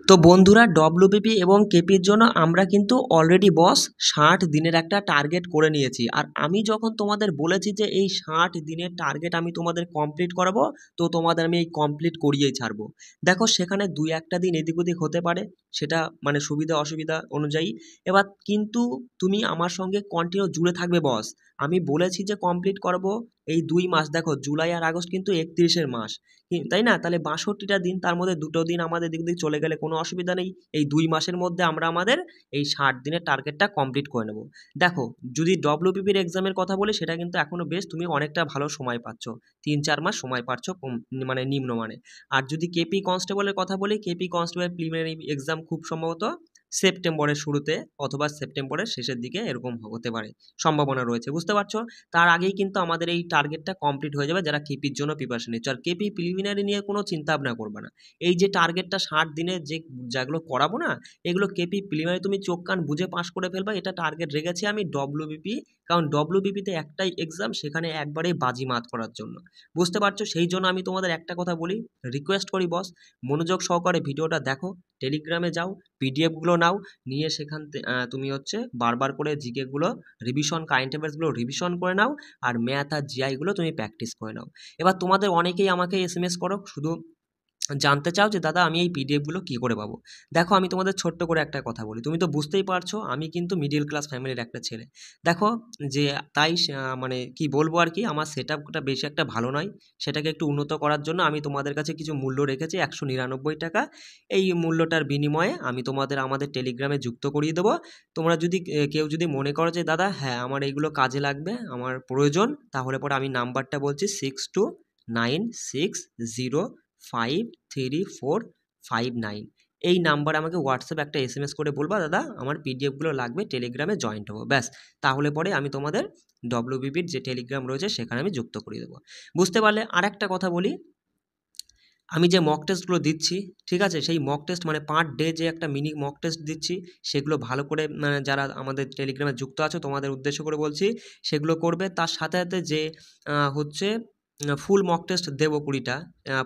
তো বন্ধুরা ডব্লিউবিপি এবং কেপির জন্য আমরা কিন্তু অলরেডি বস 60 দিনের একটা টার্গেট করে নিয়েছি। আর আমি যখন তোমাদের বলেছি যে এই 60 দিনের টার্গেট আমি তোমাদের কমপ্লিট করাবো, তো তোমাদের আমি এই কমপ্লিট করিয়েই ছাড়বো। দেখো সেখানে দুই একটা দিন এদিক ওদিক হতে পারে, সেটা মানে সুবিধা অসুবিধা অনুযায়ী। এবার কিন্তু তুমি আমার সঙ্গে কন্টিনিউ জুড়ে থাকবে বস। আমি বলেছি যে কমপ্লিট করবো এই 2 মাস। দেখো জুলাই আর আগস্ট কিন্তু 31-এর মাস, তাই না? তাহলে 62টা দিন, তার মধ্যে 2টো দিন আমাদের দিক দিয়ে চলে গেলে কোনো অসুবিধা নেই। এই 2 মাসের মধ্যে আমরা আমাদের এই 60 দিনের টার্গেটটা কমপ্লিট করে নেব। দেখো যদি ডব্লিউবিপির এক্সামের কথা বলি, সেটা কিন্তু এখনো বেশ তুমি অনেকটা ভালো সময় পাচ্ছ, 3-4 মাস সময় পাচ্ছ মানে নিম্নমানে। আর যদি কেপি কনস্টেবলের কথা বলি, কেপি কনস্টেবল প্রিলিমিনারি এক্সাম খুব সম্ভবত সেপ্টেম্বরের শুরুতে অথবা সেপ্টেম্বরের শেষের দিকে এরকম হতে পারে, সম্ভাবনা রয়েছে, বুঝতে পারছো? তার আগেই কিন্তু আমাদের এই টার্গেটটা কমপ্লিট হয়ে যাবে যারা কেপির জন্য প্রিপারেশন নিচ্ছে। আর কেপি প্রিলিমিনারি নিয়ে কোনো চিন্তা ভাবনা করবে না। এই যে টার্গেটটা 60 দিনে যেগুলো করাবো না, এগুলো কেপি প্রিলিমিনারি তুমি চোখ কান বুঝে পাস করে ফেলবা। এটা টার্গেট রেখেছি আমি ডব্লিউবিপি, কারণ ডব্লিউবিপিতে একটাই এক্সাম, সেখানে একবারেই বাজিমাত করার জন্য, বুঝতে পারছো? সেই জন্য আমি তোমাদের একটা কথা বলি, রিকোয়েস্ট করি বস, মনোযোগ সহকারে ভিডিওটা দেখো, টেলিগ্রামে যাও, পিডিএফগুলো নাও, নিয়ে সেখান তুমি হচ্ছে বারবার করে জিকেগুলো রিভিশন, কারেন্ট অ্যাফেয়ার্সগুলো রিভিশন করে নাও, আর ম্যাথ আর জিআইগুলো তুমি প্র্যাকটিস করে নাও। এবার তোমাদের অনেকেই আমাকে এসএমএস করো, শুধু জানতে চাও যে দাদা আমি এই পিডিএফগুলো কী করে পাবো। দেখো আমি তোমাদের ছোট্ট করে একটা কথা বলি, তুমি তো বুঝতেই পারছো আমি কিন্তু মিডিল ক্লাস ফ্যামিলির একটা ছেলে। দেখো যে তাই মানে কি বলবো আর কি, আমার সেট আপটা বেশি একটা ভালো নয়। সেটাকে একটু উন্নত করার জন্য আমি তোমাদের কাছে কিছু মূল্য রেখেছি, 199 টাকা। এই মূল্যটার বিনিময়ে আমি তোমাদের আমাদের টেলিগ্রামে যুক্ত করিয়ে দেবো। তোমরা যদি কেউ যদি মনে করো যে দাদা হ্যাঁ আমার এইগুলো কাজে লাগবে, আমার প্রয়োজন, তাহলে পরে আমি নাম্বারটা বলছি 6296053459। এই নাম্বারে আমাকে হোয়াটসঅ্যাপে একটা এসএমএস করে বলবা দাদা আমার পিডিএফগুলো লাগবে, টেলিগ্রামে জয়েন্ট হবো, ব্যাস। তাহলে পরে আমি তোমাদের ডব্লিউবিপির যে টেলিগ্রাম রয়েছে সেখানে আমি যুক্ত করে দেবো, বুঝতে পারলে? আর একটা কথা বলি, আমি যে মক টেস্টগুলো দিচ্ছি, ঠিক আছে, সেই মক টেস্ট মানে পার ডে যে একটা মিনি মক টেস্ট দিচ্ছি, সেগুলো ভালো করে যারা আমাদের টেলিগ্রামে যুক্ত আছো তোমাদের উদ্দেশ্য করে বলছি, সেগুলো করবে। তার সাথে সাথে যে হচ্ছে ফুল মক টেস্ট দেবো 20টা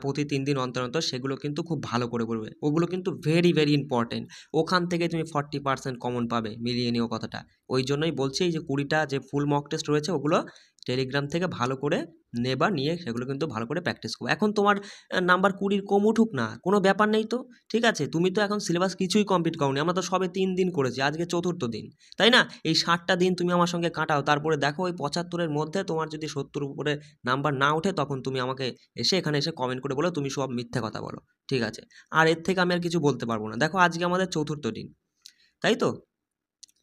প্রতি 3 দিন অন্তর অন্তর, সেগুলো কিন্তু খুব ভালো করে করবে। ওগুলো কিন্তু ভেরি ভেরি ইম্পর্টেন্ট। ওখান থেকে তুমি 40% কমন পাবে, মিলিয়ে নিও কথাটা। ওই জন্যই বলছি এই যে 20টা যে ফুল মক টেস্ট রয়েছে, ওগুলো টেলিগ্রাম থেকে ভালো করে নেবা, নিয়ে সেগুলো কিন্তু ভালো করে প্র্যাকটিস করবো। এখন তোমার নাম্বার 20 কম উঠুক না, কোনো ব্যাপার নেই তো, ঠিক আছে? তুমি তো এখন সিলেবাস কিছুই কমপ্লিট করোনি, আমরা তো সবে 3 দিন করেছি, আজকে 4র্থ দিন, তাই না? এই 60টা দিন তুমি আমার সঙ্গে কাটাও, তারপরে দেখো ওই 75-এর মধ্যে তোমার যদি 70 উপরে নাম্বার না ওঠে, তখন তুমি আমাকে এখানে এসে কমেন্ট করে বলো তুমি সব মিথ্যে কথা বলো, ঠিক আছে? আর এর থেকে আমি আর কিছু বলতে পারবো না। দেখো আজকে আমাদের 4র্থ দিন, তাই তো?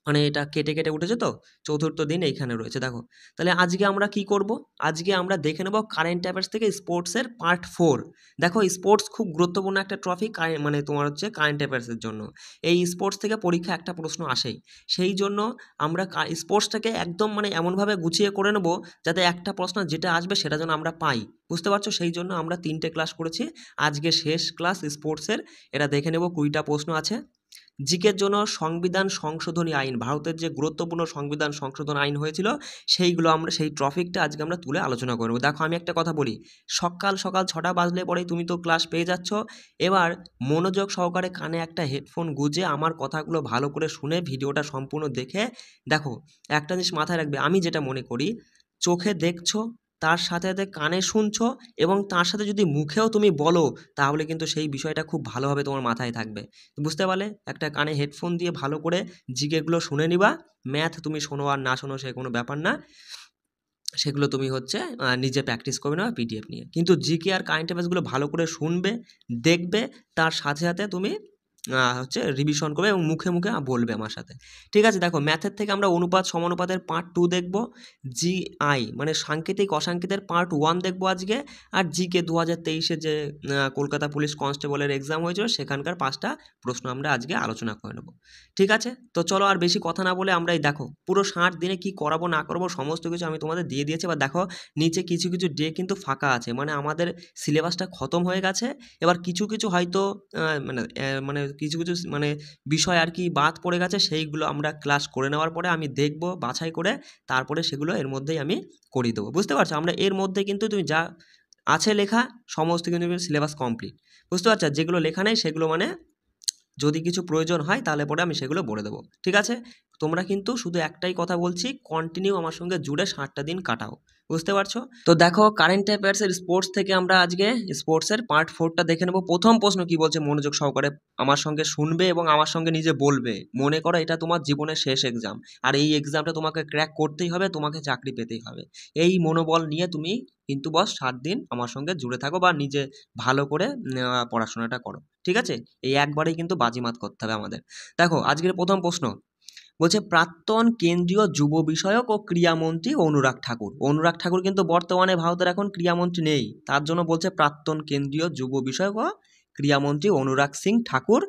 মানে এটা কেটে কেটে উঠেছে তো, 4র্থ দিন এইখানে রয়েছে দেখো। তাহলে আজকে আমরা কি করব? আজকে আমরা দেখে নেব কারেন্ট অ্যাফেয়ার্স থেকে স্পোর্টসের পার্ট 4। দেখো স্পোর্টস খুব গুরুত্বপূর্ণ একটা ট্রফি, মানে তোমার হচ্ছে কারেন্ট অ্যাফেয়ার্সের জন্য। এই স্পোর্টস থেকে পরীক্ষা একটা প্রশ্ন আসেই, সেই জন্য আমরা স্পোর্টসটাকে একদম মানে এমনভাবে গুছিয়ে করে নেব যাতে একটা প্রশ্ন যেটা আসবে সেটা যেন আমরা পাই, বুঝতে পারছো? সেই জন্য আমরা 3টে ক্লাস করেছি, আজকে শেষ ক্লাস স্পোর্টসের। এটা দেখে নেব, 20টা প্রশ্ন আছে। জিকের জন্য সংবিধান সংশোধনী আইন, ভারতের যে গুরুত্বপূর্ণ সংবিধান সংশোধন আইন হয়েছিল, সেইগুলো আমরা সেই টপিকটা আজকে আমরা তুলে আলোচনা করব। দেখো আমি একটা কথা বলি, সকাল সকাল 6টা বাজলে পরেই তুমি তো ক্লাস পেয়ে যাচ্ছ। এবার মনোযোগ সহকারে কানে একটা হেডফোন গুঁজে আমার কথাগুলো ভালো করে শুনে ভিডিওটা সম্পূর্ণ দেখে দেখো। একটা জিনিস মাথায় রাখবে, আমি যেটা মনে করি, চোখে দেখছো, তার সাথে সাথে কানে শুনছো, এবং তার সাথে যদি মুখেও তুমি বলো, তাহলে কিন্তু সেই বিষয়টা খুব ভালোভাবে তোমার মাথায় থাকবে, বুঝতে পারলে? একটা কানে হেডফোন দিয়ে ভালো করে জিকেগুলো শুনে নিবা। ম্যাথ তুমি শোনো আর না শোনো সে কোনো ব্যাপার না, সেগুলো তুমি হচ্ছে নিজে প্র্যাকটিস করবে না পিডিএফ নিয়ে। কিন্তু জিকে আর কারেন্ট অ্যাফেয়ার্সগুলো ভালো করে শুনবে, দেখবে, তার সাথে সাথে তুমি হচ্ছে রিভিশন করবে এবং মুখে মুখে বলবে আমার সাথে, ঠিক আছে? দেখো ম্যাথের থেকে আমরা অনুপাত সমানুপাতের পার্ট 2 দেখব, জিআই মানে সাংকেতিক অসাংকেতের পার্ট 1 দেখব আজকে, আর জিকে 2023-এ যে কলকাতা পুলিশ কনস্টেবলের এক্সাম হয়েছিল সেখানকার 5টা প্রশ্ন আমরা আজকে আলোচনা করে নেব, ঠিক আছে? তো চলো আর বেশি কথা না বলে আমরা এই দেখো পুরো 60 দিনে কি করাবো না করবো সমস্ত কিছু আমি তোমাদের দিয়ে দিয়েছি। এবার দেখো নিচে কিছু কিছু ডে কিন্তু ফাঁকা আছে, মানে আমাদের সিলেবাসটা খতম হয়ে গেছে। এবার কিছু কিছু হয়তো মানে কিছু কিছু মানে বিষয় আর কি বাদ পড়ে গেছে, সেইগুলো আমরা ক্লাস করে নেওয়ার পরে আমি দেখব বাছাই করে, তারপরে সেগুলো এর মধ্যেই আমি করিয়ে দেবো, বুঝতে পারছো? আমরা এর মধ্যে কিন্তু তুমি যা আছে লেখা সমস্ত কিন্তু সিলেবাস কমপ্লিট, বুঝতে পারছো? যেগুলো লেখা নেই সেগুলো মানে যদি কিছু প্রয়োজন হয় তাহলে পরে আমি সেগুলো বলে দেবো, ঠিক আছে? তোমরা কিন্তু শুধু একটাই কথা বলছি, কন্টিনিউ আমার সঙ্গে জুড়ে 60টা দিন কাটাও, বুঝতে পারছো? তো দেখো কারেন্ট অ্যাফেয়ার্সের স্পোর্টস থেকে আমরা আজকে স্পোর্টসের পার্ট 4টা দেখে নেবো। প্রথম প্রশ্ন কি বলছে মনোযোগ সহকারে আমার সঙ্গে শুনবে এবং আমার সঙ্গে নিজে বলবে। মনে করো এটা তোমার জীবনের শেষ এক্সাম, আর এই এক্সামটা তোমাকে ক্র্যাক করতেই হবে, তোমাকে চাকরি পেতেই হবে। এই মনোবল নিয়ে তুমি কিন্তু বস 7 দিন আমার সঙ্গে জুড়ে থাকো বা নিজে ভালো করে পড়াশোনাটা করো, ঠিক আছে? এই একবারেই কিন্তু বাজিমাত করতে হবে আমাদের। দেখো আজকের প্রথম প্রশ্ন বলছে প্রাক্তন কেন্দ্রীয় যুব বিষয়ক ও ক্রীড়ামন্ত্রী অনুরাগ ঠাকুর। অনুরাগ ঠাকুর কিন্তু বর্তমানে ভারতের এখন ক্রীড়ামন্ত্রী নেই, তার জন্য বলছে প্রাক্তন কেন্দ্রীয় যুব বিষয়ক ও ক্রীড়ামন্ত্রী অনুরাগ সিং ঠাকুর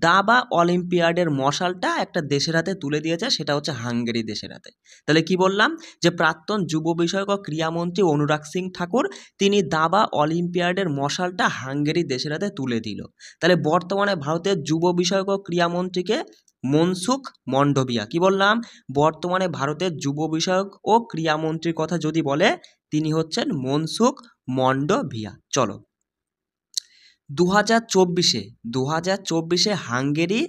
দাবা অলিম্পিয়াডের মশালটা একটা দেশের হাতে তুলে দিয়েছে, সেটা হচ্ছে হাঙ্গেরি দেশের হাতে। তাহলে কি বললাম যে প্রাক্তন যুব বিষয়ক ও ক্রীড়ামন্ত্রী অনুরাগ সিং ঠাকুর তিনি দাবা অলিম্পিয়াডের মশালটা হাঙ্গেরি দেশের হাতে তুলে দিল। তাহলে বর্তমানে ভারতের যুব বিষয়ক ও ক্রীড়ামন্ত্রীকে মনসুখ মন্ডভিয়া। কি বললাম? বর্তমানে ভারতের যুব বিষয়ক ও ক্রীড়ামন্ত্রীর কথা যদি বলে তিনি হচ্ছেন মনসুখ মন্ডভিয়া। চলো 2024-এ হাঙ্গেরি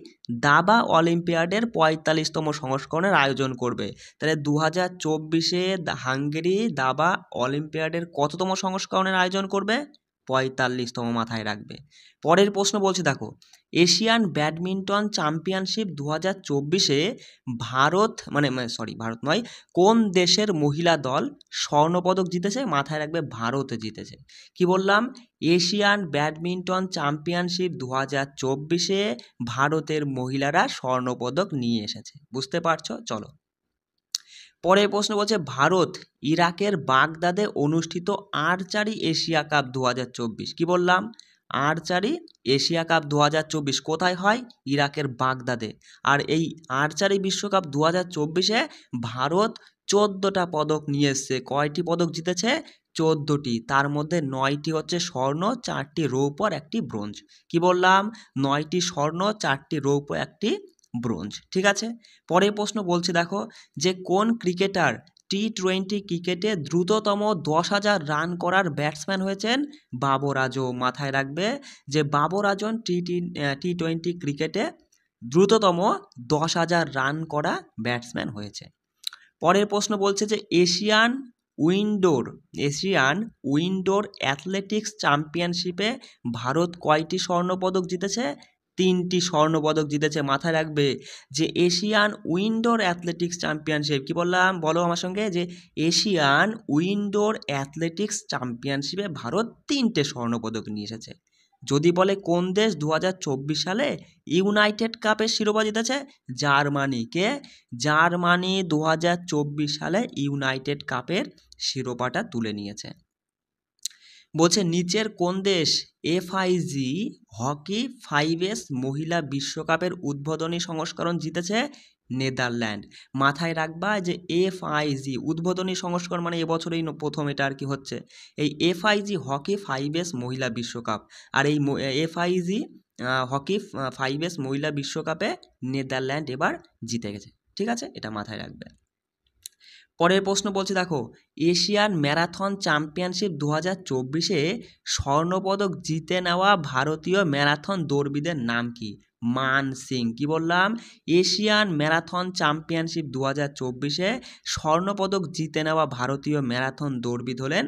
দাবা অলিম্পিয়াডের 45তম সংস্করণের আয়োজন করবে। তাহলে 2024-এ হাঙ্গেরি দাবা অলিম্পিয়াডের কততম সংস্করণের আয়োজন করবে? 45তম, মাথায় রাখবে। পরের প্রশ্ন বলছে দেখো এশিয়ান ব্যাডমিন্টন চ্যাম্পিয়নশিপ 2024-এ ভারত নয়, কোন দেশের মহিলা দল স্বর্ণপদক জিতেছে? মাথায় রাখবে ভারত জিতেছে। কি বললাম? এশিয়ান ব্যাডমিন্টন চ্যাম্পিয়নশিপ 2024-এ ভারতের মহিলারা স্বর্ণপদক নিয়ে এসেছে, বুঝতে পারছো? চলো পরের প্রশ্ন বলছে ভারত ইরাকের বাগদাদে অনুষ্ঠিত আর্চারি এশিয়া কাপ 2024। কি বললাম? আর্চারি এশিয়া কাপ 2024 কোথায় হয়? ইরাকের বাগদাদে। আর এই আর্চারি বিশ্বকাপ 2024-এ ভারত 14টা পদক নিয়ে এসছে। কয়টি পদক জিতেছে? 14টি। তার মধ্যে 9টি হচ্ছে স্বর্ণ, 4টি রৌপ্য আর 1টি ব্রোঞ্জ। কি বললাম? 9টি স্বর্ণ, 4টি রৌপ্য, 1টি ব্রোঞ্জ, ঠিক আছে? পরের প্রশ্ন বলছে দেখো যে কোন ক্রিকেটার টি-20 ক্রিকেটে দ্রুততম 10,000 রান করার ব্যাটসম্যান হয়েছেন? বাবর আজম। মাথায় রাখবে যে বাবর আজম টি-20 ক্রিকেটে দ্রুততম 10,000 রান করা ব্যাটসম্যান হয়েছে। পরের প্রশ্ন বলছে যে এশিয়ান উইন্ডোর অ্যাথলেটিক্স চ্যাম্পিয়নশিপে ভারত কয়টি স্বর্ণপদক জিতেছে? 3টি স্বর্ণপদক জিতেছে। মাথায় রাখবে যে এশিয়ান উইন্ডোর অ্যাথলেটিক্স চ্যাম্পিয়নশিপ। কি বললাম? বলো আমার সঙ্গে যে এশিয়ান উইন্ডোর অ্যাথলেটিক্স চ্যাম্পিয়নশিপে ভারত 3টে স্বর্ণপদক নিয়ে এসেছে। যদি বলে কোন দেশ 2024 সালে ইউনাইটেড কাপের শিরোপা জিতেছে? জার্মানি। কে? জার্মানি 2024 সালে ইউনাইটেড কাপের শিরোপাটা তুলে নিয়েছে। বলছে নিচের কোন দেশ এফআইজি হকি 5S মহিলা বিশ্বকাপের উদ্বোধনী সংস্করণ জিতেছে? নেদারল্যান্ড। মাথায় রাখবা যে এফআইজি উদ্বোধনী সংস্করণ মানে এবছরেই প্রথম এটা আর কি হচ্ছে এই এফআইজি হকি 5S মহিলা বিশ্বকাপ। আর এই এফআইজি হকি 5S মহিলা বিশ্বকাপে নেদারল্যান্ড এবার জিতে গেছে, ঠিক আছে? এটা মাথায় রাখবে। পরের প্রশ্ন বলছে দেখো এশিয়ান ম্যারাথন চ্যাম্পিয়নশিপ 2024-এ স্বর্ণপদক জিতে নেওয়া ভারতীয় ম্যারাথন দৌড়বিদের নাম কি? মান সিং। কি বললাম? এশিয়ান ম্যারাথন চ্যাম্পিয়নশিপ 2024-এ স্বর্ণপদক জিতে নেওয়া ভারতীয় ম্যারাথন দৌড়বিদ হলেন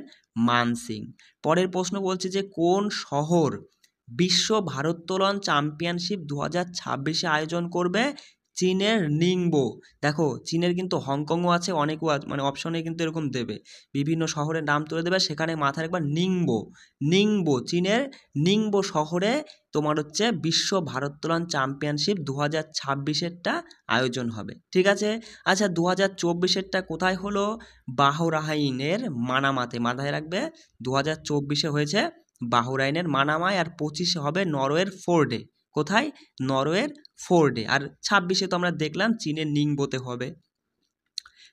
মান সিং। পরের প্রশ্ন বলছে যে কোন শহর বিশ্ব ভারোত্তোলন চ্যাম্পিয়নশিপ 2026-এ আয়োজন করবে? চীনের নিংবো। দেখো চীনের কিন্তু হংকংও আছে, অনেকও মানে অপশনে কিন্তু এরকম দেবে, বিভিন্ন শহরের নাম তুলে দেবে, সেখানে মাথায় রাখবা নিংবো চীনের নিংবো শহরে তোমার হচ্ছে বিশ্ব ভারোত্তোলন চ্যাম্পিয়নশিপ 2026-এরটা আয়োজন হবে, ঠিক আছে? আচ্ছা 2024-এরটা কোথায় হলো? বাহরাইনের মানামাতে। মাথায় রাখবে 2024-এ হয়েছে বাহরাইনের মানামায়, আর 25-এ হবে নরওয়ের ফোর্ডে। কোথায়? নরওয়ের ফোর্ডে। আর 26-এ তো আমরা দেখলাম চীনের নিংবোতে হবে।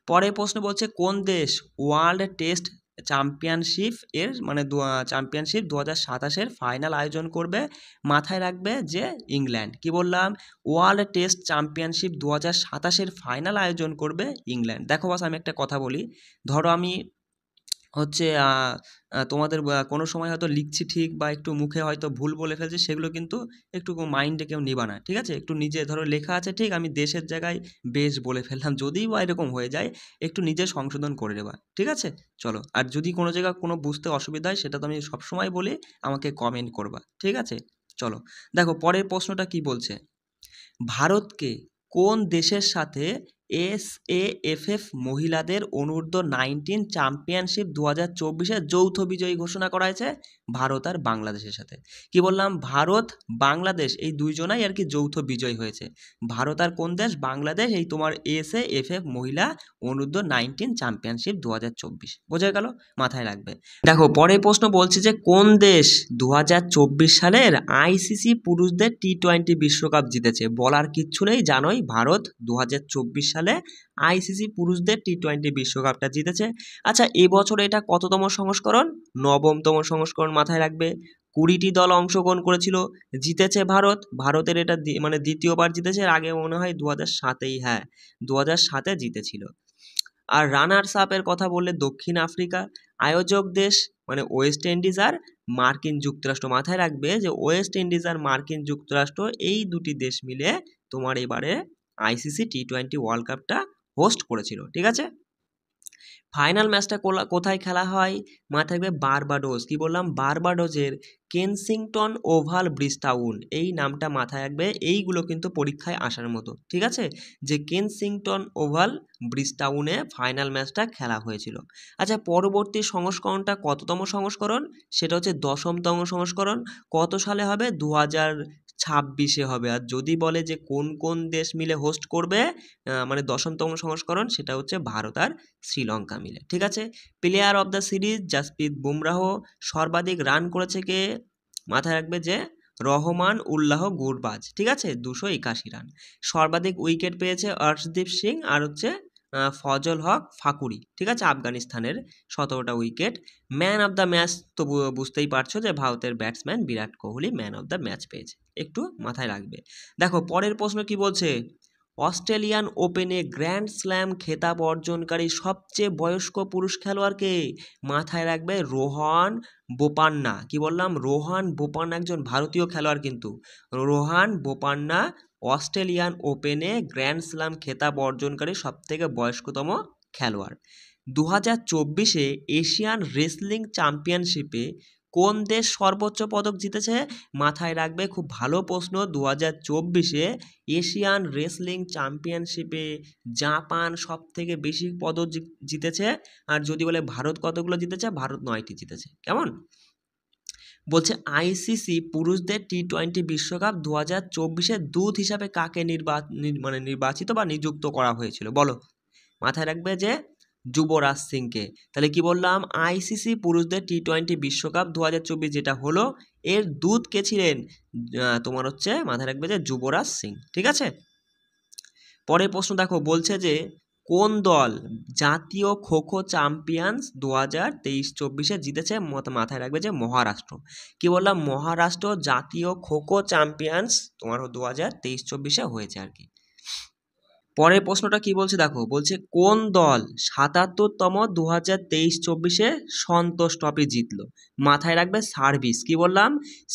পরের প্রশ্ন বলছে কোন দেশ ওয়ার্ল্ড টেস্ট চ্যাম্পিয়নশিপ এর মানে চ্যাম্পিয়নশিপ 2027-এর ফাইনাল আয়োজন করবে? মাথায় রাখবে যে ইংল্যান্ড। কি বললাম? ওয়ার্ল্ড টেস্ট চ্যাম্পিয়নশিপ 2027-এর ফাইনাল আয়োজন করবে ইংল্যান্ড। দেখো বাস আমি একটা কথা বলি, ধরো আমি হচ্ছে তোমাদের কোনো সময় হয়তো লিখছি ঠিক বা একটু মুখে হয়তো ভুল বলে ফেলছি, সেগুলো কিন্তু একটু মাইন্ডে কেউ নিবা না, ঠিক আছে? একটু নিজে ধরো লেখা আছে ঠিক, আমি দেশের জায়গায় বেশ বলে ফেললাম, যদি বা এরকম হয়ে যায় একটু নিজে সংশোধন করে নেবা, ঠিক আছে? চলো, আর যদি কোনো জায়গায় কোনো বুঝতে অসুবিধা হয় সেটা তো আমি সবসময় বলি, আমাকে কমেন্ট করবা, ঠিক আছে? চলো দেখো পরের প্রশ্নটা কি বলছে, ভারতকে কোন দেশের সাথে এসএএফএফ মহিলাদের অনূর্ধ্ব-19 চ্যাম্পিয়নশিপ 2024-এর যৌথ বিজয়ী ঘোষণা করা হয়েছে? ভারত আর বাংলাদেশের সাথে। কি বললাম? ভারত বাংলাদেশ এই দুইজনাই আর কি যৌথ বিজয়ী হয়েছে। ভারত আর কোন দেশ? বাংলাদেশ। এই তোমার এসএএফএফ মহিলা অনূর্ধ্ব-19 চ্যাম্পিয়নশিপ 2024 বোঝা গেল? মাথায় রাখবে। দেখো পরের প্রশ্ন বলছে যে কোন দেশ 2024 সালের আইসিসি পুরুষদের টি-20 বিশ্বকাপ জিতেছে? বলার কিচ্ছু নেই, জানোই ভারত 2024 সালে আইসিসি পুরুষদের টি-20 বিশ্বকাপটা জিতেছে। আচ্ছা, এবছর এটা কততম সংস্করণ? 9তম সংস্করণ, মাথায় রাখবে। 20টি দল অংশগ্রহণ করেছিল, জিতেছে ভারত। ভারতের এটা মানে দ্বিতীয়বার জিতেছে, এর আগে মনে হয় 2007-এই, হ্যাঁ 2007-এ জিতেছিল। আর রানার্স আপের কথা বললে দক্ষিণ আফ্রিকা, আয়োজক দেশ মানে ওয়েস্ট ইন্ডিজ আর মার্কিন যুক্তরাষ্ট্র। মাথায় রাখবে যে ওয়েস্ট ইন্ডিজ আর মার্কিন যুক্তরাষ্ট্র এই দুটি দেশ মিলে তোমার এবারে আইসিসি টি-20 ওয়ার্ল্ড কাপটা হোস্ট করেছিল, ঠিক আছে? ফাইনাল ম্যাচটা কোথায় খেলা হয়? মাথায় রাখবে বারবাডোস। কি বললাম? বারবাডোসের কেনসিংটন ওভাল ব্রিজটাউন, এই নামটা মাথায় রাখবে। এইগুলো কিন্তু পরীক্ষায় আসার মতো, ঠিক আছে? যে কেনসিংটন ওভাল ব্রিজটাউনে ফাইনাল ম্যাচটা খেলা হয়েছিল। আচ্ছা, পরবর্তী সংস্করণটা কততম সংস্করণ? সেটা হচ্ছে 10তম সংস্করণ। কত সালে হবে? 2026-এ হবে। আর যদি বলে যে কোন কোন দেশ মিলে হোস্ট করবে, মানে 10তম সংস্করণ, সেটা হচ্ছে ভারত আর শ্রীলঙ্কা মিলে, ঠিক আছে? Player of the series Jasprit Bumrah. সর্বাধিক রান করেছে কে? মাথায় রাখবে যে রহমান উল্লাহ গুরবাজ, ঠিক আছে? 281 রান। সর্বাধিক উইকেট পেয়েছে অর্শদীপ সিং আর হচ্ছে ফজল হক ফাকুরি, ঠিক আছে? আফগানিস্তানের 17টা wicket. Man of the match তো বুঝতেই পারছো যে ভারতের batsman Virat Kohli man of the match পেয়েছে, একটু মাথায় রাখবে। দেখো পরের প্রশ্ন কি বলছে, অস্ট্রেলিয়ান ওপেনে গ্র্যান্ড স্ল্যাম খেতাব অর্জনকারী সবচেয়ে বয়স্ক পুরুষ খেলোয়াড়কে? মাথায় রাখবে রোহান বোপান্না। কি বললাম? রোহান বোপান্না একজন ভারতীয় খেলোয়াড় কিন্তু। রোহান বোপান্না অস্ট্রেলিয়ান ওপেনে গ্র্যান্ড স্ল্যাম খেতাব অর্জনকারী সবথেকে বয়স্কতম খেলোয়াড়। 2024-এ এশিয়ান রেসলিং চ্যাম্পিয়নশিপে কোন দেশ সর্বোচ্চ পদক জিতেছে? মাথায় রাখবে, খুব ভালো প্রশ্ন। 2024-এ এশিয়ান রেসলিং চ্যাম্পিয়নশিপে জাপান সবথেকে বেশি পদক জিতেছে। আর যদি বলে ভারত কতগুলো জিতেছে, ভারত 9টি জিতেছে। কেমন? বলছে আইসিসি পুরুষদের টি-20 বিশ্বকাপ 2024-এর দূত হিসাবে কাকে নির্বাচিত বা নিযুক্ত করা হয়েছিল? বলো। মাথায় রাখবে যে যুবরাজ সিংকে। তাহলে কি বললাম? আইসিসি পুরুষদের টি-20 বিশ্বকাপ 2024 যেটা হলো, এর দূত কে ছিলেন? তোমার হচ্ছে মাথায় রাখবে যে যুবরাজ সিং, ঠিক আছে? পরের প্রশ্ন দেখো, বলছে যে কোন দল জাতীয় খো খো চ্যাম্পিয়ন্স 2023-24-এ জিতেছে? মাথায় রাখবে যে মহারাষ্ট্র। কি বললাম? মহারাষ্ট্র জাতীয় খো খো চ্যাম্পিয়ন্স তোমার 2023-24-এ হয়েছে আর কি। পরের প্রশ্নটা কি বলছে দেখো, বলছে কোন দল 77তম 2023-24-এ সন্তোষ ট্রফি জিতলো? মাথায় রাখবে সার্ভিস। কি বললাম?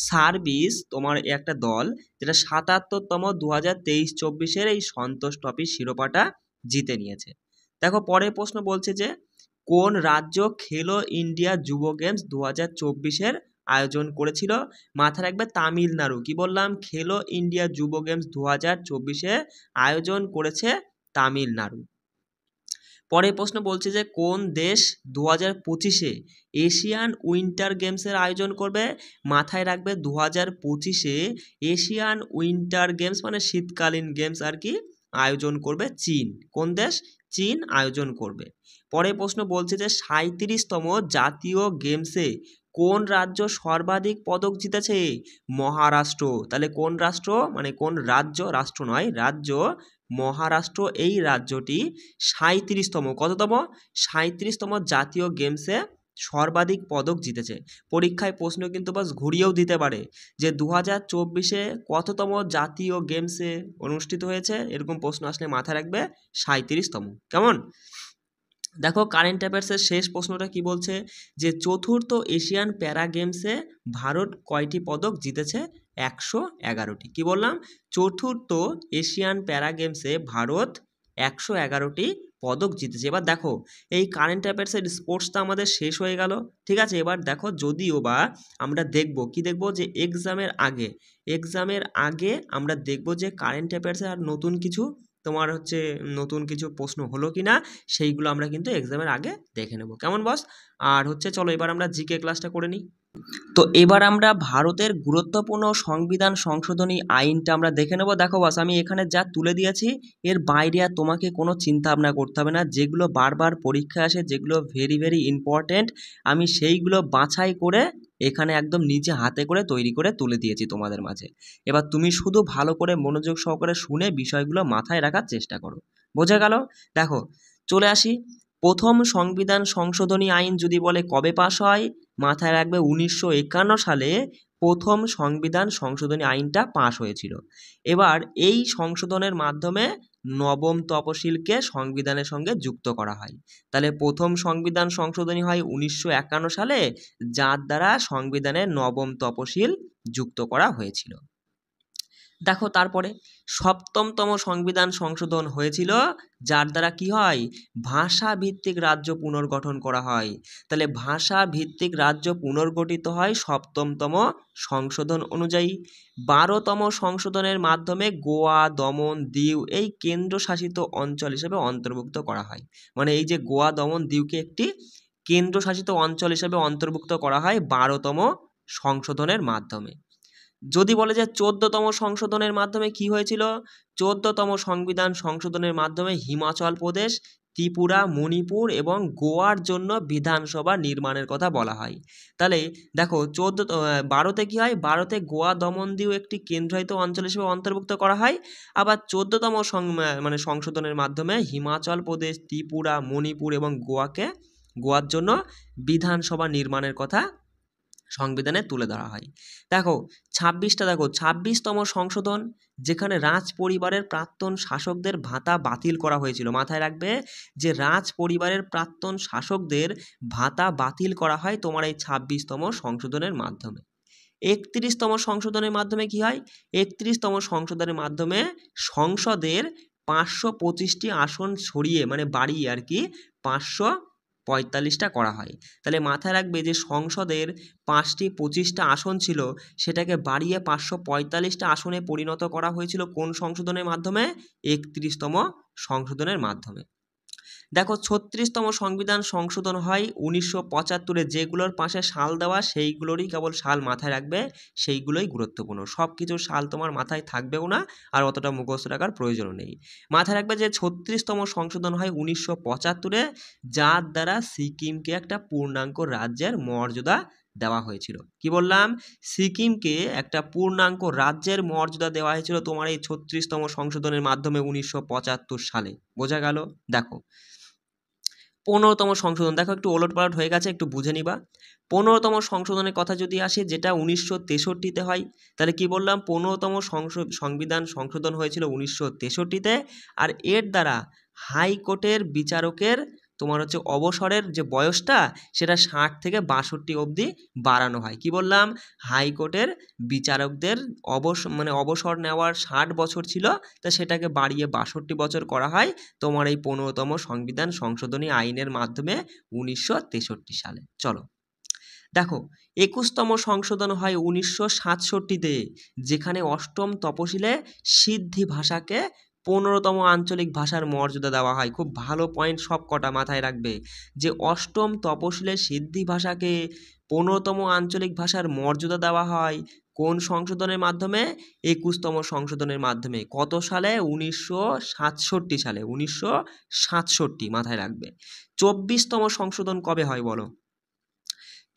সার্ভিস তোমার একটা দল যেটা 77তম 2023-24-এর এই সন্তোষ ট্রফি শিরোপাটা জিতে নিয়েছে। দেখো পরের প্রশ্ন বলছে যে কোন রাজ্য খেলো ইন্ডিয়া যুব গেমস 2024-এর আয়োজন করেছিল? মাথায় রাখবে তামিলনাড়ু। কি বললাম? খেলো ইন্ডিয়া যুব গেমস 2024-এ আয়োজন করেছে তামিলনাড়ু। পরের প্রশ্ন বলছে যে কোন দেশ 2025-এ এশিয়ান উইন্টার গেমসের আয়োজন করবে? মাথায় রাখবে 2025-এ এশিয়ান উইন্টার গেমস মানে শীতকালীন গেমস আর কি আয়োজন করবে চীন। কোন দেশ? চীন আয়োজন করবে। পরের প্রশ্ন বলছে যে 37তম জাতীয় গেমসে কোন রাজ্য সর্বাধিক পদক জিতেছে? মহারাষ্ট্র। তাহলে কোন রাষ্ট্র মানে কোন রাজ্য, রাষ্ট্র নয় রাজ্য, মহারাষ্ট্র এই রাজ্যটি 37তম, কততম? 37তম জাতীয় গেমসে সর্বাধিক পদক জিতেছে। পরীক্ষায় প্রশ্ন কিন্তু বাস ঘুরিয়েও দিতে পারে যে 2024-এ কততম জাতীয় গেমসে অনুষ্ঠিত হয়েছে, এরকম প্রশ্ন আসলে মাথায় রাখবে 37তম। কেমন? দেখো কারেন্ট অ্যাফেয়ার্সের শেষ প্রশ্নটা কি বলছে, যে চতুর্থ এশিয়ান প্যারা গেমসে ভারত কয়টি পদক জিতেছে? 111টি। কি বললাম? চতুর্থ এশিয়ান প্যারা গেমসে ভারত 111টি পদক জিতেছে। এবার দেখো এই কারেন্ট অ্যাফেয়ার্সের স্পোর্টসটা আমাদের শেষ হয়ে গেল, ঠিক আছে। এবার দেখো যদিও বা আমরা দেখব কি দেখব, যে এক্সামের আগে আমরা দেখব যে কারেন্ট অ্যাফেয়ার্সে আর নতুন কিছু তোমার হচ্ছে নতুন কিছু প্রশ্ন হলো কি না, সেইগুলো আমরা কিন্তু এক্সামের আগে দেখে নেব, কেমন বস? আর হচ্ছে চলো এবার আমরা জিকে ক্লাসটা করে নিই। তো এবার আমরা ভারতের গুরুত্বপূর্ণ সংবিধান সংশোধনী আইনটা আমরা দেখে নেব। দেখো বাস আমি এখানে যা তুলে দিয়েছি এর বাইরে আর তোমাকে কোনো চিন্তা ভাবনা করতে হবে না। যেগুলো বারবার পরীক্ষায় আসে, যেগুলো ভেরি ভেরি ইম্পর্টেন্ট, আমি সেইগুলো বাছাই করে এখানে একদম নিজে হাতে করে তৈরি করে তুলে দিয়েছি তোমাদের মাঝে। এবার তুমি শুধু ভালো করে মনোযোগ সহকারে শুনে বিষয়গুলো মাথায় রাখার চেষ্টা করো। বোঝা গেল? দেখো চলে আসি। প্রথম সংবিধান সংশোধনী আইন যদি বলে কবে পাস হয়, মাথায় রাখবে 1951 সালে প্রথম সংবিধান সংশোধনী আইনটা পাস হয়েছিল। এবার এই সংশোধনের মাধ্যমে নবম তফসিলকে সংবিধানের সঙ্গে যুক্ত করা হয়। তাহলে প্রথম সংবিধান সংশোধনী হয় 1951 সালে, যার দ্বারা সংবিধানে নবম তফসিল যুক্ত করা হয়েছিল। দেখো তারপরে সপ্তমতম সংবিধান সংশোধন হয়েছিল, যার দ্বারা কি হয়, ভাষা ভিত্তিক রাজ্য পুনর্গঠন করা হয়। তাহলে ভাষা ভিত্তিক রাজ্য পুনর্গঠিত হয় সপ্তমতম সংশোধন অনুযায়ী। 12তম সংশোধনের মাধ্যমে গোয়া, দমন, দিউ এই কেন্দ্রশাসিত অঞ্চল হিসেবে অন্তর্ভুক্ত করা হয়। মানে এই যে গোয়া, দমন, দিউকে একটি কেন্দ্রশাসিত অঞ্চল হিসেবে অন্তর্ভুক্ত করা হয় 12তম সংশোধনের মাধ্যমে। যদি বলে যে 14তম সংশোধনের মাধ্যমে কি হয়েছিল, 14তম সংবিধান সংশোধনের মাধ্যমে হিমাচল প্রদেশ, ত্রিপুরা, মণিপুর এবং গোয়ার জন্য বিধানসভা নির্মাণের কথা বলা হয়। তাহলে দেখো 12তে কি হয়, 12তে গোয়া, দমন, দিউ একটি কেন্দ্রায়িত অঞ্চল হিসেবে অন্তর্ভুক্ত করা হয়। আবার 14তম সংশোধনের মাধ্যমে হিমাচল প্রদেশ, ত্রিপুরা, মণিপুর এবং গোয়ার জন্য বিধানসভা নির্মাণের কথা সংবিধানে তুলে ধরা হয়। দেখো 26তম সংশোধন, যেখানে রাজ পরিবারের প্রাক্তন শাসকদের ভাতা বাতিল করা হয়েছিল। মাথায় রাখবে যে রাজ পরিবারের প্রাক্তন শাসকদের ভাতা বাতিল করা হয় তোমার এই 26তম সংশোধনের মাধ্যমে। 31তম সংশোধনের মাধ্যমে কি হয়, 31তম সংশোধনের মাধ্যমে সংসদের 525টি আসন সরিয়ে মানে বাড়িয়ে আর কি 545টা করা হয়। তাহলে মাথায় রাখবে যে সংসদের 25টা আসন ছিল, সেটাকে বাড়িয়ে 545টা আসনে পরিণত করা হয়েছিল কোন সংশোধনের মাধ্যমে? 31তম সংশোধনের মাধ্যমে। দেখো 36তম সংবিধান সংশোধন হয় 1975-এ। যেগুলোর পাশে সাল দেওয়া সেইগুলোরই কেবল সাল মাথায় রাখবে, সেইগুলোই গুরুত্বপূর্ণ। সব কিছুর সাল তোমার মাথায় থাকবেও না, আর অতটা মুখস্থ রাখার প্রয়োজনও নেই। মাথায় রাখবে যে 36তম সংশোধন হয় 1975-এ, যার দ্বারা সিকিমকে একটা পূর্ণাঙ্গ রাজ্যের মর্যাদা দেওয়া হয়েছিল। কি বললাম? সিকিমকে একটা পূর্ণাঙ্গ রাজ্যের মর্যাদা দেওয়া হয়েছিল তোমার এই 36তম সংশোধনের মাধ্যমে 1975 সালে। বোঝা গেল? দেখো 15তম সংশোধন, দেখো একটু ওলটপালট হয়ে গেছে, একটু বুঝে নিবা। 15তম সংশোধনের কথা যদি আসে, যেটা 1963-তে হয়, তাহলে কি বললাম, 15তম সংবিধান সংশোধন হয়েছিল 1963-তে। আর এর দ্বারা হাইকোর্টের বিচারকের তোমার হচ্ছে অবসরের যে বয়সটা, সেটা 60 থেকে 62 অবধি বাড়ানো হয়। কি বললাম, হাইকোর্টের বিচারকদের অবসর নেওয়ার 60 বছর ছিল, তা সেটাকে বাড়িয়ে 62 বছর করা হয় তোমার এই 15তম সংবিধান সংশোধনী আইনের মাধ্যমে 1963 সালে। চলো দেখো 21তম সংশোধন হয় 1967-তে, যেখানে অষ্টম তপশিলে সিদ্ধি ভাষাকে 15তম আঞ্চলিক ভাষার মর্যাদা দেওয়া হয়। খুব ভালো পয়েন্ট, সব কটা মাথায় রাখবে যে অষ্টম তপশিলে সিদ্ধি ভাষাকে 15তম আঞ্চলিক ভাষার মর্যাদা দেওয়া হয় কোন সংশোধনের মাধ্যমে? 21তম সংশোধনের মাধ্যমে। কত সালে? 1967 সালে। 1967 মাথায় রাখবে। 24তম সংশোধন কবে হয় বলো?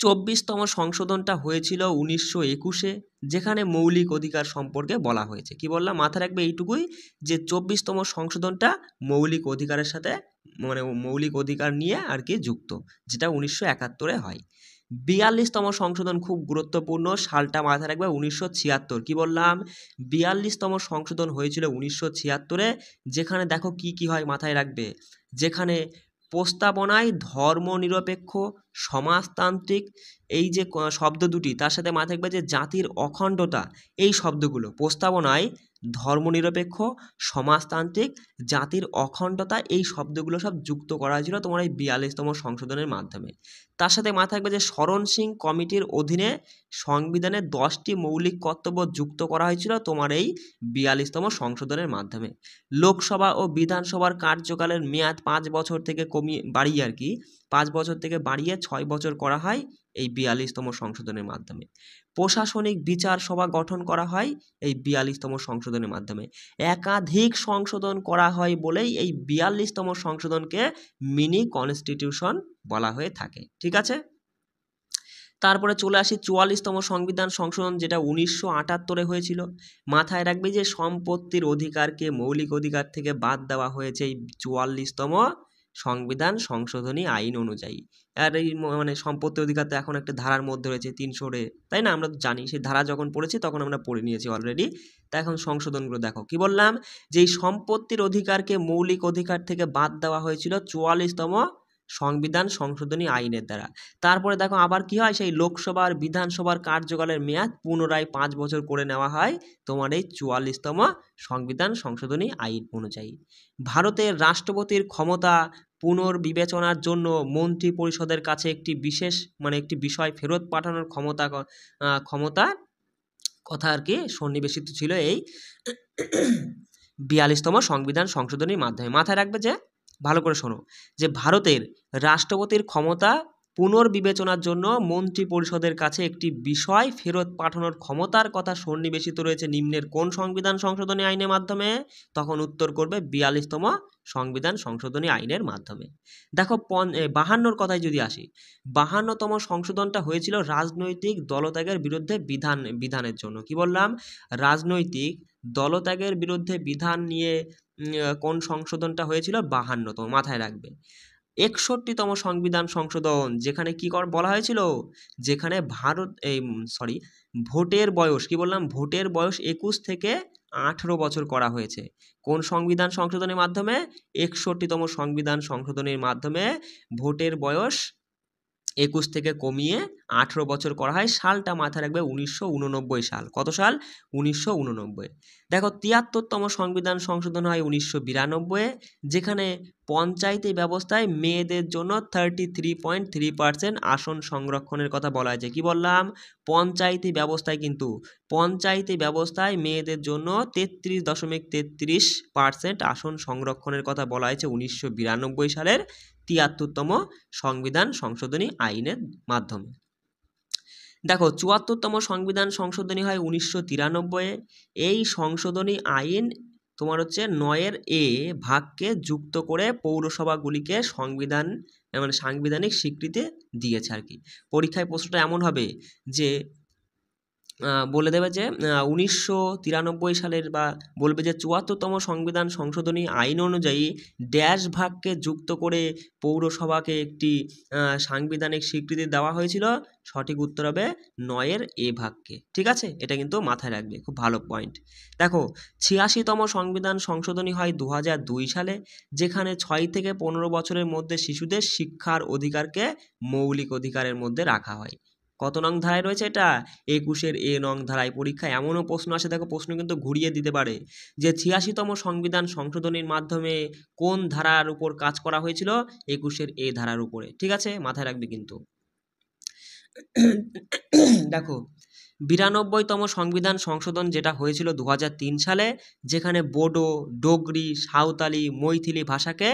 24তম সংশোধনটা হয়েছিল 1921-এ, যেখানে মৌলিক অধিকার সম্পর্কে বলা হয়েছে। কি বললাম? মাথায় রাখবে এইটুকুই, যে 24তম সংশোধনটা মৌলিক অধিকারের সাথে মৌলিক অধিকার নিয়ে আর কি যুক্ত, যেটা 1971-এ হয়। 42তম সংশোধন খুব গুরুত্বপূর্ণ, সালটা মাথায় রাখবে 1976। কি বললাম? 42তম সংশোধন হয়েছিল 1976-এ, যেখানে দেখো কি কি হয় মাথায় রাখবে, যেখানে প্রস্তাবনায় ধর্মনিরপেক্ষ, সমাজতান্ত্রিক, এই যে শব্দ দুটি, তার সাথে মাথায় রাখবে যে জাতির অখণ্ডতা, এই শব্দগুলো প্রস্তাবনায় ধর্মনিরপেক্ষ, সমাজতান্ত্রিক, জাতির অখণ্ডতা, এই শব্দগুলো সব যুক্ত করা হয়েছিল তোমার এই 42তম সংশোধনের মাধ্যমে। তার সাথে মাথায় রাখবে যে শরণ সিং কমিটির অধীনে সংবিধানে 10টি মৌলিক কর্তব্য যুক্ত করা হয়েছিল তোমার এই 42তম সংশোধনের মাধ্যমে। লোকসভা ও বিধানসভার কার্যকালের মেয়াদ 5 বছর থেকে বাড়িয়ে 5 বছর থেকে বাড়িয়ে 6 বছর করা হয় এই 42তম সংশোধনের মাধ্যমে। প্রশাসনিক বিচার সভা গঠন করা হয় এই 42তম সংশোধনের মাধ্যমে। একাধিক সংশোধন করা হয় বলেই এই 42তম সংশোধনকে মিনি কনস্টিটিউশন বলা হয়ে থাকে। ঠিক আছে, তারপরে চলে আসি 44তম সংবিধান সংশোধন, যেটা 1978 হয়েছিল। মাথায় রাখবে যে সম্পত্তির অধিকারকে মৌলিক অধিকার থেকে বাদ দেওয়া হয়েছে এই 44তম সংবিধান সংশোধনী আইন অনুযায়ী। আর এই মানে সম্পত্তি অধিকার তো এখন একটা ধারার মধ্যে রয়েছে 300 তাই না, আমরা তো জানি, সেই ধারা যখন পড়েছি তখন আমরা পড়ে নিয়েছি অলরেডি। তা এখন সংশোধনগুলো দেখো, কি বললাম যে এই সম্পত্তির অধিকারকে মৌলিক অধিকার থেকে বাদ দেওয়া হয়েছিল 44তম সংবিধান সংশোধনী আইনের দ্বারা। তারপরে দেখো আবার কি হয়, সেই লোকসভা আর বিধানসভার কার্যকালের মেয়াদ পুনরায় 5 বছর করে নেওয়া হয় তোমার এই 44তম সংবিধান সংশোধনী আইন অনুযায়ী। ভারতের রাষ্ট্রপতির ক্ষমতা পুনর্বিবেচনার জন্য মন্ত্রী পরিষদের কাছে একটি বিষয় ফেরত পাঠানোর ক্ষমতা কথা আর কি সন্নিবেশিত ছিল এই 42তম সংবিধান সংশোধনীর মাধ্যমে। মাথায় রাখবে যে, ভালো করে শোনো, যে ভারতের রাষ্ট্রপতির ক্ষমতা পুনর্বিবেচনার জন্য মন্ত্রী পরিষদের কাছে একটি বিষয় ফেরত পাঠানোর ক্ষমতার কথা সন্নিবেশিত রয়েছে নিম্নের কোন সংবিধান সংশোধনী আইনের মাধ্যমে? তখন উত্তর করবে 42তম সংবিধান সংশোধনী আইনের মাধ্যমে। দেখো 52 কথায় যদি আসি, 52তম সংশোধনটা হয়েছিল রাজনৈতিক দলত্যাগের বিরুদ্ধে বিধানের জন্য। কি বললাম, রাজনৈতিক দলত্যাগের বিরুদ্ধে বিধান নিয়ে কোন সংশোধনটা হয়েছিল? 52তম। মাথায় রাখবে 61তম সংবিধান সংশোধন, যেখানে কি বলা হয়েছিল, যেখানে ভোটের বয়স, কি বললাম, ভোটের বয়স 21 থেকে 18 বছর করা হয়েছে। কোন সংবিধান সংশোধনের মাধ্যমে? 61তম সংবিধান সংশোধনের মাধ্যমে ভোটের বয়স 21 থেকে কমিয়ে 18 বছর করা হয়। সালটা মাথায় রাখবে 1989 সাল। কত সাল? 1989। দেখো 73তম সংবিধান সংশোধন হয় 1992, যেখানে পঞ্চায়েতি ব্যবস্থায় মেয়েদের জন্য 33.3% আসন সংরক্ষণের কথা বলা হয়েছে। কি বললাম, পঞ্চায়েতি ব্যবস্থায় মেয়েদের জন্য 33.33% আসন সংরক্ষণের কথা বলা হয়েছে 1992 সালের 73তম সংবিধান সংশোধনী আইনের মাধ্যমে। দেখো 74তম সংবিধান সংশোধনী হয় 1993। এই সংশোধনী আইন তোমার হচ্ছে 9(a) ভাগকে যুক্ত করে পৌরসভাগুলিকে সাংবিধানিক স্বীকৃতি দিয়েছে আর কি। পরীক্ষায় প্রশ্নটা এমন হবে যে বলে দেবে যে 1993 সালের, বা বলবে যে 74তম সংবিধান সংশোধনী আইন অনুযায়ী ড্যাশ ভাগকে যুক্ত করে পৌরসভাকে একটি সাংবিধানিক স্বীকৃতি দেওয়া হয়েছিল। সঠিক উত্তর হবে 9(a) ভাগকে। ঠিক আছে, এটা কিন্তু মাথায় রাখবে, খুব ভালো পয়েন্ট। দেখো 86তম সংবিধান সংশোধনী হয় 2002 সালে, যেখানে 6 থেকে 15 বছরের মধ্যে শিশুদের শিক্ষার অধিকারকে মৌলিক অধিকারের মধ্যে রাখা হয়। কত নং ধারায় রয়েছে এটা? 21(a) নং ধারায়। পরীক্ষায় এমনও প্রশ্ন আসে, দেখো প্রশ্ন কিন্তু ঘুরিয়ে দিতে পারে, যে 86তম সংবিধান সংশোধনীর মাধ্যমে কোন ধারার উপর কাজ করা হয়েছিল? 21(a) ধারার উপরে। ঠিক আছে, মাথায় রাখবে কিন্তু। দেখো 92তম সংবিধান সংশোধন যেটা হয়েছিল 2003 সালে, যেখানে বোডো, ডোগরি, সাঁওতালি, মৈথিলি ভাষাকে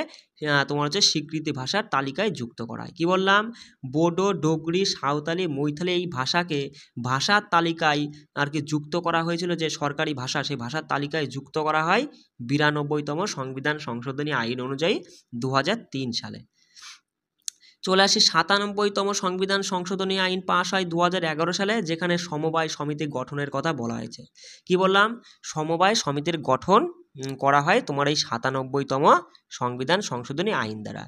তোমার হচ্ছে স্বীকৃতি ভাষার তালিকায় যুক্ত করা হয়। কি বললাম, বোডো, ডোগরি, সাঁওতালি, মৈথিলি এই ভাষাকে ভাষার তালিকায় আর কি যুক্ত করা হয়েছিল, যে সরকারি ভাষা, সেই ভাষার তালিকায় যুক্ত করা হয় 92তম সংবিধান সংশোধনী আইন অনুযায়ী 2003 সালে। চলে আসি 97তম সংবিধান সংশোধনী আইন পাশ হয় 2011 সালে, যেখানে সমবায় সমিতি গঠনের কথা বলা হয়েছে। কি বললাম, সমবায় সমিতির গঠন করা হয় তোমার এই 97তম সংবিধান সংশোধনী আইন দ্বারা।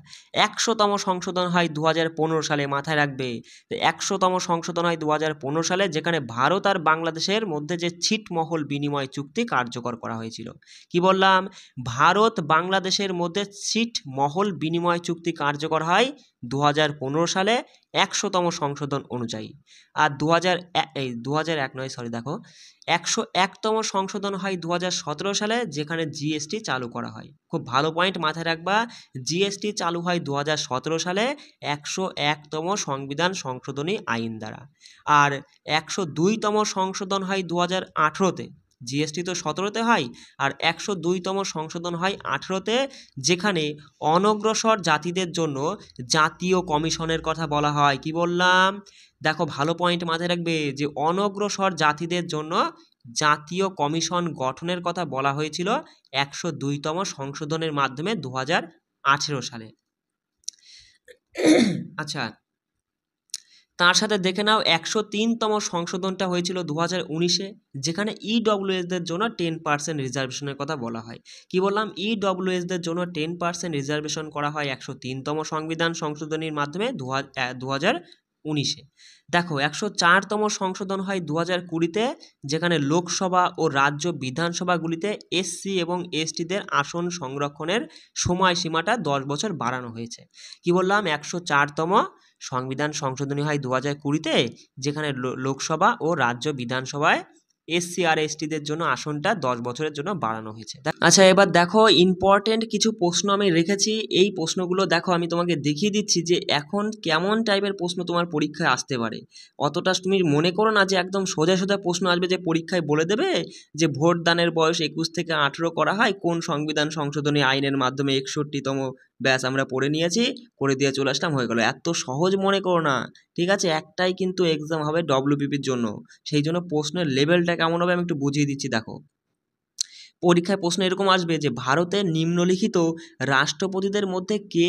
100তম সংশোধন হয় 2015 সালে, মাথায় রাখবে। 100তম সংশোধন হয় 2015 সালে, যেখানে ভারত আর বাংলাদেশের মধ্যে যে ছিটমহল বিনিময় চুক্তি কার্যকর করা হয়েছিল। কি বললাম? ভারত বাংলাদেশের মধ্যে ছিটমহল বিনিময় চুক্তি কার্যকর হয় 2015 সালে 100তম সংশোধন অনুযায়ী। আর 101তম সংশোধন হয় 2017 সালে, যেখানে জিএসটি চালু করা হয়। খুব ভালো পয়েন্ট মাথায় রাখবা, জিএসটি চালু হয় 2017 সালে 101তম সংবিধান সংশোধনী আইন দ্বারা। আর 102তম সংশোধন হয় 2018-তে। জিএসটি তো 17-তে হয়, আর 102তম সংশোধন হয় 18-তে, যেখানে অনগ্রসর জাতিদের জন্য জাতীয় কমিশনের কথা বলা হয়। কি বললাম? দেখো, ভালো পয়েন্ট মাথায় রাখবে যে অনগ্রসর জাতিদের জন্য জাতীয় কমিশন গঠনের কথা বলা হয়েছিল 102তম সংশোধনের মাধ্যমে 2018 সালে। আচ্ছা, তার সাথে দেখে নাও 103তম সংশোধনটা হয়েছিল 2019-এ, যেখানে ইডব্লিউএসদের জন্য 10% রিজার্ভেশনের কথা বলা হয়। কি বললাম? ইডব্লিউএসদের জন্য 10% রিজার্ভেশন করা হয় 103তম সংবিধান সংশোধনীর মাধ্যমে 2019-এ। দেখো, 104তম সংশোধন হয় 2020-তে, যেখানে লোকসভা ও রাজ্য বিধানসভাগুলিতে এসসি এবং এসটিদের আসন সংরক্ষণের সময়সীমাটা 10 বছর বাড়ানো হয়েছে। কি বললাম? 104তম সংবিধান সংশোধনী হয় 2020-তে, যেখানে লোকসভা ও রাজ্য বিধানসভায় এসসি আর এসটিদের জন্য আসনটা 10 বছরের জন্য বাড়ানো হয়েছে। আচ্ছা, এবার দেখো, ইম্পর্টেন্ট কিছু প্রশ্ন আমি রেখেছি। এই প্রশ্নগুলো দেখো, আমি তোমাকে দেখিয়ে দিচ্ছি যে এখন কেমন টাইপের প্রশ্ন তোমার পরীক্ষায় আসতে পারে। অতটা তুমি মনে করো না যে একদম সোজা সোজা প্রশ্ন আসবে, যে পরীক্ষায় বলে দেবে যে ভোট দানের বয়স 21 থেকে 18 করা হয় কোন সংবিধান সংশোধনী আইনের মাধ্যমে 61তম, ব্যাস আমরা পড়ে নিয়েছি, করে দিয়ে চলে আসলাম, হয়ে গেল। এত সহজ মনে করো না, ঠিক আছে? একটাই কিন্তু এক্সাম হবে ডব্লিউবিপির জন্য, সেই জন্য প্রশ্নের লেভেলটা কেমন হবে আমি একটু বুঝিয়ে দিচ্ছি। দেখো, পরীক্ষায় প্রশ্ন এরকম আসবে যে ভারতের নিম্নলিখিত রাষ্ট্রপতিদের মধ্যে কে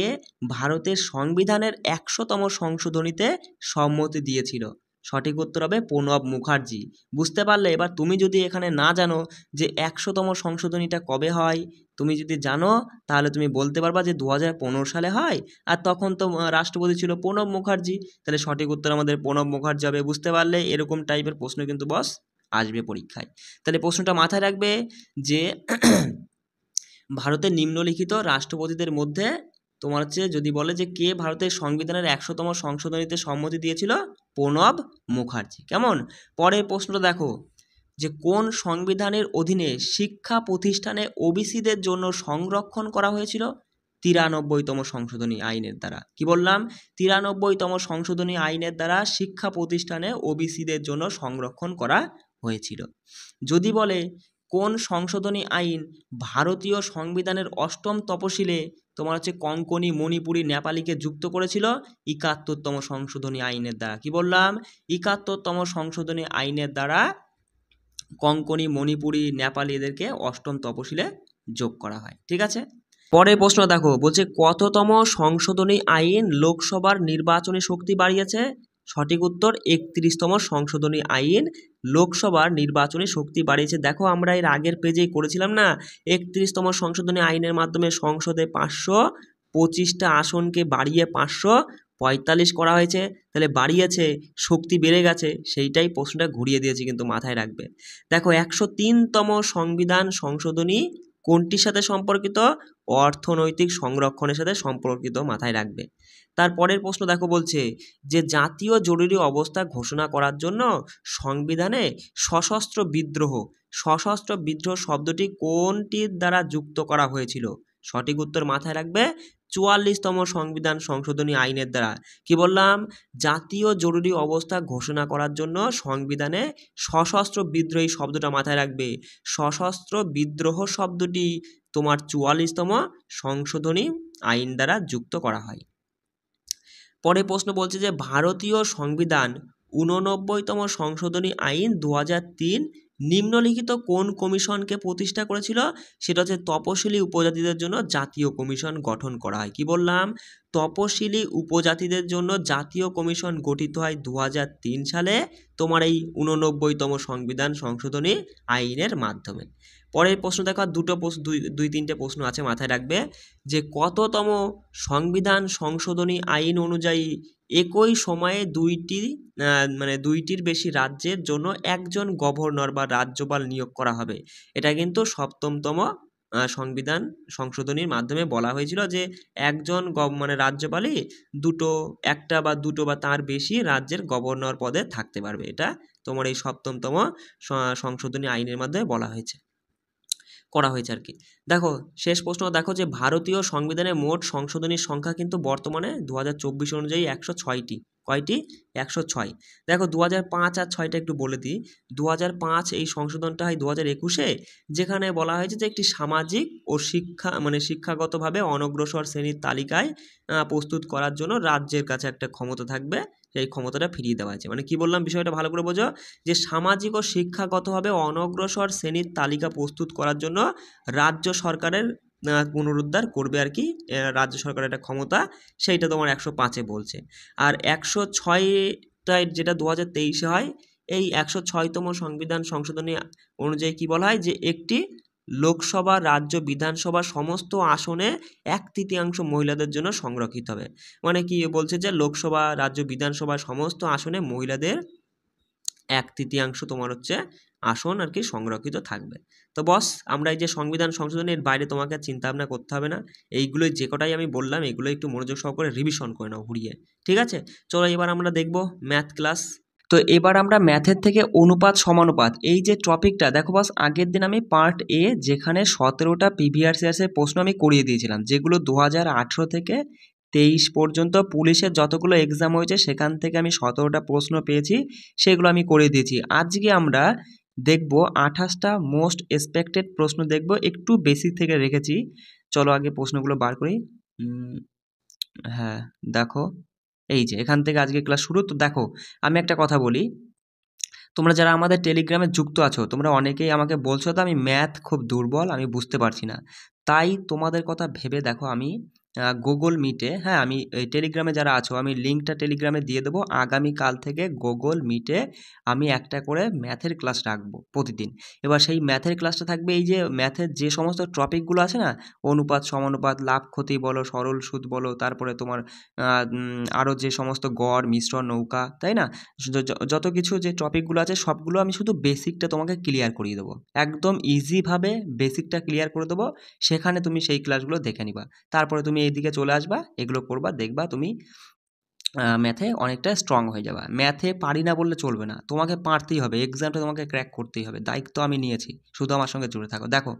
ভারতের সংবিধানের 100তম সংশোধনীতে সম্মতি দিয়েছিল? সঠিক উত্তর হবে প্রণব মুখার্জি। বুঝতে পারলে? এবার তুমি যদি এখানে না জানো যে 100তম সংশোধনীটা কবে হয়, তুমি যদি জানো তাহলে তুমি বলতে পারবা যে 2015 সালে হয়, আর তখন তো রাষ্ট্রপতি ছিল প্রণব মুখার্জি, তাহলে সঠিক উত্তর আমাদের প্রণব মুখার্জি হবে। বুঝতে পারলে? এরকম টাইপের প্রশ্ন কিন্তু বস আসবে পরীক্ষায়। তাহলে প্রশ্নটা মাথায় রাখবে যে ভারতের নিম্নলিখিত রাষ্ট্রপতিদের মধ্যে তোমার হচ্ছে যদি বলে যে কে ভারতের সংবিধানের 100তম সংশোধনীতে সম্মতি দিয়েছিল, প্রণব মুখার্জি। কেমন? পরের প্রশ্নটা দেখো, যে কোন সংবিধানের অধীনে শিক্ষা প্রতিষ্ঠানে ওবিসিদের জন্য সংরক্ষণ করা হয়েছিল? 93তম সংশোধনী আইনের দ্বারা। কি বললাম? 93তম সংশোধনী আইনের দ্বারা শিক্ষা প্রতিষ্ঠানে ওবিসিদের জন্য সংরক্ষণ করা হয়েছিল। যদি বলে কোন সংশোধনী আইন ভারতীয় সংবিধানের 8ম তফসিলে তোমার হচ্ছে কঙ্কনি, মণিপুরি, নেপালিকে যুক্ত করেছিল? 71তম সংশোধনী আইনের দ্বারা। কি বললাম? 71তম সংশোধনী আইনের দ্বারা কঙ্কনি, মণিপুরি, নেপালি এদেরকে 8ম তফসিলে যোগ করা হয়। ঠিক আছে? পরের প্রশ্ন দেখো, বলছে কততম সংশোধনী আইন লোকসভার নির্বাচনী শক্তি বাড়িয়েছে? সঠিক উত্তর 31তম সংশোধনী আইন লোকসভার নির্বাচনী শক্তি বাড়িয়েছে। দেখো, আমরা এর আগের পেজেই করেছিলাম না, 31তম সংশোধনী আইনের মাধ্যমে সংসদে 525টা আসনকে বাড়িয়ে 545 করা হয়েছে। তাহলে বাড়িয়েছে, শক্তি বেড়ে গেছে, সেইটাই প্রশ্নটা ঘুরিয়ে দিয়েছি, কিন্তু মাথায় রাখবে। দেখো, 103তম সংবিধান সংশোধনী কোনটির সাথে সম্পর্কিত? অর্থনৈতিক সংরক্ষণের সাথে সম্পর্কিত, মাথায় রাখবে। তারপরের প্রশ্ন দেখো, বলছে যে জাতীয় জরুরি অবস্থা ঘোষণা করার জন্য সংবিধানে সশস্ত্র বিদ্রোহ শব্দটি কোনটির দ্বারা যুক্ত করা হয়েছিল? সঠিক উত্তর মাথায় রাখবে 44তম সংবিধান সংশোধনী আইনের দ্বারা। কি বললাম? জাতীয় জরুরি অবস্থা ঘোষণা করার জন্য সংবিধানে সশস্ত্র বিদ্রোহী শব্দটা মাথায় রাখবে। সশস্ত্র বিদ্রোহ শব্দটি তোমার 44তম সংশোধনী আইন দ্বারা যুক্ত করা হয়। পরে প্রশ্ন বলছে যে ভারতীয় সংবিধান 89তম সংশোধনী আইন 2003 নিম্নলিখিত কোন কমিশনকে প্রতিষ্ঠা করেছিল? সেটা হচ্ছে তপশিলি উপজাতিদের জন্য জাতীয় কমিশন গঠন করা হয়। কি বললাম? তপশিলি উপজাতিদের জন্য জাতীয় কমিশন গঠিত হয় 2003 সালে তোমার এই 89তম সংবিধান সংশোধনী আইনের মাধ্যমে। পরের প্রশ্ন দেখো, আর দুটো প্রশ্ন, দুই তিনটে প্রশ্ন আছে, মাথায় রাখবে যে কততম সংবিধান সংশোধনী আইন অনুযায়ী একই সময়ে দুইটির বেশি রাজ্যের জন্য একজন গভর্নর বা রাজ্যপাল নিয়োগ করা হবে। এটা কিন্তু 7তম সংবিধান সংশোধনীর মাধ্যমে বলা হয়েছিল যে একজন রাজ্যপালই একটা বা দুটো বা তার বেশি রাজ্যের গভর্নর পদে থাকতে পারবে। এটা তোমার এই 7তম সংশোধনী আইনের মাধ্যমে করা হয়েছে আর কি। দেখো শেষ প্রশ্ন দেখো যে ভারতীয় সংবিধানের মোট সংশোধনীর সংখ্যা কিন্তু বর্তমানে 2024 অনুযায়ী 106টি। কয়টি? 106। দেখো 2005 আর 6টা একটু বলে দিই। 2005 এই সংশোধনটা হয় 2021-এ, যেখানে বলা হয়েছে যে একটি সামাজিক ও শিক্ষাগতভাবে অনগ্রসর শ্রেণীর তালিকায় প্রস্তুত করার জন্য রাজ্যের কাছে একটা ক্ষমতা থাকবে, সেই ক্ষমতাটা ফিরিয়ে দেওয়া হয়েছে। মানে কি বললাম বিষয়টা ভালো করে বোঝো, যে সামাজিক ও শিক্ষাগতভাবে অনগ্রসর শ্রেণীর তালিকা প্রস্তুত করার জন্য রাজ্য সরকারের পুনরুদ্ধার করবে আর কি, রাজ্য সরকারের একটা ক্ষমতা, সেইটা তোমার 105-এ বলছে। আর 106টায় যেটা 2023-এ হয়, এই 106তম সংবিধান সংশোধনী অনুযায়ী কি বলা হয় যে একটি লোকসভা রাজ্য বিধানসভা সমস্ত আসনে 1/3 মহিলাদের জন্য সংরক্ষিত হবে। মানে কি বলছে যে লোকসভা রাজ্য বিধানসভা সমস্ত আসনে মহিলাদের 1/3 তোমার হচ্ছে আসন আর কি সংরক্ষিত থাকবে। তো বস, আমরা এই যে সংবিধান সংশোধনের বাইরে তোমাকে চিন্তা ভাবনা করতে হবে না, এইগুলোই যে কটাই আমি বললাম এগুলো একটু মনোযোগ সহকারে রিভিশন করে নাও ঘুরিয়ে, ঠিক আছে? চলো এবার আমরা দেখব ম্যাথ ক্লাস। তো এবার আমরা ম্যাথের থেকে অনুপাত সমানুপাত এই যে টপিকটা, দেখো বস আগের দিন আমি পার্ট এ যেখানে 17টা প্রিভিয়াস ইয়ার্সের প্রশ্ন আমি করিয়ে দিয়েছিলাম, যেগুলো 2018 থেকে 23 পর্যন্ত পুলিশের যতগুলো এক্সাম হয়েছে সেখান থেকে আমি 17টা প্রশ্ন পেয়েছি, সেগুলো আমি করে দিয়েছি। আজকে আমরা দেখব 28টা মোস্ট এক্সপেক্টেড প্রশ্ন দেখব, একটু বেসিক থেকে রেখেছি। চলো আগে প্রশ্নগুলো বার করি। হ্যাঁ দেখো, এই যে এখান থেকে আজকে ক্লাস শুরু। তো দেখো আমি একটা কথা বলি, তোমরা যারা আমাদের টেলিগ্রামে যুক্ত আছো তোমরা অনেকেই আমাকে বলছো তো আমি ম্যাথ খুব দুর্বল, আমি বুঝতে পারছি না। তাই তোমাদের কথা ভেবে দেখো আমি গুগল মিটে, হ্যাঁ আমি এই টেলিগ্রামে যারা আছো আমি লিঙ্কটা টেলিগ্রামে দিয়ে দেবো, আগামীকাল থেকে গুগল মিটে আমি একটা করে ম্যাথের ক্লাস রাখবো প্রতিদিন। এবার সেই ম্যাথের ক্লাসটা থাকবে এই যে ম্যাথের যে সমস্ত টপিকগুলো আছে না, অনুপাত সমানুপাত, লাভ ক্ষতি বলো, সরল সুদ বলো, তারপরে তোমার আরও যে সমস্ত গড় মিশ্রণ নৌকা, তাই না, যত কিছু যে টপিকগুলো আছে সবগুলো আমি শুধু বেসিকটা তোমাকে ক্লিয়ার করিয়ে দেবো, একদম ইজিভাবে বেসিকটা ক্লিয়ার করে দেবো। সেখানে তুমি সেই ক্লাসগুলো দেখে নিবা, তারপরে তুমি এইদিকে চলে আসবা, এগুলো করবা, দেখবা তুমি ম্যাথে অনেকটা স্ট্রং হয়ে যাবে। ম্যাথে পারি না বললে চলবে না, তোমাকে পারতেই হবে, এক্সামটা তোমাকে ক্র্যাক করতেই হবে, দায়িত্ব আমি নিয়েছি, শুধু আমার সঙ্গে জুড়ে থাকো। দেখো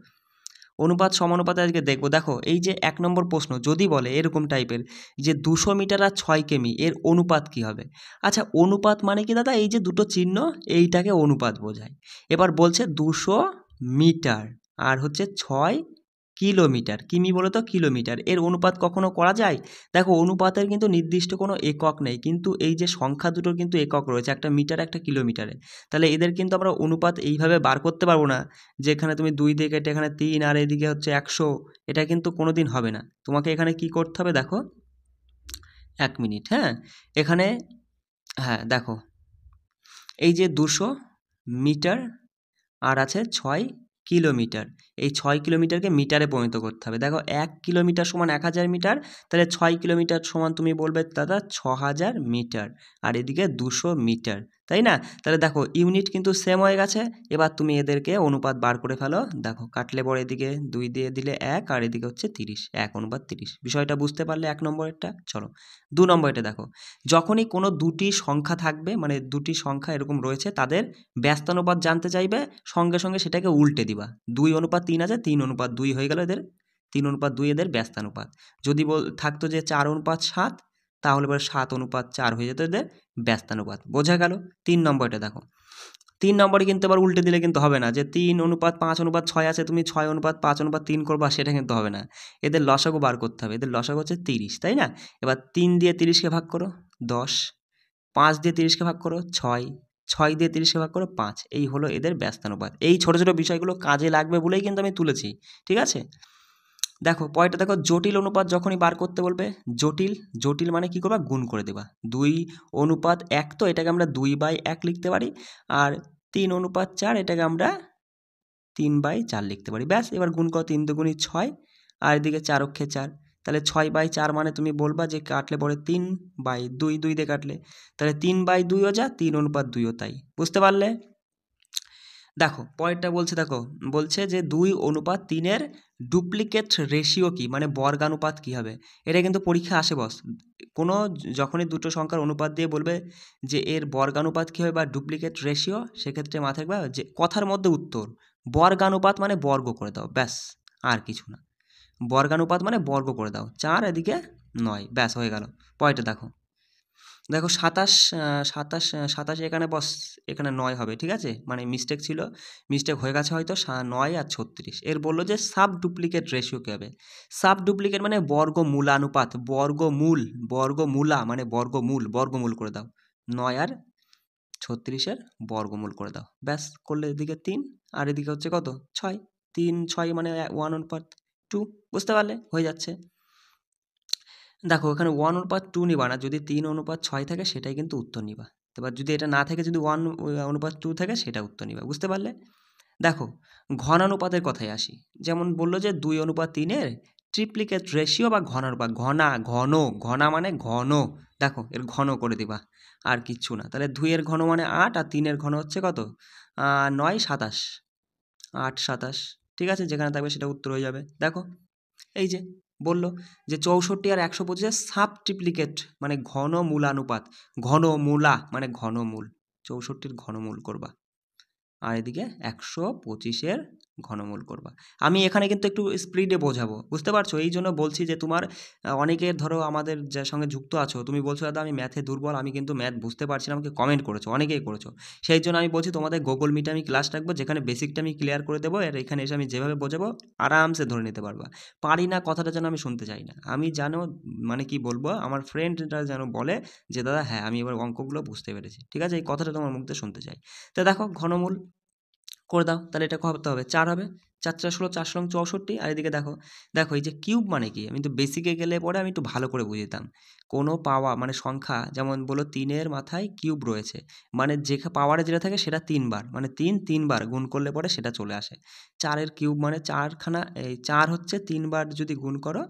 অনুপাত সমানুপাতে আজকে দেখবো। দেখো এই যে 1 নম্বর প্রশ্ন যদি বলে এরকম টাইপের যে 200 মিটার আর 6 কিমি এর অনুপাত কি হবে? আচ্ছা অনুপাত মানে কি দাদা, এই যে দুটো চিহ্ন এইটাকে অনুপাত বোঝায়। এবার বলছে 200 মিটার আর হচ্ছে 6 কিলোমিটার, কিমি বলে তো কিলোমিটার, এর অনুপাত কখনো করা যায়? দেখো অনুপাতের কিন্তু নির্দিষ্ট কোনো একক নেই, কিন্তু এই যে সংখ্যা দুটোর কিন্তু একক রয়েছে, একটা মিটার একটা কিলোমিটারে। তাহলে এদের কিন্তু আমরা অনুপাত এইভাবে বার করতে পারবো না, যেখানে তুমি 2 দিয়ে কেটে এখানে 3 আর এদিকে হচ্ছে 100, এটা কিন্তু কোনো দিন হবে না। তোমাকে এখানে কি করতে হবে দেখো, 1 মিনিট, হ্যাঁ এখানে, হ্যাঁ দেখো এই যে 200 মিটার আর আছে 6 কিলোমিটার, এই 6 কিলোমিটারকে মিটারে পরিণত করতে হবে। দেখো 1 কিলোমিটার সমান 1000 মিটার, তাহলে 6 কিলোমিটার সমান তুমি বলবে দাদা 6000 মিটার, আর এদিকে 200 মিটার, তাই না? তাহলে দেখো ইউনিট কিন্তু সেম হয়ে গেছে। এবার তুমি এদেরকে অনুপাত বার করে ফেলো, দেখো কাটলে পরে এদিকে 2 দিয়ে দিলে 1 আর এদিকে হচ্ছে 30, 1 অনুপাত 30। বিষয়টা বুঝতে পারলে 1 নম্বরেরটা। চলো 2 নম্বরটা দেখো, যখনই কোনো দুটি সংখ্যা থাকবে, মানে দুটি সংখ্যা এরকম রয়েছে, তাদের ব্যস্তানুপাত জানতে চাইবে, সঙ্গে সঙ্গে সেটাকে উল্টে দিবা। 2 অনুপাত 3 আছে, 3 অনুপাত 2 হয়ে গেল এদের, 3 অনুপাত 2 এদের ব্যস্তানুপাত। যদি থাকতো যে 4 অনুপাত 7, তাহলে পরে 7 অনুপাত 4 হয়ে যেত এদের ব্যস্তানুপাত। বোঝা গেল? 3 নম্বরটা দেখো, 3 নম্বরে কিন্তু আবার উল্টে দিলে কিন্তু হবে না, যে 3 অনুপাত 5 অনুপাত 6 আছে, তুমি 6 অনুপাত 5 অনুপাত 3 করবা, সেটা কিন্তু হবে না। এদের লসাগু বার করতে হবে, এদের লসাগু হচ্ছে 30, তাই না? এবার 3 দিয়ে 30কে ভাগ করো 10, 5 দিয়ে 30কে ভাগ করো 6, 6 দিয়ে 30কে ভাগ করো 5, এই হলো এদের ব্যস্তানুপাত। এই ছোটো ছোটো বিষয়গুলো কাজে লাগবে বলেই কিন্তু আমি তুলেছি, ঠিক আছে? দেখো পরেরটা দেখো, জটিল অনুপাত যখনই বার করতে বলবে, জটিল জটিল মানে কি করবা, গুণ করে দেবা। 2 অনুপাত 1 তো এটাকে আমরা 2/1 লিখতে পারি, আর 3 অনুপাত 4 এটাকে আমরা 3/4 লিখতে পারি। ব্যাস, এবার গুণ করো, 3 দুগুণী 6, আর এদিকে 4 অক্ষে 4, তাহলে 6/4 মানে তুমি বলবা যে কাটলে পরে 3/2, 2 দিয়ে কাটলে, তাহলে 3/2ও যা, 3:2ও তাই। বুঝতে পারলে? দেখো পরেরটা বলছে, দেখো বলছে যে 2:3 ডুপ্লিকেট রেশিও কি, মানে বর্গানুপাত কি হবে। এটা কিন্তু পরীক্ষা আসে বস, কোনো যখনই দুটো সংখ্যার অনুপাত দিয়ে বলবে যে এর বর্গানুপাত কী হবে বা ডুপ্লিকেট রেশিও, সেক্ষেত্রে মাথায় রাখবা যে কথার মধ্যে উত্তর বর্গানুপাত মানে বর্গ করে দাও, ব্যাস, আর কিছু না। বর্গানুপাত মানে বর্গ করে দাও, 4 এদিকে 9, ব্যাস হয়ে গেল। পরেরটা দেখো, দেখো 27 এখানে বস, এখানে 9 হবে, ঠিক আছে, মানে মিস্টেক ছিল, মিস্টেক হয়ে গেছে হয়তো, 9 আর 36। এর বললো যে সাব ডুপ্লিকেট রেশিও কী হবে। সাব ডুপ্লিকেট মানে বর্গমূলানুপাত, বর্গমূলা মানে বর্গমূল করে দাও, 9 আর 36-এর বর্গমূল করে দাও, ব্যাস করলে এদিকে 3 আর এদিকে হচ্ছে কত 6, 3 6 মানে 1:2, বুঝতে পারলে, হয়ে যাচ্ছে। দেখো এখানে 1:2 নিবা না, যদি 3:6 থাকে সেটাই কিন্তু উত্তর নিবা। এবার যদি এটা না থাকে, যদি 1:2 থাকে সেটা উত্তর নিবা, বুঝতে পারলে। দেখো ঘনানুপাতের কথায় আসি, যেমন বললো যে 2:3-এর ট্রিপ্লিকেট রেশিও বা ঘনানুপাত, ঘনা মানে ঘন, দেখো এর ঘন করে দিবা, আর কিচ্ছু না। তাহলে 2-এর ঘন মানে 8, আর 3-এর ঘন হচ্ছে কত 9 27, 8 27, ঠিক আছে, যেখানে থাকবে সেটা উত্তর হয়ে যাবে। দেখো এই যে বললো যে 64 আর 125-এর সাব ট্রিপ্লিকেট মানে ঘনমূলানুপাত, ঘনমূলা মানে ঘনমূল, 64-র ঘনমূল করবা, আর এদিকে 125-এর ঘনমূল করবা। আমি এখানে কিন্তু একটু স্পিডে বোঝাবো, বুঝতে পারছো, এই জন্য বলছি যে তোমার অনেকের ধরো আমাদের যার সঙ্গে যুক্ত আছো, তুমি বলছো দাদা আমি ম্যাথে দুর্বল, আমি কিন্তু ম্যাথ বুঝতে পারছি না, আমাকে কমেন্ট করেছো, অনেকেই করেছো, সেই জন্য আমি বলছি তোমাদের গুগল মিটে আমি ক্লাস রাখবো, যেখানে বেসিকটা আমি ক্লিয়ার করে দেবো, আর এখানে এসে আমি যেভাবে বোঝাবো আরামসে ধরে নিতে পারবা। পারি না কথাটা যেন আমি শুনতে চাই না, আমি জানো মানে কি বলবো, আমার ফ্রেন্ডরা যেন বলে যে দাদা হ্যাঁ আমি এবার অঙ্কগুলো বুঝতে পেরেছি, ঠিক আছে, এই কথাটা তোমার মুখ দিয়ে শুনতে চাই। তো দেখো ঘনমূল করে দাও, তাহলে এটা কত হবে 4 হবে, 4 4 16, 4 16 64, আর এদিকে দেখো, দেখো এই যে কিউব মানে কি, আমি তো বেসিকে গেলে পরে আমি একটু ভালো করে বুঝিতাম, কোনো পাওয়া মানে সংখ্যা, যেমন বলো 3-এর মাথায় কিউব রয়েছে, মানে যে পাওয়ারে যেটা থাকে সেটা 3 বার, মানে 3 বার গুণ করলে পরে সেটা চলে আসে। 4-এর কিউব মানে 4খানা, এই 4 হচ্ছে 3 বার যদি গুণ করো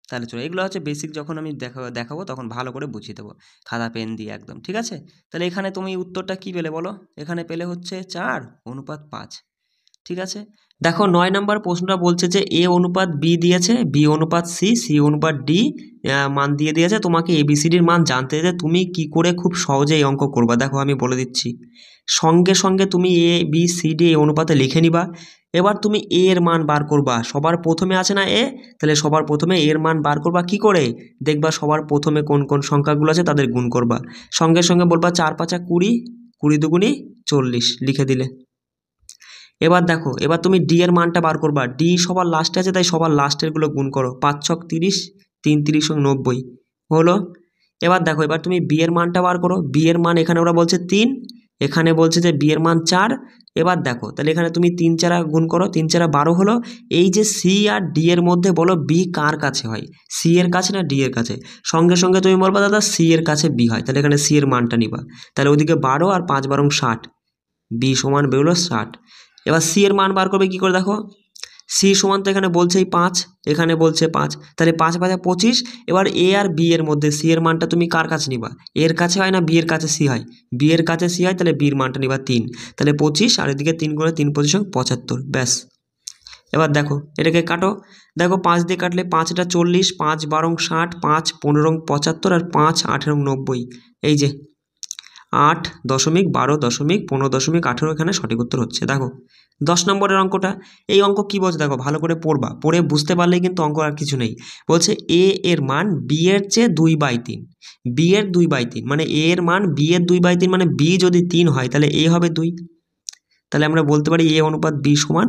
তাহলে চলো, এগুলো হচ্ছে বেসিক, যখন আমি দেখাবো তখন ভালো করে বুঝিয়ে দেবো খাতা পেন দিয়ে একদম, ঠিক আছে। তাহলে এখানে তুমি উত্তরটা কি পেলে বলো, এখানে পেলে হচ্ছে 4:5, ঠিক আছে। দেখো 9 নম্বর প্রশ্নটা বলছে যে এ অনুপাত বি দিয়েছে, বি অনুপাত সি, সি অনুপাত ডি মান দিয়ে দিয়েছে, তোমাকে এবিসিডির মান জানতে, যে তুমি কি করে খুব সহজে এই অঙ্ক করবা। দেখো আমি বলে দিচ্ছি, সঙ্গে সঙ্গে তুমি এ বি সি ডি এই অনুপাতে লিখে নিবা। এবার তুমি এ এর মান বার করবা, সবার প্রথমে আছে না এ, তাহলে সবার প্রথমে এর মান বার করবা কি করে, দেখবা সবার প্রথমে কোন কোন সংখ্যাগুলো আছে তাদের গুণ করবা, সঙ্গে সঙ্গে বলবা 4 5 20, 20 দুগুণী 40, লিখে দিলে। এবার দেখো, এবার তুমি ডি এর মানটা বার করবা, ডি সবার লাস্টে আছে তাই সবার লাস্টেরগুলো গুণ করো, 5 6 30, 3 30 90 হলো। এবার দেখো, এবার তুমি বি এর মানটা বার করো, বি এর মান এখানে ওরা বলছে 3, এখানে বলছে যে বি এর মান 4। এবার দেখো তাহলে এখানে তুমি 3 4 গুণ করো, 3 4 12 হলো। এই যে সি আর ডি এর মধ্যে বলো বি কার কাছে হয়, সি এর কাছে না ডি এর কাছে, সঙ্গে সঙ্গে তুমি বলবা দাদা সি এর কাছে বি হয়, তাহলে এখানে সি এর মানটা নিবা, তাহলে ওদিকে 12 আর 5 12 60, বি সমান বেরোলো 60। এবার সি এর মান বার করবে কী করে, দেখো সি সমান তো এখানে বলছেই 5, এখানে বলছে 5, তাহলে 5 5 25। এবার এ আর বি এর মধ্যে সি এর মানটা তুমি কার কাছে নিবা, এর কাছে হয় না বি এর কাছে সি হয়, বি এর কাছে সি হয়, তাহলে বির মানটা নিবা 3, তাহলে 25, আর এদিকে 3 করে 3 25 75, ব্যাস। এবার দেখো এটাকে কাটো, দেখো 5 দিয়ে কাটলে 5 এটা 40, 5 12 60, 5 15 75, আর 5 18 90, এই যে 8.12.15.18 এখানে সঠিক উত্তর হচ্ছে। দেখো 10 নম্বরের অঙ্কটা, এই অঙ্ক কি বলছে দেখো, ভালো করে পড়বা, পড়ে বুঝতে পারলেই কিন্তু অঙ্ক আর কিছু নেই। বলছে এ এর মান বি এর চেয়ে 2/3, বি এর 2/3 মানে এ এর মান বি এর 2/3, মানে বি যদি 3 হয় তাহলে এ হবে 2, তাহলে আমরা বলতে পারি এ অনুপাত বি সমান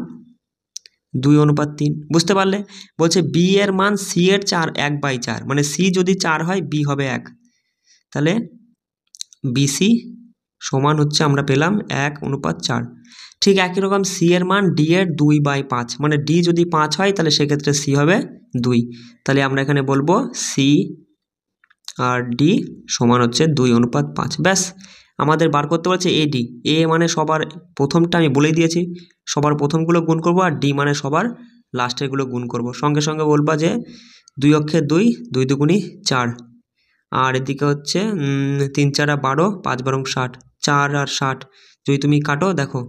2:3, বুঝতে পারলে। বলছে বি এর মান সি এর 1/4, মানে সি যদি 4 হয় বি হবে 1, তাহলে বিসি সমান হচ্ছে আমরা পেলাম 1:4। ঠিক একই রকম সি এর মান ডি এর 2/5, মানে ডি যদি 5 হয় তাহলে সেক্ষেত্রে সি হবে 2, তাহলে আমরা এখানে বলবো সি আর ডি সমান হচ্ছে 2:5, ব্যাস। আমাদের বার করতে বলছে এডি, এ মানে সবার প্রথমটা আমি বলেই দিয়েছি, সবার প্রথমগুলো গুণ করব, আর ডি মানে সবার লাস্টেরগুলো গুণ করব। সঙ্গে সঙ্গে বলবা যে 2 অক্ষে 2, 2 দুগুণি 4, আর এদিকে হচ্ছে 3 4 12, 5 12 60, 4 আর 60 যদি তুমি কাটো দেখো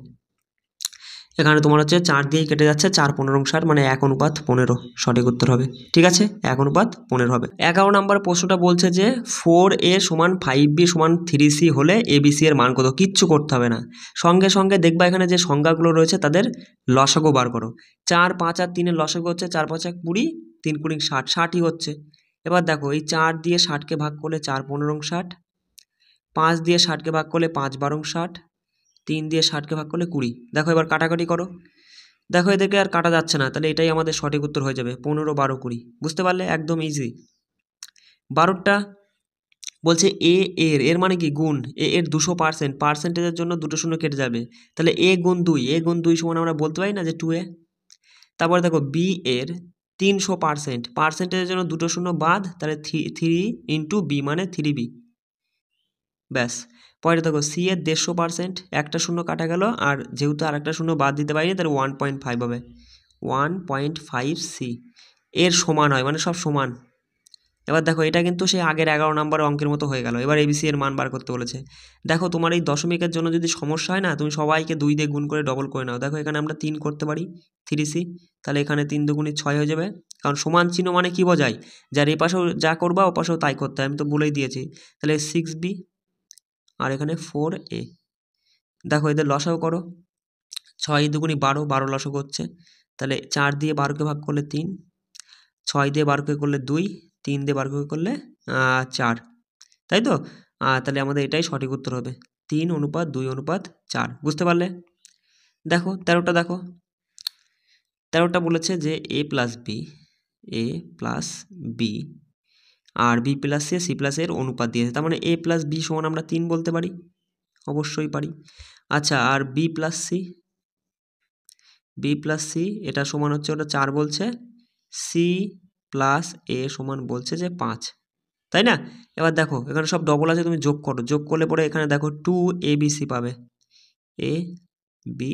এখানে তোমার হচ্ছে 4 দিয়েই কেটে যাচ্ছে, 4 15 60 মানে 1:15 সঠিক উত্তর হবে। ঠিক আছে, 1:15 হবে। 11 নম্বর প্রশ্নটা বলছে যে 4a সমান 5b সমান 3c হলে abc এর মান কত? কিচ্ছু করতে হবে না, সঙ্গে সঙ্গে দেখবা এখানে যে সংখ্যাগুলো রয়েছে তাদের লসাগু বার করো। 4 5 আর 3 এর লসাগু হচ্ছে 4 5 20, 3 20 60, 60ই হচ্ছে। এবার দেখো এই 4 দিয়ে 60কে ভাগ করলে 4 15 60, 5 দিয়ে 60কে ভাগ করলে 5 12 60, 3 দিয়ে 60কে ভাগ করলে 20। দেখো এবার কাটাকাটি করো, দেখো এদেরকে আর কাটা যাচ্ছে না, তাহলে এটাই আমাদের সঠিক উত্তর হয়ে যাবে 15 12 20। বুঝতে পারলে, একদম ইজি। 12টা বলছে এর মানে কি গুণ, এর 200%, পার্সেন্টেজের জন্য দুটো শূন্য কেটে যাবে, তাহলে এ গুণ 2 সমান আমরা বলতে পারি না যে 2a। তারপরে দেখো বি এর 300%, পার্সেন্টেজের জন্য দুটো শূন্য বাদ, তাহলে 3 ইন্টু বি মানে 3b। ব্যাস। পরে দেখো সি এর 150%, একটা শূন্য কাটা গেল, আর যেহেতু আর একটা শূন্য বাদ দিতে পারিনি তাহলে 1.5 হবে, 1.5 সি এর সমান হয়, মানে সব সমান। এবার দেখো এটা কিন্তু সেই আগের 11 নম্বর অঙ্কের মতো হয়ে গেল। এবার এবিসি এর মান বার করতে বলেছে। দেখো তোমার এই দশমিকের জন্য যদি সমস্যা হয় না, তুমি সবাইকে 2 দিয়ে গুণ করে ডবল করে নাও। দেখো এখানে আমরা 3 করতে পারি, 3c, তাহলে এখানে 3 দুগুণি 6 হয়ে যাবে, কারণ সমান চিহ্ন মানে কি বোঝায়, যার এ পাশেও যা করবা ও পাশেও তাই করতে হয়, আমি তো বলেই দিয়েছি। তাহলে 6b আর এখানে 4a। দেখো এদের লসাগু করো, 6 দুগুণি 12, 12 লসাগু হচ্ছে, তাহলে 4 দিয়ে 12কে ভাগ করলে 3, 6 দিয়ে 12কে করলে 2, 3 দিয়ে 12কে করলে 4, তাই তো? তাহলে আমাদের এটাই সঠিক উত্তর হবে, 3:2:4। বুঝতে পারলে? দেখো 13টা দেখো, 13টা বলেছে যে এ প্লাস বি আর বি প্লাস সি প্লাস এর অনুপাত দিয়েছে, তার মানে এ প্লাস বি সমান আমরা 3 বলতে পারি, অবশ্যই পারি। আচ্ছা, আর বি প্লাস সি এটা সমান হচ্ছে, ওটা 4 বলছে, সি প্লাস এ সমান বলছে যে 5, তাই না? এবার দেখো এখানে সব ডবল আছে, তুমি যোগ করো, যোগ করলে পরে এখানে দেখো 2abc পাবে, এ বি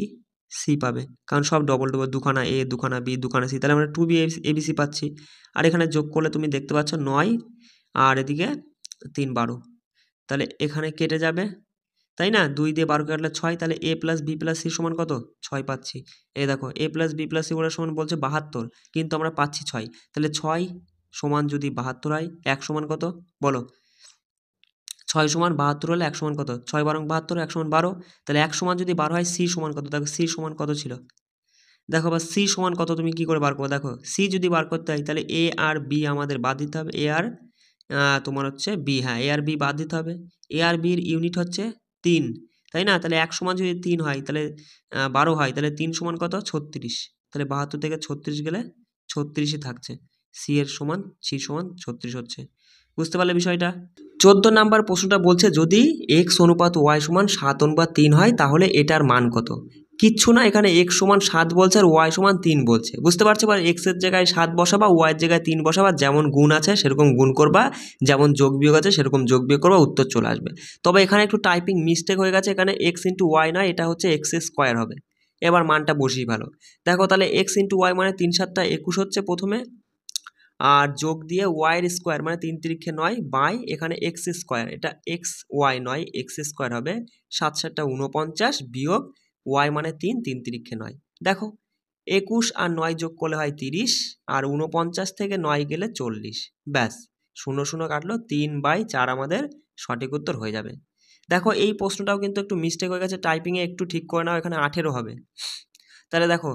সি পাবে, কারণ সব ডবল ডবল, দুখানা এ দুখানা বি দুখানা সি, তাহলে আমরা 2b abc পাচ্ছি। আর এখানে যোগ করলে তুমি দেখতে পাচ্ছ 9, আর এদিকে 3 12, তাহলে এখানে কেটে যাবে, তাই না? 2 দিয়ে 12 কাটলে 6, তাহলে এ প্লাস বি প্লাস সি সমান কত? 6 পাচ্ছি। এই দেখো এ প্লাস বি প্লাস সি ওরা সমান বলছে 72, কিন্তু আমরা পাচ্ছি 6, তাহলে 6 সমান যদি 72 হয়, 1 সমান কত বলো? 6 সমান 72 হলে 1 সমান কত? 6 12 72, 1 সমান 12, তাহলে 1 সমান যদি 12 হয়, সি সমান কত? দেখো সি সমান কত ছিল, দেখো বা সি সমান কত তুমি কি করে বার করবে? দেখো সি যদি বার করতে হয় তাহলে এ আর বি আমাদের বাদ দিতে হবে, এ আর তোমার হচ্ছে বি, হ্যাঁ এ আর বি বাদ দিতে হবে। এ আর বির ইউনিট হচ্ছে 3, তাই না? তাহলে 1 সমান যদি 3 হয়, তাহলে 12 হয়, তাহলে 3 সমান কত? 36, তাহলে 72 থেকে 36 গেলে 36ই থাকছে, সি সমান 36 হচ্ছে। বুঝতে পারলে বিষয়টা? 14 নাম্বার প্রশ্নটা বলছে যদি এক্স অনুপাত ওয়াই সমান 7:3 হয় তাহলে এটার মান কত? কিচ্ছু না, এখানে এক্স সমান 7 বলছে আর ওয়াই সমান 3 বলছে। বুঝতে পারছো? বা এক্সের জায়গায় 7 বসাবা, ওয়াইয়ের জায়গায় 3 বসাবা, যেমন গুণ আছে সেরকম গুণ করবা, যেমন যোগ বিয়োগ আছে সেরকম যোগ বিয়োগ করবা, উত্তর চলে আসবে। তবে এখানে একটু টাইপিং মিস্টেক হয়ে গেছে, এখানে এক্স ইন্টু ওয়াই নয়, এটা হচ্ছে এক্স স্কোয়ার হবে। এবার মানটা বসিয়ে ভালো, দেখো তাহলে এক্স ইন্টু ওয়াই মানে 3 7 21 হচ্ছে প্রথমে, আর যোগ দিয়ে ওয়াইয়ের স্কোয়ার মানে 3 3 9 বাই এখানে এক্স স্কোয়ার, এটা এক্স ওয়াই নয় এক্স স্কোয়ার হবে, 7 7 49 বিয়োগ ওয়াই মানে 3 3 3 9। দেখো 21 আর 9 যোগ করলে হয় 30, আর 49 থেকে 9 গেলে 40, ব্যাস 0 0 কাটলো, 3/4 আমাদের সঠিক উত্তর হয়ে যাবে। দেখো এই প্রশ্নটাও কিন্তু একটু মিস্টেক হয়ে গেছে, টাইপিংয়ে একটু ঠিক করে নাও, এখানে 18 হবে। তাহলে দেখো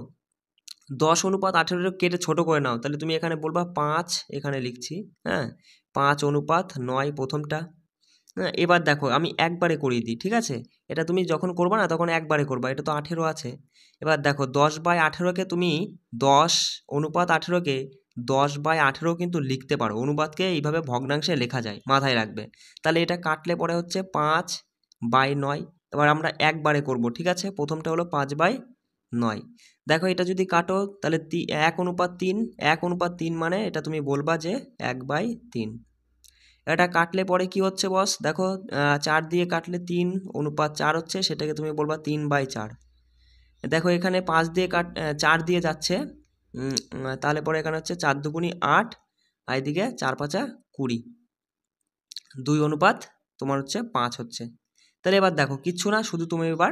10:18 কেটে ছোট করে নাও, তাহলে তুমি এখানে বলবা 5, এখানে লিখছি, হ্যাঁ 5:9 প্রথমটা। হ্যাঁ এবার দেখো আমি একবারে করিয়ে দিই, ঠিক আছে? এটা তুমি যখন করবা না তখন একবারে করবা, এটা তো 18 আছে। এবার দেখো 10/18কে তুমি 10:18কে 10/18 কিন্তু লিখতে পারো, অনুপাতকে এইভাবে ভগ্নাংশে লেখা যায়, মাথায় রাখবে। তাহলে এটা কাটলে পরে হচ্ছে 5/9। এবার আমরা একবারে করব, ঠিক আছে? প্রথমটা হলো 5/9। দেখো এটা যদি কাটো তাহলে 1:3, 1:3 মানে এটা তুমি বলবা যে 1/3। এটা কাটলে পরে কি হচ্ছে বস, দেখো 4 দিয়ে কাটলে 3:4 হচ্ছে, সেটাকে তুমি বলবা 3/4। দেখো এখানে 5 দিয়ে 4 দিয়ে যাচ্ছে, তাহলে পরে এখানে হচ্ছে 4 দুগুণী 8, আর এদিকে 4×5 20, 2:5 তোমার হচ্ছে 5 হচ্ছে। তাহলে এবার দেখো কিচ্ছু না, শুধু তুমি এবার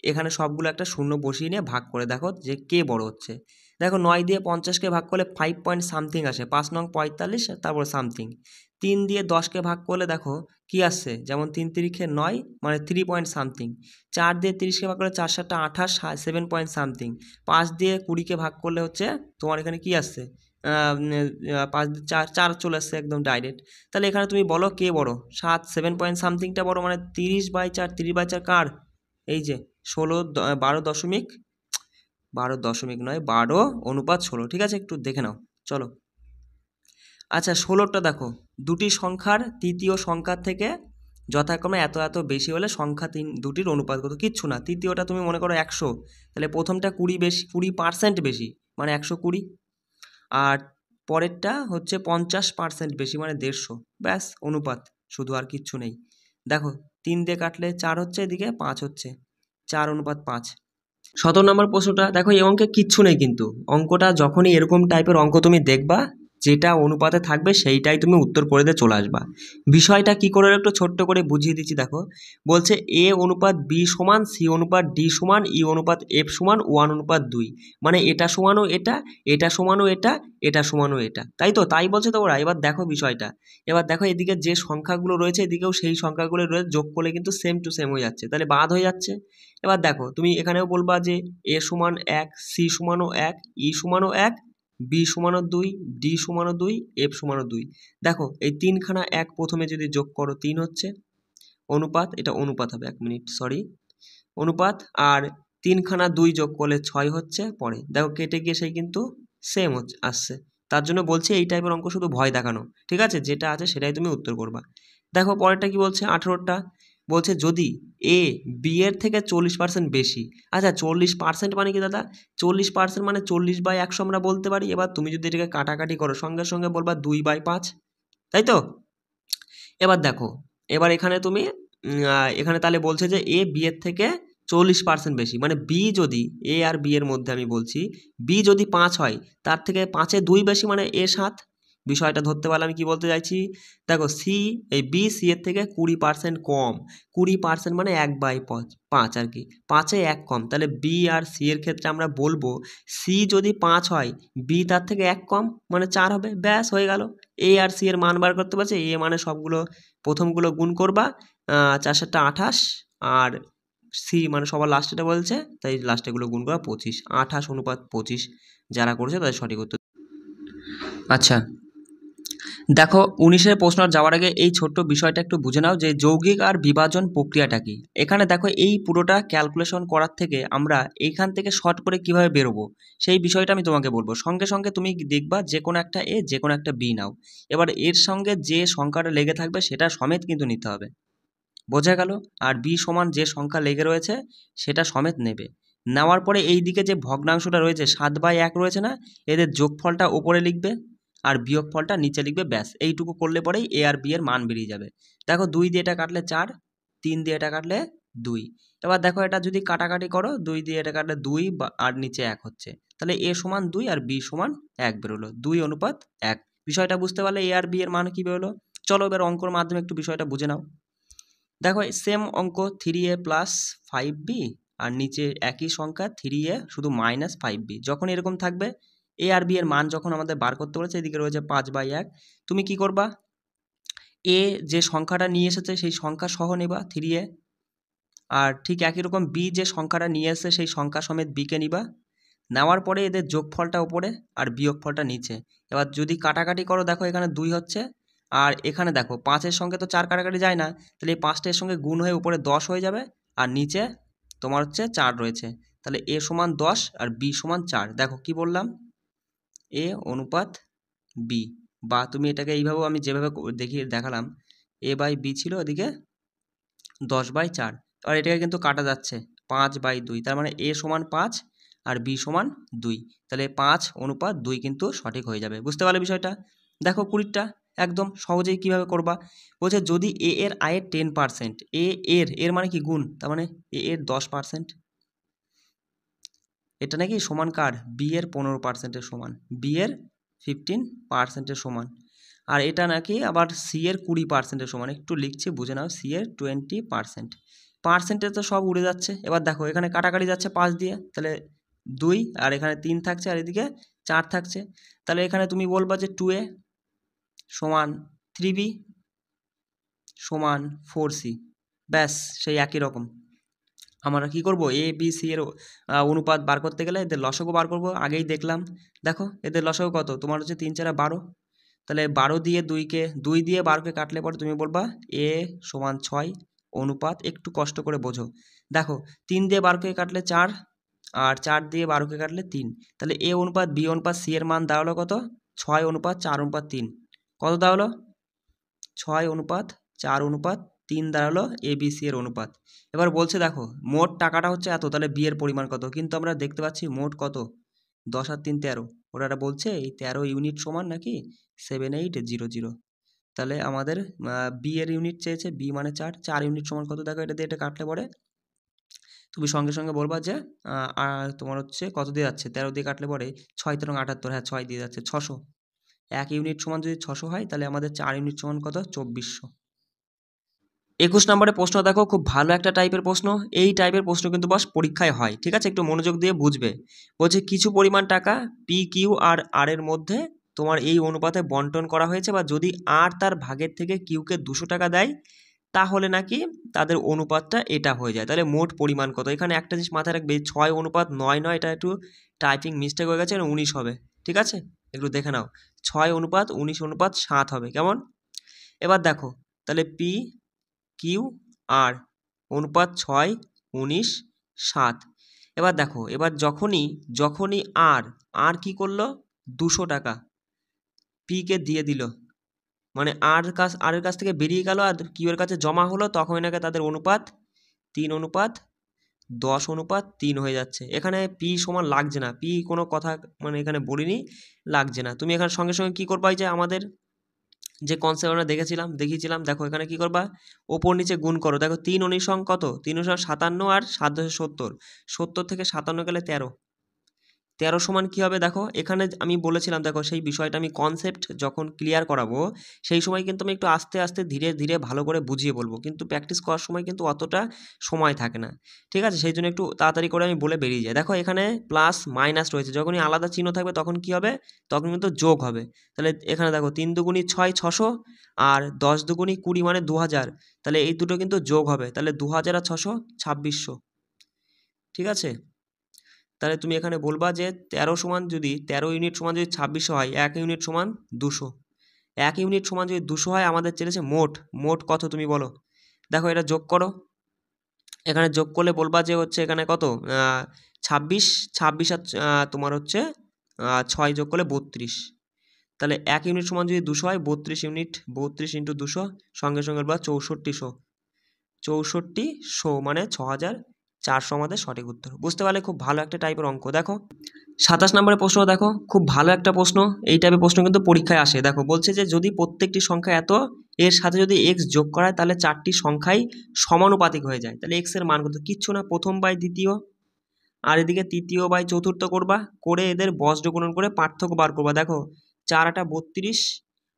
এখানে সবগুলো একটা শূন্য বসিয়ে নিয়ে ভাগ করে দেখো যে কে বড় হচ্ছে। দেখো 9 দিয়ে 50কে ভাগ করলে 5 পয়েন্ট সামথিং আসে, 5 নং 45, তারপর সামথিং। 3 দিয়ে 10কে ভাগ করলে দেখো কি আসছে, যেমন 3 তিরিখে 9 মানে 3 পয়েন্ট সামথিং। 4 দিয়ে 30কে ভাগ করলে 4 7 28, 7 পয়েন্ট সামথিং। 5 দিয়ে 20কে ভাগ করলে হচ্ছে তোমার এখানে কি আসছে, 5 4 4 চলে আসছে একদম ডাইরেক্ট। তাহলে এখানে তুমি বলো কে বড়, 7 পয়েন্ট সামথিংটা বড়, মানে 30/4, 30/4 কার, এই যে 12.16, ঠিক আছে, একটু দেখে নাও চলো। আচ্ছা 16টা দেখো, দুটি সংখ্যার তৃতীয় সংখ্যার থেকে যথাক্রমে এত এত বেশি হলে সংখ্যা দুটির অনুপাত কত, কিচ্ছু না। তৃতীয়টা তুমি মনে করো 100, তাহলে প্রথমটা 20% বেশি মানে 120, আর পরেরটা হচ্ছে 50% বেশি মানে 150, ব্যাস অনুপাত, শুধু আর কিচ্ছু নেই। দেখো 3 দিয়ে কাটলে 4 হচ্ছে, এদিকে 5 হচ্ছে, 4:5। 17 নম্বর প্রশ্নটা দেখো, এই অঙ্কে কিচ্ছু নেই, কিন্তু অঙ্কটা যখনই এরকম টাইপের অঙ্ক তুমি দেখবা যেটা অনুপাতে থাকবে সেইটাই তুমি উত্তর করে দিয়ে চলে আসবা। বিষয়টা কি করে একটু ছোট্ট করে বুঝিয়ে দিচ্ছি দেখো। বলছে এ অনুপাত বি সমান সি অনুপাত ডি সমান ই অনুপাত এফ সমান 1:2, মানে এটা সমানও এটা, এটা সমানও এটা, এটা সমানও এটা, তাই তো, তাই বলছে তো ওরা। এবার দেখো বিষয়টা, এবার দেখো এদিকে যে সংখ্যাগুলো রয়েছে এদিকেও সেই সংখ্যাগুলো রয়েছে, যোগ করলে কিন্তু সেম টু সেম হয়ে যাচ্ছে, তাহলে বাদ হয়ে যাচ্ছে। এবার দেখো তুমি এখানেও বলবা যে এ সমান 1, সি সমানও 1, ই সমানও 1, বি সমানও 2, ডি সমানও 2, এফ সমানও 2। দেখো এই 3খানা 1 প্রথমে যদি যোগ করো 3 হচ্ছে, অনুপাত, এটা অনুপাত হবে, 1 মিনিট সরি, অনুপাত, আর 3খানা 2 যোগ করলে 6 হচ্ছে, পরে দেখো কেটে গিয়ে সেই কিন্তু সেম হচ্ছে আসছে। তার জন্য বলছি এই টাইপের অঙ্ক শুধু ভয় দেখানো, ঠিক আছে, যেটা আছে সেটাই তুমি উত্তর করবা। দেখো পরেরটা কি বলছে, 18টা বলছে যদি এ বি এর থেকে 40% বেশি। আচ্ছা 40% মানে কি দাদা, 40% মানে 40/100 আমরা বলতে পারি। এবার তুমি যদি এটাকে কাটাকাটি করো সঙ্গে সঙ্গে বলবা 2/5, তাই তো। এবার দেখো, এবার এখানে তুমি এখানে তাহলে বলছে যে এ বি এর থেকে 40% বেশি, মানে বি যদি, এ আর বি এর মধ্যে আমি বলছি, বি যদি 5 হয় তার থেকে 5-এ 2 বেশি মানে এ 7। বিষয়টা ধরতে পারলে আমি কি বলতে চাইছি, দেখো সি, এই বি সি এর থেকে 20% কম, 20% মানে 1/5 আর কি, 5-এ 1 কম, তাহলে বি আর সি এর ক্ষেত্রে আমরা বলবো সি যদি 5 হয় বি তার থেকে 1 কম মানে 4 হবে, ব্যাস হয়ে গেল। এ আর সি এর মান বার করতে পারছে, এ মানে সবগুলো প্রথমগুলো গুণ করবা, 4 7 28, আর সি মানে সবার লাস্টেটা বলছে তাই লাস্টেগুলো গুণ করা 25, 28:25 যারা করেছে তাদের সঠিক উত্তর। আচ্ছা দেখো 19-এর প্রশ্ন যাওয়ার আগে এই ছোট্ট বিষয়টা একটু বুঝে নাও যে যৌগিক আর বিভাজন প্রক্রিয়াটা কি। এখানে দেখো এই পুরোটা ক্যালকুলেশন করার থেকে আমরা এইখান থেকে শর্ট করে কিভাবে বেরোবো সেই বিষয়টা আমি তোমাকে বলবো। সঙ্গে সঙ্গে তুমি দেখবা যে কোনো একটা এ যে কোনো একটা বি নাও, এবার এর সঙ্গে যে সংখ্যাটা লেগে থাকবে সেটা সমেত কিন্তু নিতে হবে, বোঝা গেল। আর বি সমান যে সংখ্যা লেগে রয়েছে সেটা সমেত নেবে। নেওয়ার পরে এই দিকে যে ভগ্নাংশটা রয়েছে 7/1 রয়েছে না, এদের যোগফলটা ওপরে লিখবে আর বিয়োগফলটা নিচে লিখবে, ব্যাস এইটুকু করলে পরেই এ আর বি এর মান বেরিয়ে যাবে। দেখো 2 দিয়ে এটা কাটলে 4, 3 দিয়ে এটা কাটলে 2। এবার দেখো এটা যদি কাটাকাটি করো 2 দিয়ে এটা কাটলে 2 আর নিচে 1 হচ্ছে, তাহলে এ সমান 2 আর বি সমান 1 বেরোলো, 2:1। বিষয়টা বুঝতে পারলে এ আর বি এর মান কি বেরোলো। চলো এবার অঙ্কর মাধ্যমে একটু বিষয়টা বুঝে নাও। দেখো সেম অঙ্ক 3a প্লাস 5b, আর নিচে একই সংখ্যা 3a শুধু -5b, যখন এরকম থাকবে এ আর বি এর মান যখন আমাদের বার করতে বলেছে, এদিকে রয়েছে 5/1, তুমি কি করবা, এ যে সংখ্যাটা নিয়ে এসেছে সেই সংখ্যা সহ নেবা 3a, আর ঠিক একই রকম বি যে সংখ্যাটা নিয়ে এসেছে সেই সংখ্যা সমেত বিকে নিবা। নেওয়ার পরে এদের যোগফলটা উপরে আর বিয়োগফলটা নিচে। এবার যদি কাটাকাটি করো দেখো এখানে 2 হচ্ছে, আর এখানে দেখো 5-এর সঙ্গে তো 4 কাটাকাটি যায় না, তাহলে এই 5টা এর সঙ্গে গুণ হয়ে উপরে 10 হয়ে যাবে, আর নিচে তোমার হচ্ছে 4 রয়েছে, তাহলে এ সমান 10 আর বি সমান 4। দেখো কি বললাম, এ অনুপাত বি, বা তুমি এটাকে এইভাবেও আমি যেভাবে দেখালাম, এ বাই বি ছিল ওদিকে 10/4, আর এটাকে কিন্তু কাটা যাচ্ছে 5/2, তার মানে এ সমান 5 আর বি সমান 2, তাহলে 5:2 কিন্তু সঠিক হয়ে যাবে। বুঝতে পারলে বিষয়টা। দেখো 20টা একদম সহজেই কীভাবে করবা, বলছে যদি এ এর আয়ের 10%, এর মানে কি গুণ, তার মানে এ এর 10%, এটা নাকি সমান কার, বি এর 15%-এর সমান, বি এর 15%-এর সমান, আর এটা নাকি আবার সি এর 20%-এর সমান। একটু লিখছি বুঝে নাও, সি এর 20%। পার্সেন্টেজ তো সব উড়ে যাচ্ছে। এবার দেখো এখানে কাটাকাটি যাচ্ছে 5 দিয়ে, তাহলে 2, আর এখানে 3 থাকছে, আর এদিকে 4 থাকছে। তাহলে এখানে তুমি বলবা যে 2a সমান 3b সমান 4c, ব্যাস সেই একই রকম। আমরা কি করব, এ বি সি এর অনুপাত বার করতে গেলে এদের লসাগু বার করব, আগেই দেখলাম। দেখো এদের লসাগু কত, তোমার হচ্ছে 3 4 12, তাহলে 12 দিয়ে 2 দিয়ে 12কে কাটলে পরে তুমি বলবা এ সমান 6 অনুপাত, একটু কষ্ট করে বোঝো। দেখো 3 দিয়ে 12কে কাটলে 4, আর 4 দিয়ে 12কে কাটলে 3, তাহলে এ অনুপাত বি অনুপাত সি এর মান দাঁড়ালো কত, 6 অনুপাত 4 অনুপাত 3, কত দাঁড়ালো 6 অনুপাত 4 অনুপাত 3 দাঁড়ালো এ বি সি এর অনুপাত। এবার বলছে দেখো মোট টাকাটা হচ্ছে এত, তাহলে বি এর পরিমাণ কত, কিন্তু আমরা দেখতে পাচ্ছি মোট কত 10 আর 3 13, ওরা বলছে এই 13 ইউনিট সমান নাকি 7800, তাহলে আমাদের বি এর ইউনিট চেয়েছে, বি মানে 4 ইউনিট সমান কত, দেখো এটা দিয়ে এটা কাটলে পরে তুমি সঙ্গে সঙ্গে বলবা যে তোমার হচ্ছে কত দিয়ে যাচ্ছে, 13 দিয়ে কাটলে পরে 6 13 78, হ্যাঁ 6 দিয়ে যাচ্ছে 600, 1 ইউনিট সমান যদি 600 হয় তাহলে আমাদের 4 ইউনিট সমান কত 2400। 21 নম্বরের প্রশ্ন দেখো, খুব ভালো একটা টাইপের প্রশ্ন, এই টাইপের প্রশ্ন কিন্তু বস পরীক্ষায় হয়, ঠিক আছে, একটু মনোযোগ দিয়ে বুঝবে। বলছে কিছু পরিমাণ টাকা পি কিউ আর আর এর মধ্যে তোমার এই অনুপাতে বন্টন করা হয়েছে, বা যদি আর তার ভাগের থেকে কিউকে 200 টাকা দেয় তাহলে নাকি তাদের অনুপাতটা এটা হয়ে যায়। তাহলে মোট পরিমাণ কত, এখানে একটা জিনিস মাথায় রাখবে, 6 অনুপাত 9 নয়, এটা একটু টাইপিং মিস্টেক হয়ে গেছে, 19 হবে, ঠিক আছে, একটু দেখে নাও, 6 অনুপাত 19 অনুপাত 7 হবে, কেমন। এবার দেখো তাহলে পি কিউ আর অনুপাত 6 19 7। এবার দেখো এবার যখনই আর কি করলো 200 টাকা পিকে দিয়ে দিল, মানে আর এর কাছ থেকে বেরিয়ে গেল আর কিউ এর কাছে জমা হলো, তখন নাকি তাদের অনুপাত 3 অনুপাত 10 অনুপাত 3 হয়ে যাচ্ছে। এখানে পি সমান লাগছে না, পি কোনো কথা মানে এখানে বলিনি, লাগছে না। তুমি এখানে সঙ্গে সঙ্গে কী করবা, যে আমাদের যে কনসেপ্ট আমরা দেখিয়েছিলাম, দেখো এখানে কি করবা, ওপর নিচে গুণ করো, দেখো 3 19 কত, 3 19 57, আর 7 70, 70 থেকে 57 গেলে 13, 13 সমান কী হবে, দেখো এখানে আমি বলেছিলাম, দেখো সেই বিষয়টা আমি কনসেপ্ট যখন ক্লিয়ার করাবো সেই সময় কিন্তু আমি একটু আস্তে আস্তে ধীরে ধীরে ভালো করে বুঝিয়ে বলবো, কিন্তু প্র্যাকটিস করার সময় কিন্তু অতটা সময় থাকে না, ঠিক আছে, সেই জন্য একটু তাড়াতাড়ি করে আমি বলে বেরিয়ে যাই। দেখো এখানে প্লাস মাইনাস রয়েছে, যখনই আলাদা চিহ্ন থাকবে তখন কি হবে, তখন কিন্তু যোগ হবে। তাহলে এখানে দেখো 3 দুগুণি 6 600, আর 10 দুগুণি 20 মানে 2000, তাহলে এই দুটো কিন্তু যোগ হবে, তাহলে 2000 আর 600 2600, ঠিক আছে। তাহলে তুমি এখানে বলবা যে 13 ইউনিট সমান যদি 2600 হয়, 1 ইউনিট সমান 200, 1 ইউনিট সমান যদি 200 হয়, আমাদের চেয়েছে মোট কত তুমি বলো। দেখো এটা যোগ করো, এখানে যোগ করলে বলবা যে হচ্ছে এখানে কত 26 26 আর তোমার হচ্ছে 6 যোগ করলে 32, তাহলে 1 ইউনিট সমান যদি 200 হয়, 32 ইউনিট, 32 ইন্টু 200, সঙ্গে সঙ্গে বলবা 6400 মানে 6400 আমাদের সঠিক উত্তর। বুঝতে পারলে, খুব ভালো একটা টাইপের অঙ্ক। দেখো 27 নম্বরের প্রশ্ন, দেখো খুব ভালো একটা প্রশ্ন, এই টাইপের প্রশ্ন কিন্তু পরীক্ষায় আসে। দেখো বলছে যে যদি প্রত্যেকটি সংখ্যা এত, এর সাথে যদি এক্স যোগ করা হয় তাহলে 4টি সংখ্যাই সমানুপাতিক হয়ে যায়, তাহলে এক্স এর মান কত, কিচ্ছু না, প্রথম বাই দ্বিতীয়, আর এদিকে তৃতীয় বাই চতুর্থ করবা, করে এদের বজ্র গুণন করে পার্থক্য বার করবা। দেখো 4 8 32,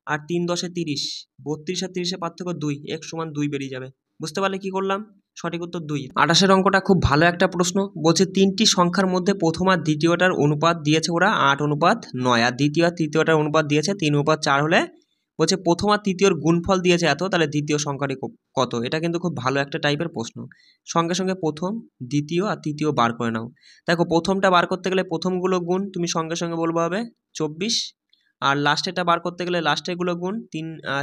আর 3 10 30, 32 আর 30 পার্থক্য 2, এক্স সমান 2 বেরিয়ে যাবে। বুঝতে পারলে কি করলাম, সঠিক উত্তর 2। 28 অঙ্কটা খুব ভালো একটা প্রশ্ন, বলছে 3টি সংখ্যার মধ্যে প্রথম আর দ্বিতীয়টার অনুপাত দিয়েছে ওরা 8 অনুপাত 9, আর দ্বিতীয় আর তৃতীয়টার অনুপাত দিয়েছে 3 অনুপাত 4 হলে বলছে প্রথম আর তৃতীয়র গুণফল দিয়েছে এত, তাহলে দ্বিতীয় সংখ্যাটি কত। এটা কিন্তু খুব ভালো একটা টাইপের প্রশ্ন, সঙ্গে সঙ্গে প্রথম দ্বিতীয় আর তৃতীয় বার করে নাও। দেখো প্রথমটা বার করতে গেলে প্রথমগুলো গুণ তুমি সঙ্গে সঙ্গে বলবো হবে 24, আর লাস্টেরটা বার করতে গেলে লাস্টেরগুলো গুণ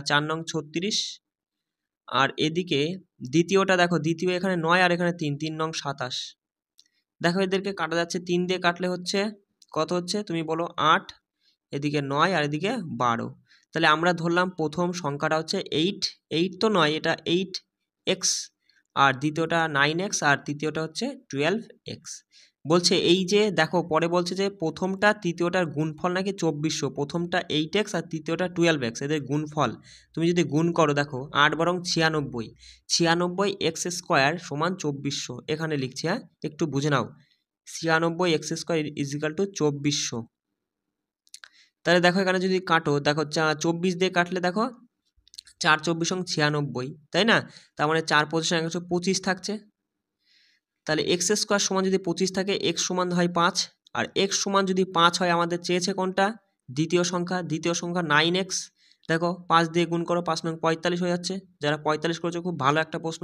4 নং 36, আর এদিকে দ্বিতীয়টা দেখো, দ্বিতীয় এখানে 9 আর এখানে 3 নং 27। দেখো এদেরকে কাটা যাচ্ছে, 3 দিয়ে কাটলে হচ্ছে কত হচ্ছে তুমি বলো 8, এদিকে 9 আর এদিকে 12, তাহলে আমরা ধরলাম প্রথম সংখ্যাটা হচ্ছে 8 তো নয়, এটা 8x, আর দ্বিতীয়টা 9x, আর তৃতীয়টা হচ্ছে 12x। বলছে এই যে দেখো পরে বলছে যে প্রথমটা তৃতীয়টার গুণফল নাকি 2400, প্রথমটা 8x আর তৃতীয়টা 12x, এদের গুণফল তুমি যদি গুণ করো দেখো 8 বরং 96, 96x² সমান 2400, এখানে লিখছি, হ্যাঁ একটু বুঝে নাও, 96x² ইজিক্যাল টু 2400। তাহলে দেখো এখানে যদি কাটো দেখো 24 দিয়ে কাটলে দেখো 4 24 96, তাই না? তার মানে 4 পজিশন 125 থাকছে। তাহলে x² সমান যদি 25 থাকে, x সমান হয় 5, আর x সমান যদি 5 হয়, আমাদের চেয়েছে কোনটা? দ্বিতীয় সংখ্যা 9x। দেখো 5 দিয়ে গুণ করো, 5 নং 45 হয়ে যাচ্ছে। যারা 45 করেছো খুব ভালো একটা প্রশ্ন,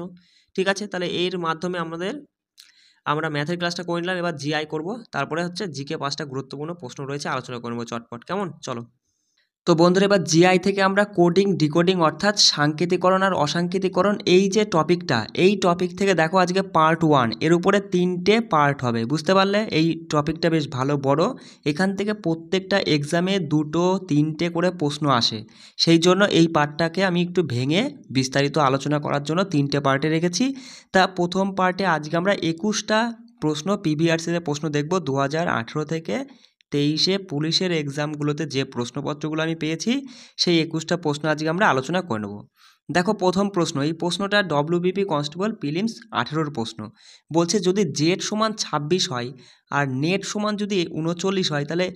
ঠিক আছে। তাহলে এর মাধ্যমে আমরা ম্যাথের ক্লাসটা করে নিলাম, এবার জিআই করব, তারপরে হচ্ছে জিকে 5টা গুরুত্বপূর্ণ প্রশ্ন রয়েছে, আলোচনা করবো চটপট, কেমন? চলো। তো বন্ধুরা এবার জিআই থেকে আমরা কোডিং ডিকোডিং অর্থাৎ সাংকেতিকরণ আর অসাংকেতিকরণ এই যে টপিকটা, এই টপিক থেকে দেখো আজকে পার্ট 1, এর উপরে 3টে পার্ট হবে, বুঝতে পারলে? এই টপিকটা বেশ ভালো বড়, এখান থেকে প্রত্যেকটা এক্সামে 2টো 3টে করে প্রশ্ন আসে, সেই জন্য এই পার্টটাকে আমি একটু ভেঙে বিস্তারিত আলোচনা করার জন্য 3টে পার্টে রেখেছি। তা প্রথম পার্টে আজকে আমরা 21টা প্রশ্ন পিভিআরসির প্রশ্ন দেখব 2018 থেকে 23-এ পুলিশের এক্সামগুলোতে যে প্রশ্নপত্রগুলো আমি পেয়েছি, সেই 21টা প্রশ্ন আজকে আমরা আলোচনা করে নেব। দেখো প্রথম প্রশ্ন, এই প্রশ্নটা ডব্লিউবিপি কনস্টেবল প্রিলিমস 18-র প্রশ্ন। বলছে যদি জেড সমান 26 হয় আর নেট সমান যদি 39 হয়, তাহলে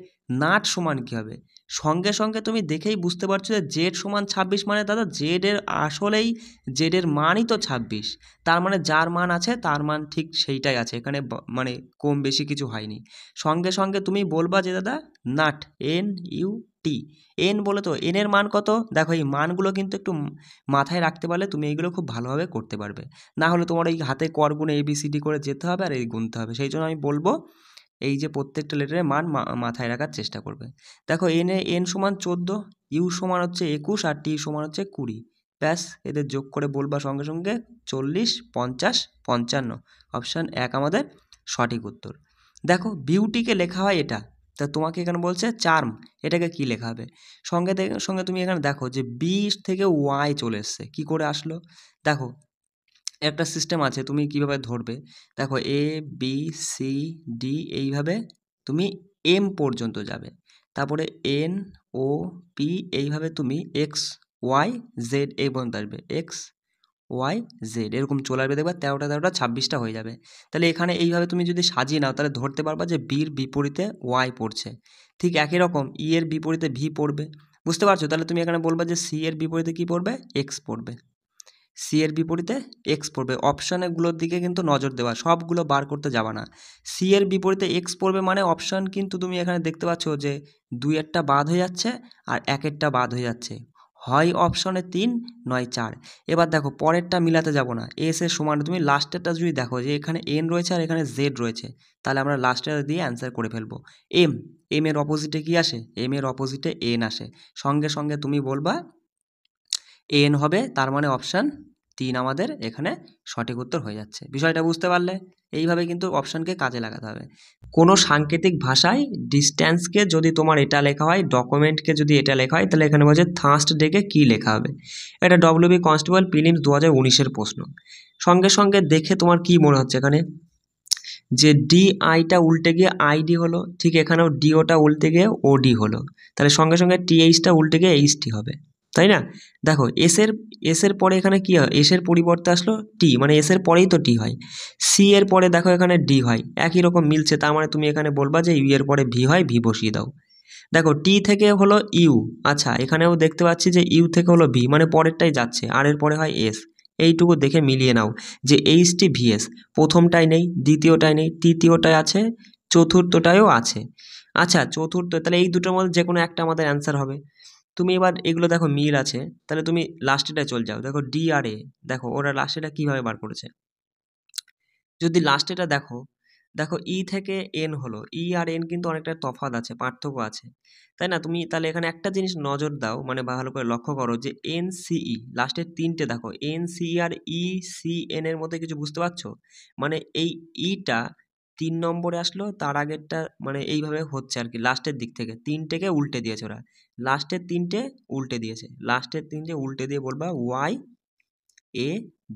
নাট সমান কী হবে? সঙ্গে সঙ্গে তুমি দেখেই বুঝতে পারছো যে জেড সমান 26 মানে দাদা জেডের আসলেই জেডের মানই তো 26, তার মানে যার মান আছে তার মান ঠিক সেইটাই আছে, এখানে মানে কম বেশি কিছু হয়নি। সঙ্গে সঙ্গে তুমি বলবা যে দাদা নাট, NUT, এন বলে তো এনের মান কত? দেখো এই মানগুলো কিন্তু একটু মাথায় রাখতে পারলে তুমি এইগুলো খুব ভালোভাবে করতে পারবে, না হলে তোমার এই হাতে কর গুণে ABCD করে যেতে হবে আর এই গুনতে হবে। সেই জন্য আমি বলবো এই যে প্রত্যেকটা লেটারের মান মাথায় রাখার চেষ্টা করবে। দেখো এন সমান 14, ইউ সমান হচ্ছে 21 আর টি সমান হচ্ছে 20, ব্যাস এদের যোগ করে বলবা সঙ্গে সঙ্গে 40 50 55, অপশান 1 আমাদের সঠিক উত্তর। দেখো বিউটিকে লেখা হয় এটা, তা তোমাকে এখানে বলছে চার্ম, এটাকে কি লেখা হবে? সঙ্গে তুমি এখানে দেখো যে বি থেকে ওয়াই চলে এসছে, কী করে আসলো? দেখো একটা সিস্টেম আছে, তুমি কিভাবে ধরবে, দেখো ABCD এইভাবে তুমি M পর্যন্ত যাবে, তারপরে NOP এইভাবে তুমি XYZ এই পর্যন্ত আসবে, XYZ এরকম চলে আসবে, দেখবে 13টা 13টা 26টা হয়ে যাবে। তাহলে এখানে এইভাবে তুমি যদি সাজিয়ে নাও তাহলে ধরতে পারবা যে বির বিপরীতে ওয়াই পড়ছে, ঠিক একই রকম ই এর বিপরীতে ভি পড়বে, বুঝতে পারছো? তাহলে তুমি এখানে বলবা যে সি এর বিপরীতে কী পড়বে? এক্স পড়বে, সি এর বিপরীতে এক্স পড়বে। অপশানগুলোর দিকে কিন্তু নজর দেওয়া, সবগুলো বার করতে যাবা না। সি এর বিপরীতে এক্স পড়বে মানে অপশান কিন্তু তুমি এখানে দেখতে পাচ্ছ যে 2-এরটা বাদ হয়ে যাচ্ছে আর 1-এরটা বাদ হয়ে যাচ্ছে, হয় অপশানে 3 নয় 4। এবার দেখো পরেরটা মিলাতে যাব না, এস এর সমান তুমি লাস্টেরটা যদি দেখো যে এখানে এন রয়েছে আর এখানে জেড রয়েছে, তাহলে আমরা লাস্টের দিয়ে অ্যান্সার করে ফেলবো। এম এর অপোজিটে কি আসে? এম এর অপোজিটে এন আসে, সঙ্গে সঙ্গে তুমি বলবা এন হবে, তার মানে অপশান 3 আমাদের এখানে সঠিক উত্তর হয়ে যাচ্ছে। বিষয়টা বুঝতে পারলে? এইভাবে কিন্তু অপশানকে কাজে লাগাতে হবে। কোনো সাংকেতিক ভাষায় ডিস্ট্যান্সকে যদি তোমার এটা লেখা হয়, ডকুমেন্টকে যদি এটা লেখা হয়, তাহলে এখানে বলছে থার্স্ট ডেকে কী লেখা হবে? এটা ডব্লিউবি কনস্টেবল প্রিলিমস 2019-এর প্রশ্ন। সঙ্গে সঙ্গে দেখে তোমার কি মনে হচ্ছে এখানে? যে ডিআইটা উল্টে গিয়ে আইডি হলো, ঠিক এখানেও ডিওটা উল্টে গিয়ে ওডি হলো, তাহলে সঙ্গে সঙ্গে টিএইচটা উল্টে গিয়ে এইচটি হবে, তাই না? দেখো এসের পরে এখানে কি হয়? এসের পরিবর্তে আসলো টি, মানে এসের পরেই তো টি হয়। সি এর পরে দেখো এখানে ডি হয়, একই রকম মিলছে, তার মানে তুমি এখানে বলবা যে ইউ এর পরে ভি হয়, ভি বসিয়ে দাও। দেখো টি থেকে হলো ইউ, আচ্ছা এখানেও দেখতে পাচ্ছি যে ইউ থেকে হলো ভি, মানে পরেরটাই যাচ্ছে, আর এর পরে হয় এস। এইটুকু দেখে মিলিয়ে নাও যে এইচটি ভিএস, প্রথমটাই নেই, দ্বিতীয়টাই নেই, তৃতীয়টায় আছে, চতুর্থটায়ও আছে। আচ্ছা চতুর্থ, তাহলে এই দুটোর মধ্যে যে কোনো একটা আমাদের অ্যান্সার হবে। তুমি এবার এগুলো দেখো মিল আছে, তাহলে তুমি লাস্টেটায় চলে যাও, দেখো ডি আর এ, দেখো ওরা লাস্টেটা কীভাবে বার করেছে। যদি লাস্টেটা দেখো, দেখো ই থেকে এন হলো, ই আর এন কিন্তু অনেকটা তফাৎ আছে, পার্থক্য আছে, তাই না? তুমি তাহলে এখানে একটা জিনিস নজর দাও, মানে ভালো করে লক্ষ্য করো যে NCE লাস্টের 3টে দেখো, NCE আর ECN এর মধ্যে কিছু বুঝতে পারছো? মানে এই ইটা 3 নম্বরে আসলো, তার আগেরটা মানে এইভাবে হচ্ছে আর কি, লাস্টের দিক থেকে 3টেকে উল্টে দিয়েছে ওরা, লাস্টের 3টে উল্টে দিয়েছে, লাস্টের 3টে উল্টে দিয়ে বলবা ওয়াই এ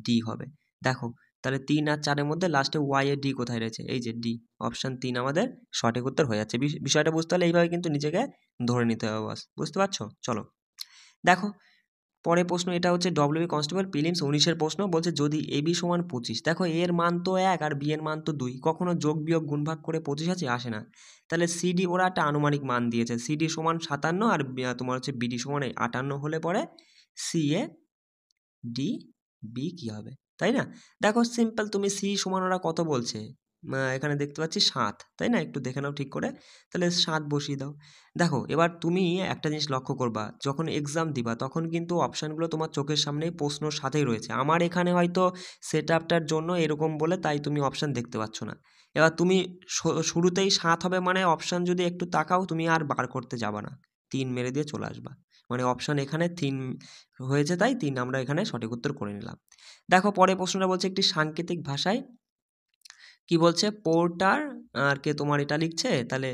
ডি হবে। দেখো তাহলে 3 আর 4 এর মধ্যে লাস্টে ওয়াই এর ডি কোথায় রয়েছে, এই যে ডি, অপশান 3 আমাদের সঠিক উত্তর হয়ে যাচ্ছে। বিষয়টা বুঝতে হলে এইভাবে কিন্তু নিজেকে ধরে নিতে হবে বাস, বুঝতে পারছো? চলো দেখো পরের প্রশ্ন, এটা হচ্ছে ডব্লিউবি কনস্টেবল প্রিলিমস 19-এর প্রশ্ন। বলছে যদি এবি সমান 25, দেখো এর মান তো 1 আর বি এর মান তো 2, কখনো যোগ বিয়োগ গুণ ভাগ করে 25 আসে না। তাহলে সিডি ওরা একটা আনুমানিক মান দিয়েছে, সিডি সমান 57 আর তোমার হচ্ছে বিডি সমান 58 হলে পরে সি এ ডি বি কী হবে, তাই না? দেখো সিম্পল, তুমি সি সমান ওরা কত বলছে, এখানে দেখতে পাচ্ছি 7, তাই না? একটু দেখে নাও ঠিক করে, তাহলে 7 বসিয়ে দাও। দেখো এবার তুমি একটা জিনিস লক্ষ্য করবা, যখন এক্সাম দিবা তখন কিন্তু অপশানগুলো তোমার চোখের সামনেই প্রশ্নর সাথেই রয়েছে। আমার এখানে হয়তো সেট আপটার জন্য এরকম বলে তাই তুমি অপশান দেখতে পাচ্ছ না। এবার তুমি শুরুতেই 7 হবে মানে অপশান যদি একটু তাকাও তুমি আর বার করতে যাবা না, 3 মেরে দিয়ে চলে আসবা, মানে অপশান এখানে 3 হয়েছে তাই 3 আমরা এখানে সঠিক উত্তর করে নিলাম। দেখো পরের প্রশ্নটা বলছে একটি সাংকেতিক ভাষায় কি বলছে, পোর্টার আর কে তোমার এটা লিখছে, তাহলে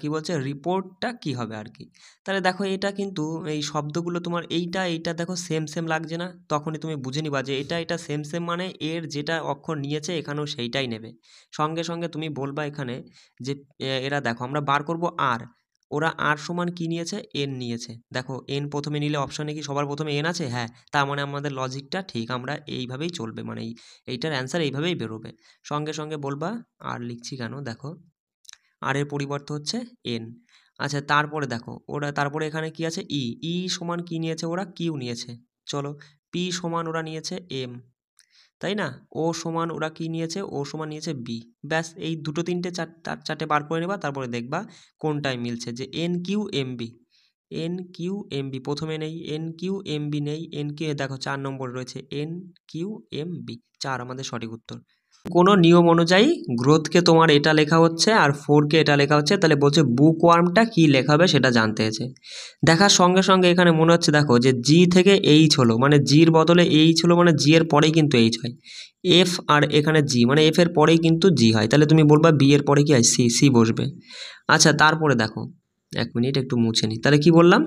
কি বলছে রিপোর্টটা কি হবে আর কি। তাহলে দেখো এটা কিন্তু এই শব্দগুলো তোমার এইটা দেখো সেম সেম লাগছে না, তখনই তুমি বুঝে নিবা যে এটা সেম সেম মানে এর যেটা অক্ষর নিয়েছে এখানেও সেইটাই নেবে। সঙ্গে সঙ্গে তুমি বলবা এখানে যে এরা দেখো আমরা বার করব আর, ওরা আর সমান কি নিয়েছে, এন নিয়েছে। দেখো এন প্রথমে নিলে অপশানে কি সবার প্রথমে এন আছে, হ্যাঁ, তার মানে আমাদের লজিকটা ঠিক, আমরা এইভাবেই চলবে, মানে এইটার অ্যান্সার এইভাবেই বেরোবে। সঙ্গে সঙ্গে বলবা আর লিখছি কেন, দেখো আর এর পরিবর্তে হচ্ছে এন। আচ্ছা তারপরে দেখো ওরা তারপরে এখানে কি আছে, ই সমান কি নিয়েছে, ওরা কিউ নিয়েছে। চলো পি সমান ওরা নিয়েছে এম, তাই না? ও সমান ওরা কি নিয়েছে, ও সমান নিয়েছে বি। ব্যাস এই দুটো তিনটে চারটে বার করে নেবা, তারপরে দেখবা কোনটায় মিলছে, যে N Q M B, N Q M B প্রথমে নেই, এন কিউ এম বি নেই, এন কিউ দেখো 4 নম্বরে রয়েছে এন কিউ এম বি, 4 আমাদের সঠিক উত্তর। কোনো নিয়ম অনুযায়ী গ্রোথকে তোমার এটা লেখা হচ্ছে আর 4কে এটা লেখা হচ্ছে, তাহলে বলছে বুক ওয়ার্মটা কী লেখা হবে সেটা জানতে হয়েছে। দেখার সঙ্গে সঙ্গে এখানে মনে হচ্ছে দেখো যে জি থেকে এইচ হলো, মানে জির বদলে এইচ হলো, মানে জি এর পরেই কিন্তু এইচ হয়। এফ আর এখানে জি, মানে এফ এর পরেই কিন্তু জি হয়, তাহলে তুমি বলবা বি এর পরে কি হয়, সি, সি বসবে। আচ্ছা তারপরে দেখো 1 মিনিট একটু মুছে নিই, তাহলে কি বললাম,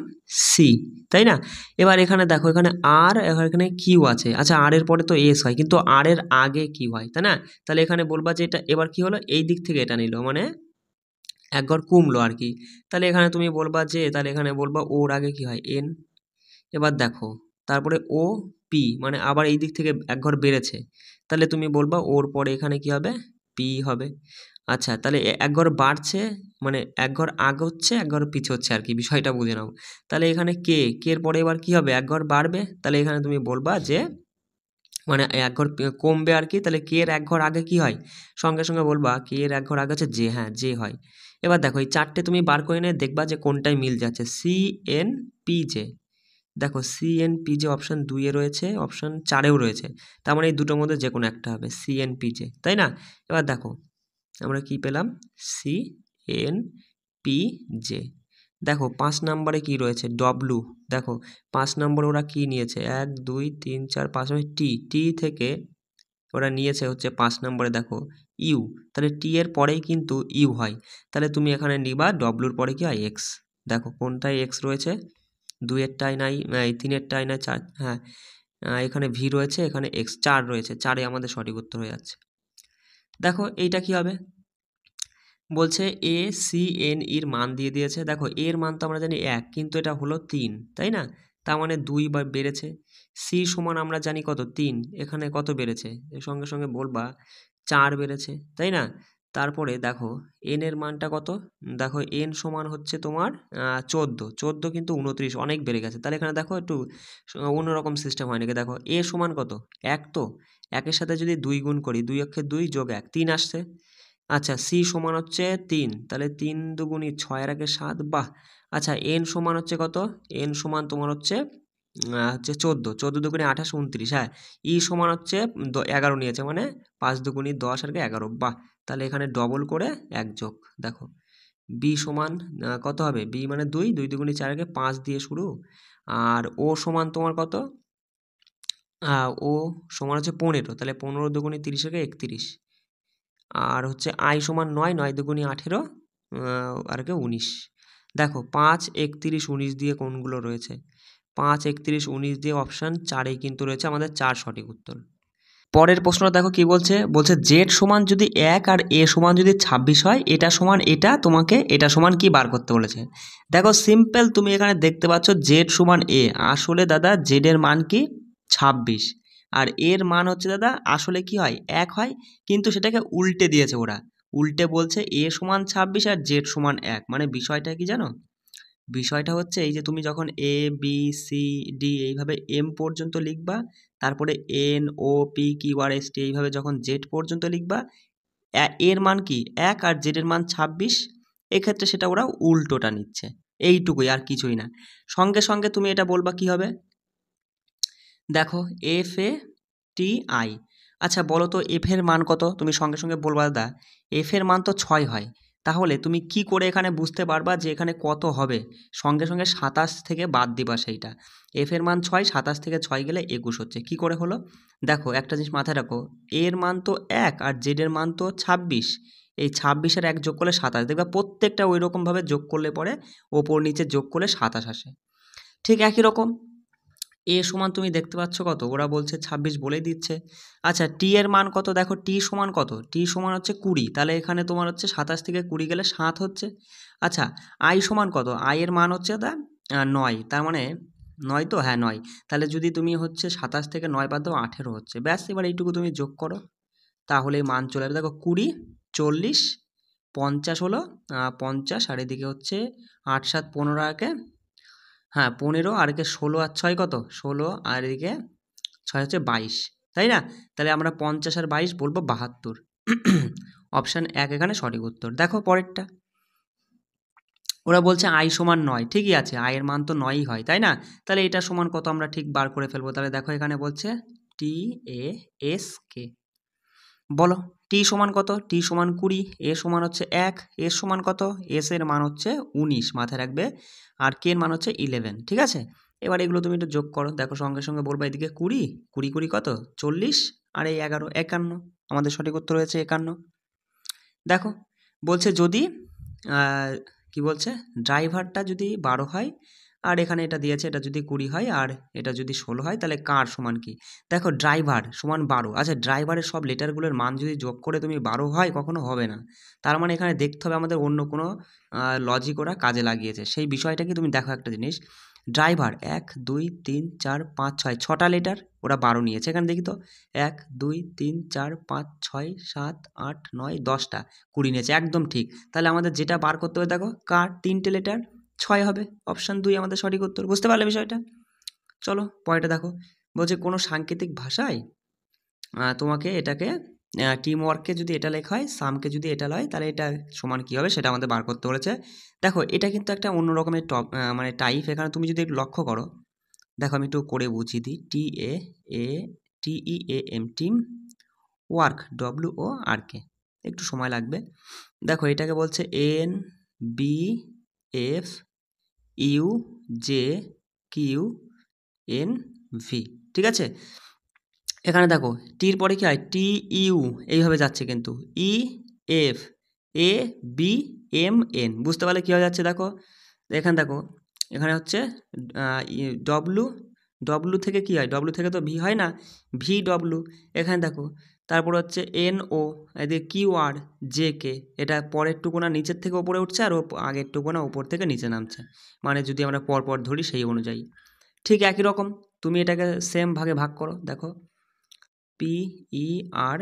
সি, তাই না? এবার এখানে দেখো এখানে আর, এখানে কিউ আছে, আচ্ছা আর এর পরে তো এস হয় কিন্তু আর এর আগে কিউ হয়, তাই না? তাহলে এখানে বলবা যে এটা এবার কি হলো, এই দিক থেকে এটা নিল, মানে এক ঘর কমলো আর কি। তাহলে এখানে তুমি বলবা যে, তাহলে এখানে বলবা ওর আগে কি হয়, এন। এবার দেখো তারপরে ও পি, মানে আবার এই দিক থেকে এক ঘর বেড়েছে, তাহলে তুমি বলবা ওর পরে এখানে কি হবে, পি হবে। আচ্ছা তাহলে এক ঘর বাড়ছে, মানে এক ঘর আগে হচ্ছে এক ঘর পিছে হচ্ছে আর কি, বিষয়টা বুঝে নাও। তাহলে এখানে কে, এর পরে এবার কি হবে, এক ঘর বাড়বে, তাহলে এখানে তুমি বলবা যে মানে এক ঘর কমবে আর কি, তাহলে কে এর এক ঘর আগে কি হয়, সঙ্গে সঙ্গে বলবা কে এর এক ঘর আগে হচ্ছে জে, হ্যাঁ জে হয়। এবার দেখো এই 4টে তুমি বার করে নিয়ে দেখবা যে কোনটায় মিল যাচ্ছে, সি এন পি জে। দেখো C N P J option 2-এ রয়েছে, অপশান 4-এও রয়েছে, তার মানে এই দুটোর মধ্যে যে কোনো একটা হবে, সি এন পি জে, তাই না? এবার দেখো আমরা কি পেলাম, সি এন পি জে। দেখো 5 নম্বরে কি রয়েছে, ডব্লু। দেখো 5 নম্বরে ওরা কি নিয়েছে, 1 2 3 4 5 টি, টি থেকে ওরা নিয়েছে হচ্ছে 5 নম্বরে দেখো ইউ, তাহলে টি এর পরেই কিন্তু ইউ হয়, তাহলে তুমি এখানে নিবা ডব্লুর পরে কি হয়, এক্স। দেখো কোনটায় এক্স রয়েছে, 2-এরটাই নাই, 3-এরটাই নাই, 4, হ্যাঁ এখানে ভি রয়েছে, এখানে এক্স 4 রয়েছে, 4-এ আমাদের সঠিক উত্তর হয়ে যাচ্ছে। দেখো এইটা কি হবে, বলছে এ সি এন এর মান দিয়ে দিয়েছে। দেখো এর মান তো আমরা জানি 1, কিন্তু এটা হলো 3, তাই না? তার মানে 2 বার বেড়েছে। সি সমান আমরা জানি কত, 3, এখানে কত বেড়েছে, এর সঙ্গে সঙ্গে বলবা 4 বেড়েছে, তাই না? তারপরে দেখো এন এর মানটা কত, দেখো এন সমান হচ্ছে তোমার 14, 14 কিন্তু 29, অনেক বেড়ে গেছে। তাহলে এখানে দেখো একটু অন্যরকম সিস্টেম হয় নাকি, দেখো এ সমান কত, 1, তো 1-এর সাথে যদি 2 গুণ করি, 2 অক্ষে 2 যোগ 1, 3 আসছে। আচ্ছা সি সমান হচ্ছে 3, তাহলে 3 দুগুণি 6 এর আগে 7, বাহ। আচ্ছা এন সমান হচ্ছে কত, এন সমান তোমার হচ্ছে 14, 14 দুগুণি 28, 29, হ্যাঁ। ই সমান হচ্ছে 11 নিয়েছে, মানে 5 দুগুণি 10 আর 11, বাহ। তাহলে এখানে ডবল করে 1 যোগ, দেখো বি সমান কত হবে, বি মানে 2, 2 দুগুণি 4 আগে 5 দিয়ে শুরু, আর ও সমান তোমার কত, ও সমান হচ্ছে 15, তাহলে 15 দুগুণি 30 আগে 31, আর হচ্ছে আই সমান 9, 9 দুগুণি 18, আর কে 19। দেখো 5 31 19 দিয়ে কোনগুলো রয়েছে, 5 31 19 দিয়ে অপশান 4-এই কিন্তু রয়েছে আমাদের 4 সঠিক উত্তর। পরের প্রশ্নটা দেখো কি বলছে, বলছে জেড সমান যদি 1 আর এ সমান যদি 26 হয়, এটা সমান এটা, তোমাকে এটা সমান কি বার করতে বলেছে। দেখো সিম্পল, তুমি এখানে দেখতে পাচ্ছ জেড সমান এ, আসলে দাদা জেড এর মান কি 26, আর এর মান হচ্ছে দাদা আসলে কি হয় 1 হয়, কিন্তু সেটাকে উল্টে দিয়েছে ওরা, উল্টে বলছে এ সমান 26 আর জেড সমান 1। মানে বিষয়টা কি জানো, বিষয়টা হচ্ছে এই যে তুমি যখন এ বি সি ডি এইভাবে এম পর্যন্ত লিখবা, তারপরে N O P Q R S T এইভাবে যখন জেড পর্যন্ত লিখবা, এর মান কি 1 আর জেড এর মান 26, এক্ষেত্রে সেটা ওরা উল্টোটা নিচ্ছে, এইটুকুই আর কিছুই না। সঙ্গে সঙ্গে তুমি এটা বলবা কি হবে, দেখো এফ এ টি আই, আচ্ছা বলো তো এফ এর মান কত, তুমি সঙ্গে সঙ্গে বলবা দাদা এফ এর মান তো 6 হয়, তাহলে তুমি কি করে এখানে বুঝতে পারবা যে এখানে কত হবে, সঙ্গে সঙ্গে 27 থেকে বাদ দিবা সেইটা, এফ এর মান 6, 27 থেকে 6 গেলে 21 হচ্ছে, কি করে হলো, দেখো একটা জিনিস মাথায় রাখো, এর মান তো 1 আর জেড এর মান তো 26, এই 26 1 যোগ করলে 27, দেখবা প্রত্যেকটা ওই রকমভাবে যোগ করলে পরে ওপর নিচে যোগ করলে 27 আসে। ঠিক একই রকম এ সমান তুমি দেখতে পাচ্ছ কত, ওরা বলছে 26 বলেই দিচ্ছে। আচ্ছা টি এর মান কত, দেখো টি সমান কত, টি সমান হচ্ছে 20, তাহলে এখানে তোমার হচ্ছে 27 থেকে 20 গেলে 7 হচ্ছে। আচ্ছা আই সমান কত, আই এর মান হচ্ছে 9, তার মানে 9 তো, হ্যাঁ 9, তাহলে যদি তুমি হচ্ছে 27 থেকে 9 বাদ দাও 18 হচ্ছে, ব্যাস এবার এইটুকু তুমি যোগ করো, তাহলে মান চলে আসবে, দেখো 20 40 50 হলো 50, আর এদিকে হচ্ছে 8 7 15 আগে, হ্যাঁ 15, আর এদিকে 16 আর 6 কত 16, আর এদিকে 6 হচ্ছে 22, তাই না, তাহলে আমরা 50 আর 22 বলবো 72, অপশান 1 এখানে সঠিক উত্তর। দেখো পরেরটা, ওরা বলছে আই সমান 9, ঠিকই আছে আয়ের মান তো 9ই হয়, তাই না, তাহলে এটা সমান কত আমরা ঠিক বার করে ফেলবো, তাহলে দেখো এখানে বলছে টি এ এস কে, বলো টি সমান কত, টি সমান 20, এ সমান হচ্ছে 1, এর সমান কত, এস এর মান হচ্ছে 19 মাথায় রাখবে, আর কে এর মান হচ্ছে 11, ঠিক আছে। এবার এগুলো তুমি একটু যোগ করো, দেখো সঙ্গে সঙ্গে বলবা এদিকে 20 20 20 কত 40, আর এই 11 51, আমাদের সঠিক উত্তর হয়েছে 51। দেখো বলছে যদি কি বলছে, ড্রাইভারটা যদি 12 হয়, আর এখানে এটা দিয়েছে এটা যদি 20 হয়, আর এটা যদি 16 হয়, তাহলে কার সমান কি, দেখো ড্রাইভার সমান 12, আচ্ছা ড্রাইভারের সব লেটারগুলোর মান যদি যোগ করে তুমি 12 হয়, কখনো হবে না, তার মানে এখানে দেখতে হবে আমাদের অন্য কোনো লজিক ওরা কাজে লাগিয়েছে, সেই বিষয়টাকে তুমি দেখো একটা জিনিস, ড্রাইভার 1 2 3 4 5 6, 6টা লেটার, ওরা 12 নিয়েছে, এখানে দেখি তো 1 2 3 4 5 6 7 8 9 10টা, 20 নিয়েছে, একদম ঠিক, তাহলে আমাদের যেটা বার করতে হবে দেখো কার 3টে লেটার 6 হবে, অপশান 2 আমাদের সঠিক উত্তর, বুঝতে পারলে বিষয়টা। চলো পরেরটা দেখো, বলছে কোনো সাংকেতিক ভাষায় তোমাকে এটাকে টিম ওয়ার্ককে যদি এটা লেখা হয়, সামকে যদি এটা হয়, তাহলে এটা সমান কী হবে সেটা আমাদের বার করতে বলেছে। দেখো এটা কিন্তু একটা অন্য রকমের মানে টাইপ, এখানে তুমি যদি একটু লক্ষ্য করো, দেখো আমি একটু করে বুঝিয়ে দিই, TEAM টিম, ওয়ার্ক WORK, একটু সময় লাগবে। দেখো এটাকে বলছে NBFUJQNV, ঠিক আছে। এখানে দেখো টির পরে কি হয় TU, এইভাবে যাচ্ছে কিন্তু EFABMN, বুঝতে পারলে কী হয়ে যাচ্ছে, দেখো এখানে দেখো এখানে হচ্ছে ডব্লু থেকে কি হয়, ডব্লু থেকে তো ভি হয় না, VW, এখানে দেখো তারপর হচ্ছে NO, এদিকে QR JK, এটা পরের টুকুনা নিচের থেকে ওপরে উঠছে, আর আগের টুকুনা উপর থেকে নিচে নামছে, মানে যদি আমরা পরপর ধরি সেই অনুযায়ী, ঠিক একই রকম তুমি এটাকে সেম ভাগে ভাগ করো, দেখো PERSON,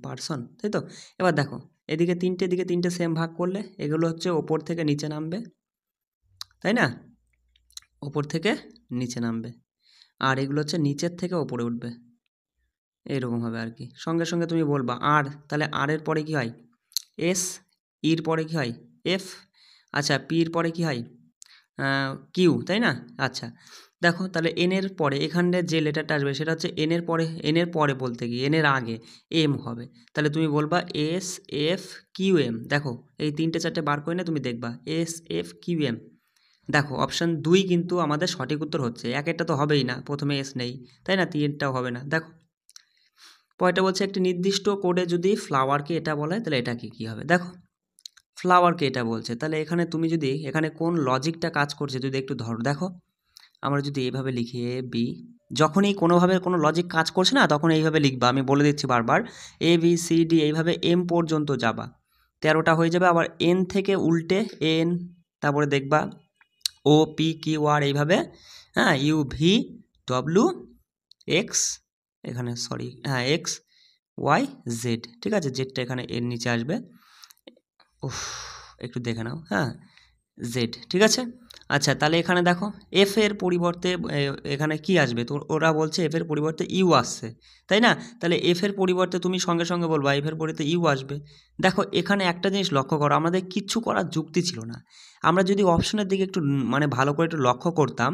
পারসন, তাই তো। এবার দেখো এদিকে 3টে, এদিকে 3টে সেম ভাগ করলে এগুলো হচ্ছে ওপর থেকে নিচে নামবে, তাই না, ওপর থেকে নিচে নামবে, আর এগুলো হচ্ছে নিচের থেকে ওপরে উঠবে, এইরকম হবে আর কি। সঙ্গে সঙ্গে তুমি বলবা আর, তাহলে আর এর পরে কি হয় S, ইর পরে কি হয় F, আচ্ছা পির পরে কি হয় কিউ, তাই না। আচ্ছা দেখো তাহলে এন এর পরে এখানে যে লেটারটা আসবে সেটা হচ্ছে এন এর পরে বলতে গিয়ে এন এর আগে এম হবে, তাহলে তুমি বলবা SFQM, দেখো এই 3টে 4টে বার করে না তুমি দেখবা SFQM, দেখো অপশান 2 কিন্তু আমাদের সঠিক উত্তর হচ্ছে, একটা তো হবেই না, প্রথমে এস নেই, তাই না, 3টাও হবে না। দেখো পরেরটা বলছে একটি নির্দিষ্ট কোডে যদি ফ্লাওয়ারকে এটা বলা হয়, তাহলে এটা কি হবে, দেখো ফ্লাওয়ারকে এটা বলছে, তাহলে এখানে তুমি যদি এখানে কোন লজিকটা কাজ করছে যদি একটু ধরো, দেখো আমরা যদি এইভাবে লিখি AB যখনই কোনোভাবে কোনো লজিক কাজ করছে না তখন এইভাবে লিখবা, আমি বলে দিচ্ছি বারবার, এ বি সি ডি এইভাবে এম পর্যন্ত যাবা, 13টা হয়ে যাবে। আবার এন থেকে উল্টে এন, তারপরে দেখবা ও পি কিউ আর এইভাবে, হ্যাঁ, ইউ ভি ডব্লিউ এক্স, এখানে সরি হ্যাঁ এক্স ওয়াই জেড, ঠিক আছে, জেডটা এখানে এর নিচে আসবে, উফ একটু দেখে নাও, হ্যাঁ জেড, ঠিক আছে। আচ্ছা তাহলে এখানে দেখো এফ এর পরিবর্তে এখানে কি আসবে, তো ওরা বলছে এফ এর পরিবর্তে ইউ আসছে, তাই না? তাহলে এফ এর পরিবর্তে তুমি সঙ্গে সঙ্গে বলবা এফ এর পরিবর্তে ইউ আসবে। দেখো এখানে একটা জিনিস লক্ষ্য করো, আমাদের কিচ্ছু করার যুক্তি ছিল না। আমরা যদি অপশনের দিকে একটু মানে ভালো করে একটু লক্ষ্য করতাম,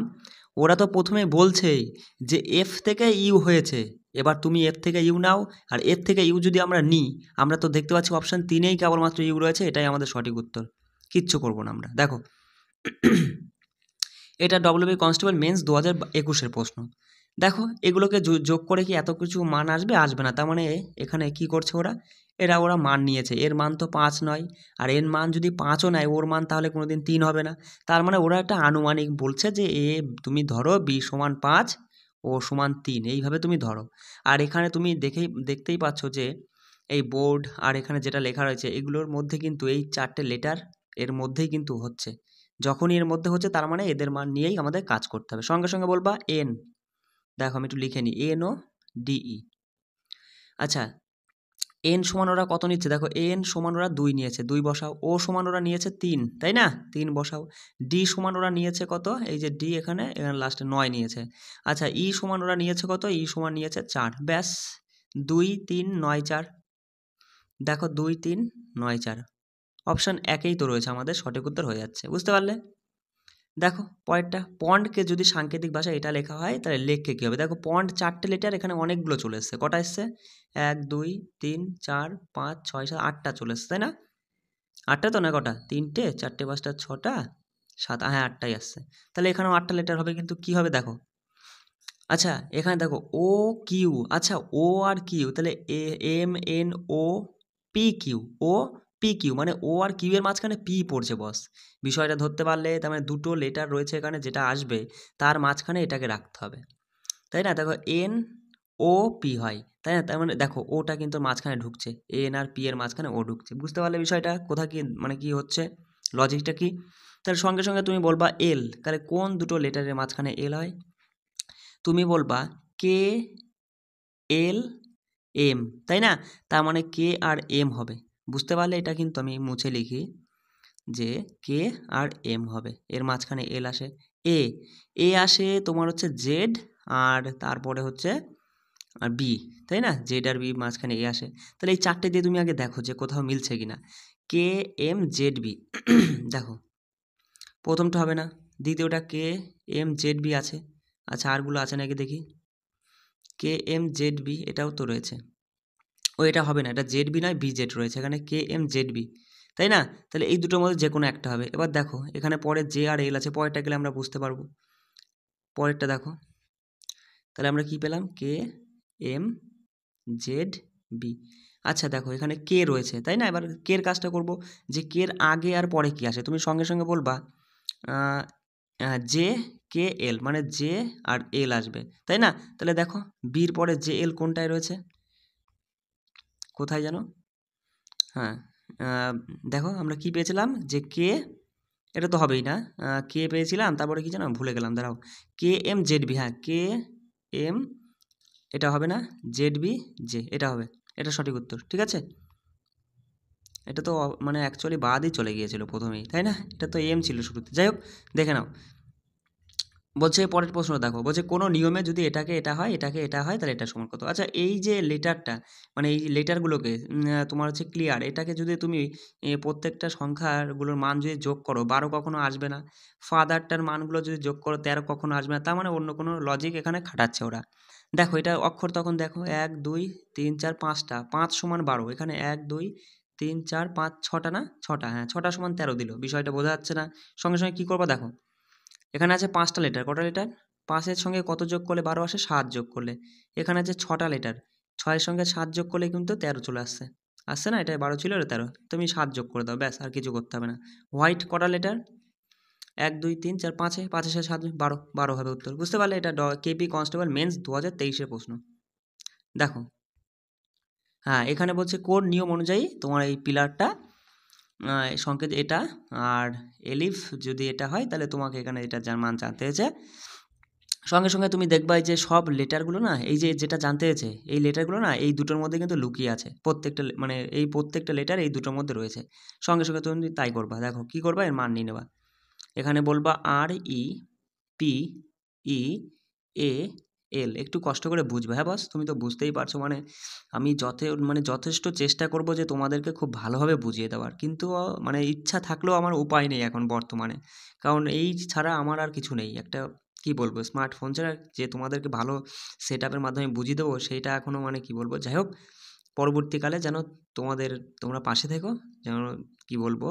ওরা তো প্রথমে বলছেই যে এফ থেকে ইউ হয়েছে, এবার তুমি এফ থেকে ইউ নাও, আর এফ থেকে ইউ যদি আমরা নিই, আমরা তো দেখতে পাচ্ছি অপশান 3-এই কেবলমাত্র ইউ রয়েছে, এটাই আমাদের সঠিক উত্তর, কিচ্ছু করবো না আমরা। দেখো এটা ডব্লিউবি কনস্টেবল মেন্স 2021-এর প্রশ্ন। দেখো এগুলোকে যোগ করে কি এত কিছু মান আসবে? আসবে না। তার মানে এখানে কি করছে ওরা মান নিয়েছে, এর মান তো 5 নয়, আর এর মান যদি 5ও নেয়, ওর মান তাহলে কোনোদিন 3 হবে না। তার মানে ওরা একটা আনুমানিক বলছে যে তুমি ধরো বি সমান 5 ও সমান 3, এইভাবে তুমি ধরো। আর এখানে তুমি দেখতেই পাচ্ছ যে এই বোর্ড আর এখানে যেটা লেখা রয়েছে এগুলোর মধ্যে কিন্তু এই 4টে লেটার এর মধ্যেই কিন্তু হচ্ছে। যখনই এর মধ্যে হচ্ছে তার মানে এদের মান নিয়েই আমাদের কাজ করতে হবে। সঙ্গে সঙ্গে বলবা এন, দেখো আমি একটু লিখে নিই, এন ও ডিই। আচ্ছা এন সমান ওরা কত নিচ্ছে, দেখো এন সমান ওরা 2 নিয়েছে, 2 বসাও। ও সমান ওরা নিয়েছে 3, তাই না, 3 বসাও। ডি সমান ওরা নিয়েছে কত, এই যে ডি এখানে লাস্টে 9 নিয়েছে। আচ্ছা ই সমান ওরা নিয়েছে কত, ই সমান নিয়েছে 4, ব্যাস 2 3 9 4, দেখো 2 3 9 4, অপশান একেই তো রয়েছে আমাদের, সঠিক উত্তর হয়ে যাচ্ছে, বুঝতে পারলে? দেখো পরেরটা, পন্ডকে যদি সাংকেতিক ভাষায় এটা লেখা হয় তাহলে লেখকে কী হবে, দেখো পন্ড 4টে লেটার, এখানে অনেকগুলো চলে এসছে, কটা এসছে, 1 2 3 4 5 6 7 8টা চলে এসছে, তাই না? 8টা তো না, কটা, 3টে 4টে 5টা 6টা 7, হ্যাঁ 8টাই আসছে। তাহলে এখানেও 8টা লেটার হবে, কিন্তু কি হবে দেখো, আচ্ছা এখানে দেখো ও কিউ, আচ্ছা ও আর কিউ, তাহলে M N O P Q, O P Q মানে ও আর কিউ এর মাঝখানে পি পড়ছে বস, বিষয়টা ধরতে পারলে? তার মানে দুটো লেটার রয়েছে এখানে, যেটা আসবে তার মাঝখানে এটাকে রাখতে হবে, তাই না? দেখো এন ও পি হয়, তাই না? তার মানে দেখো ওটা কিন্তু মাঝখানে ঢুকছে, এন আর পি এর মাঝখানে ও ঢুকছে, বুঝতে পারলে বিষয়টা কোথা কি মানে কি হচ্ছে, লজিকটা কি? তাহলে সঙ্গে সঙ্গে তুমি বলবা এল, তাহলে কোন দুটো লেটারের মাঝখানে এল হয়? তুমি বলবা কে এল এম, তাই না? তার মানে কে আর এম হবে, বুঝতে পারলে? এটা কিন্তু আমি মুছে লিখি যে কে আর এম হবে, এর মাঝখানে এল আসে, এ এ আসে তোমার হচ্ছে জেড, আর তারপরে হচ্ছে আর বি, তাই না? জেড আর বি মাঝখানে এ আসে। তাহলে এই 4টে দিয়ে তুমি আগে দেখো যে কোথাও মিলছে কিনা, কে এম জেড বি, দেখো প্রথমটা হবে না, দ্বিতীয়টা কে এম জেড বি আছে, আচ্ছা আরগুলো আছে নাকি দেখি, কে এম জেড বি এটাও তো রয়েছে, ও এটা হবে না, এটা জেড বি নয় বি জেড রয়েছে, এখানে কে এম জেড বি, তাই না? তাহলে এই দুটোর মধ্যে যে কোনো একটা হবে। এবার দেখো এখানে পরে জে আর এল আছে, পরেরটা গেলে আমরা বুঝতে পারবো, পরেরটা দেখো, তাহলে আমরা কি পেলাম, কে এম জেড বি। আচ্ছা দেখো এখানে কে রয়েছে, তাই না? এবার কের কাজটা করব, যে কের আগে আর পরে কি আসে, তুমি সঙ্গে সঙ্গে বলবা জে কে এল, মানে জে আর এল আসবে, তাই না? তাহলে দেখো বির পরে জে এল কোনটায় রয়েছে, কোথায় জানো? হ্যাঁ দেখো আমরা কি পেয়েছিলাম, যে কে, এটা তো হবেই না, কে পেয়েছিলাম, তারপরে কি জানো ভুলে গেলাম, দাঁড়াও, কে এম জেড বি, হ্যাঁ কে এম, এটা হবে না, জেড বি জে, এটা হবে, এটা সঠিক উত্তর, ঠিক আছে? এটা তো মানে অ্যাকচুয়ালি বাদই চলে গিয়েছিল প্রথমেই, তাই না? এটা তো এম ছিল শুরুতে, যাই হোক দেখে নাও। বলছে পরের প্রশ্ন দেখো, বলছে কোনো নিয়মে যদি এটাকে এটা হয়, এটাকে এটা হয়, তাহলে এটা সমান কত? আচ্ছা এই যে লেটারটা, মানে এই লেটারগুলোকে তোমার হচ্ছে ক্লিয়ার, এটাকে যদি তুমি প্রত্যেকটা সংখ্যাগুলোর মান যদি যোগ করো, 12 কখনো আসবে না। ফাদারটার মানগুলো যদি যোগ করো, 13 কখনো আসবে না। তার মানে অন্য কোনো লজিক এখানে খাটাচ্ছে ওরা। দেখো এটা অক্ষর, তখন দেখো 1 2 3 4 5টা, 5 সমান 12, এখানে 1 2 3 4 5 6টা না, 6টা, হ্যাঁ 6টা সমান 13 দিল, বিষয়টা বোঝা যাচ্ছে না? সঙ্গে সঙ্গে কী করবা দেখো, এখানে আছে 5টা লেটার, কটা লেটার, 5-এর সঙ্গে কত যোগ করলে 12 আসে, 7 যোগ করলে। এখানে আছে 6টা লেটার, 6-এর সঙ্গে 7 যোগ করলে কিন্তু 13 চলে আসছে, আসছে না? এটা 12 ছিল, এটা 13, তুমি 7 যোগ করে দাও, ব্যাস আর কিছু করতে হবে না। হোয়াইট কটা লেটার, 1 2 3 4 5 5 7 7 12 12 হবে উত্তর। বুঝতে পারলে? এটা কেপি কনস্টেবল মেন্স 2023 এর প্রশ্ন। দেখো, হ্যাঁ, এখানে বলছে কোন নিয়ম অনুযায়ী তোমার এই পিলারটা সংকেত এটা আর এলিফ যদি এটা হয় তাহলে তোমাকে এখানে এটা মান জানতে হয়েছে। সঙ্গে সঙ্গে তুমি দেখবা যে সব লেটারগুলো না, এই যে যেটা জানতে হয়েছে এই লেটারগুলো না এই দুটোর মধ্যে কিন্তু লুকিয়ে আছে। প্রত্যেকটা মানে এই প্রত্যেকটা লেটার এই দুটোর মধ্যে রয়েছে। সঙ্গে সঙ্গে তুমি তাই করবা। দেখো কী করবা, এর মান নিয়ে নেবা। এখানে বলবা REPEAL, একটু কষ্ট করে বুঝবে। হ্যাঁ বস, তুমি তো বুঝতেই পারছো। মানে আমি যথেষ্ট চেষ্টা করব যে তোমাদেরকে খুব ভালোভাবে বুঝিয়ে দেওয়ার, কিন্তু মানে ইচ্ছা থাকলেও আমার উপায় নেই এখন বর্তমানে, কারণ এই ছাড়া আমার আর কিছু নেই। একটা কি বলবো, স্মার্টফোন ছাড়া যে তোমাদেরকে ভালো সেট আপের মাধ্যমে বুঝিয়ে দেবো সেইটা এখনও মানে কি বলবো। যাই হোক, পরবর্তীকালে যেন তোমরা পাশে থেকো, যেন কি বলবো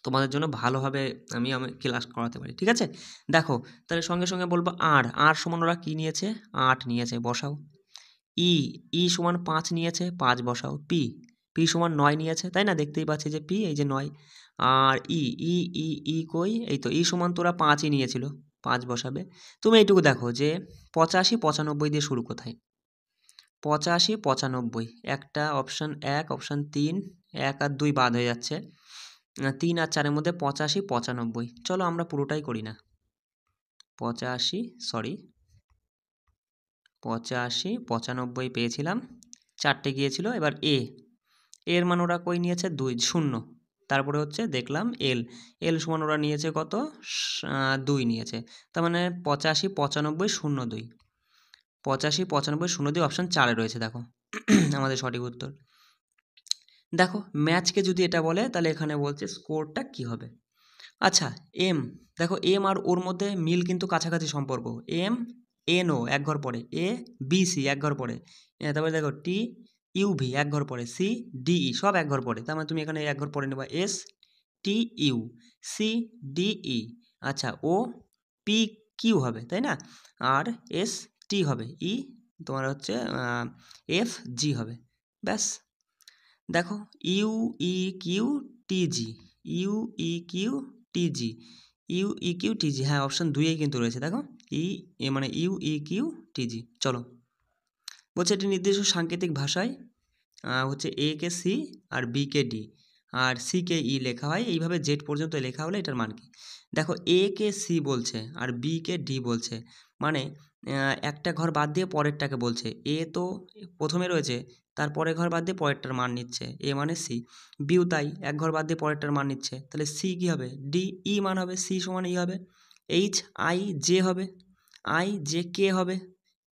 তোমাদের জন্য ভালোভাবে আমি ক্লাস করাতে পারি, ঠিক আছে? দেখো, তাহলে সঙ্গে সঙ্গে বলবো আর সমান ওরা কী নিয়েছে, 8 নিয়েছে, বসাও। ই সমান 5 নিয়েছে, 5 বসাও। পি সমান 9 নিয়েছে, তাই না? দেখতেই পাচ্ছি যে পি এই যে 9। আর ই কই, এই তো ই সমান তোরা 5ই নিয়েছিল, 5 বসাবে। তুমি এইটুকু দেখো যে 85 95 দিয়ে শুরু কোথায়, 85 95, একটা অপশান 1 অপশান 3, 1 আর 2 বাদ হয়ে যাচ্ছে, 3 আর 4-এর মধ্যে 85 95। চলো আমরা পুরোটাই করি না। 85 95 পেয়েছিলাম, 4টে গিয়েছিল। এবার এর মান ওরা কই নিয়েছে, 2 0। তারপরে হচ্ছে দেখলাম এল সমান ওরা নিয়েছে কত, 2 নিয়েছে। তার মানে 85 95 02, 85 95 02 অপশান 4-এ রয়েছে। দেখো আমাদের সঠিক উত্তর। দেখো ম্যাচকে যদি এটা বলে তাহলে এখানে বলছে স্কোরটা কি হবে। আচ্ছা, দেখো এম আর ওর মধ্যে মিল কিন্তু কাছাকাছি সম্পর্ক। MNO এক ঘর পরে, ABC এক ঘর পরে, তারপরে দেখো TUV এক ঘর পরে, CDE সব এক ঘর পরে। তার মানে তুমি এখানে এক ঘর পরে নেবা, STU CDE। আচ্ছা, OPQ হবে, তাই না? আর ST হবে, তোমার হচ্ছে FG হবে। ব্যাস, দেখো UEQTG UEQTG, হ্যাঁ অপশান 2-এই কিন্তু রয়েছে। দেখো মানে UEQTG। চলো, বলছে এটি নির্দিষ্ট সাংকেতিক ভাষায় হচ্ছে A K C R B K D R C K E লেখা হয়, এইভাবে Z পর্যন্ত লেখা হলে এটার মান কি? দেখো A কে C বলছে আর B কে D বলছে, মানে একটা ঘর বাদ দিয়ে পরেরটাকে বলছে। A তো প্রথমে রয়েছে, তারপরে ঘর বাদ দিয়ে পরেরটার মান নিচ্ছে, A মানে C। বিও তাই, এক ঘর বাদ দিয়ে পরেরটার মান নিচ্ছে, তাহলে C কী হবে, DE মান হবে, C সমান E হবে। HIJ হবে, IJK হবে,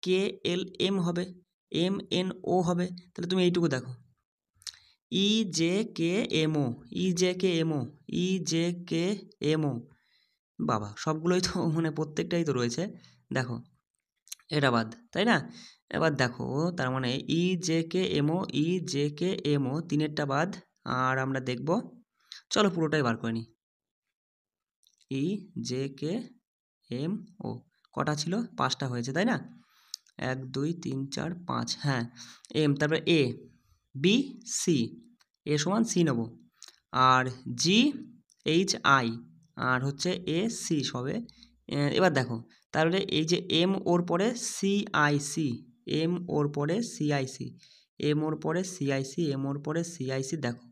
KLM হবে, MNO হবে। তাহলে তুমি এইটুকু দেখো, EJKMO, বাবা সবগুলোই তো মানে প্রত্যেকটাই তো রয়েছে। দেখো এটা বাদ, তাই না? এবার দেখো তার মানে EJKMO 3-এরটা বাদ। আর আমরা দেখব, চলো পুরোটাই বার করে নিই। EJKMO কটা ছিল, 5টা হয়েছে, তাই না? 1 2 3 4 5, হ্যাঁ। তারপরে ABC, A সমান C নেব, আর GHI আর হচ্ছে AC সবে। এবার দেখো তাহলে এই যে ওর পরে CIC, ওর পরে CIC, ওর পরে CIC, ওর পরে CIC। দেখো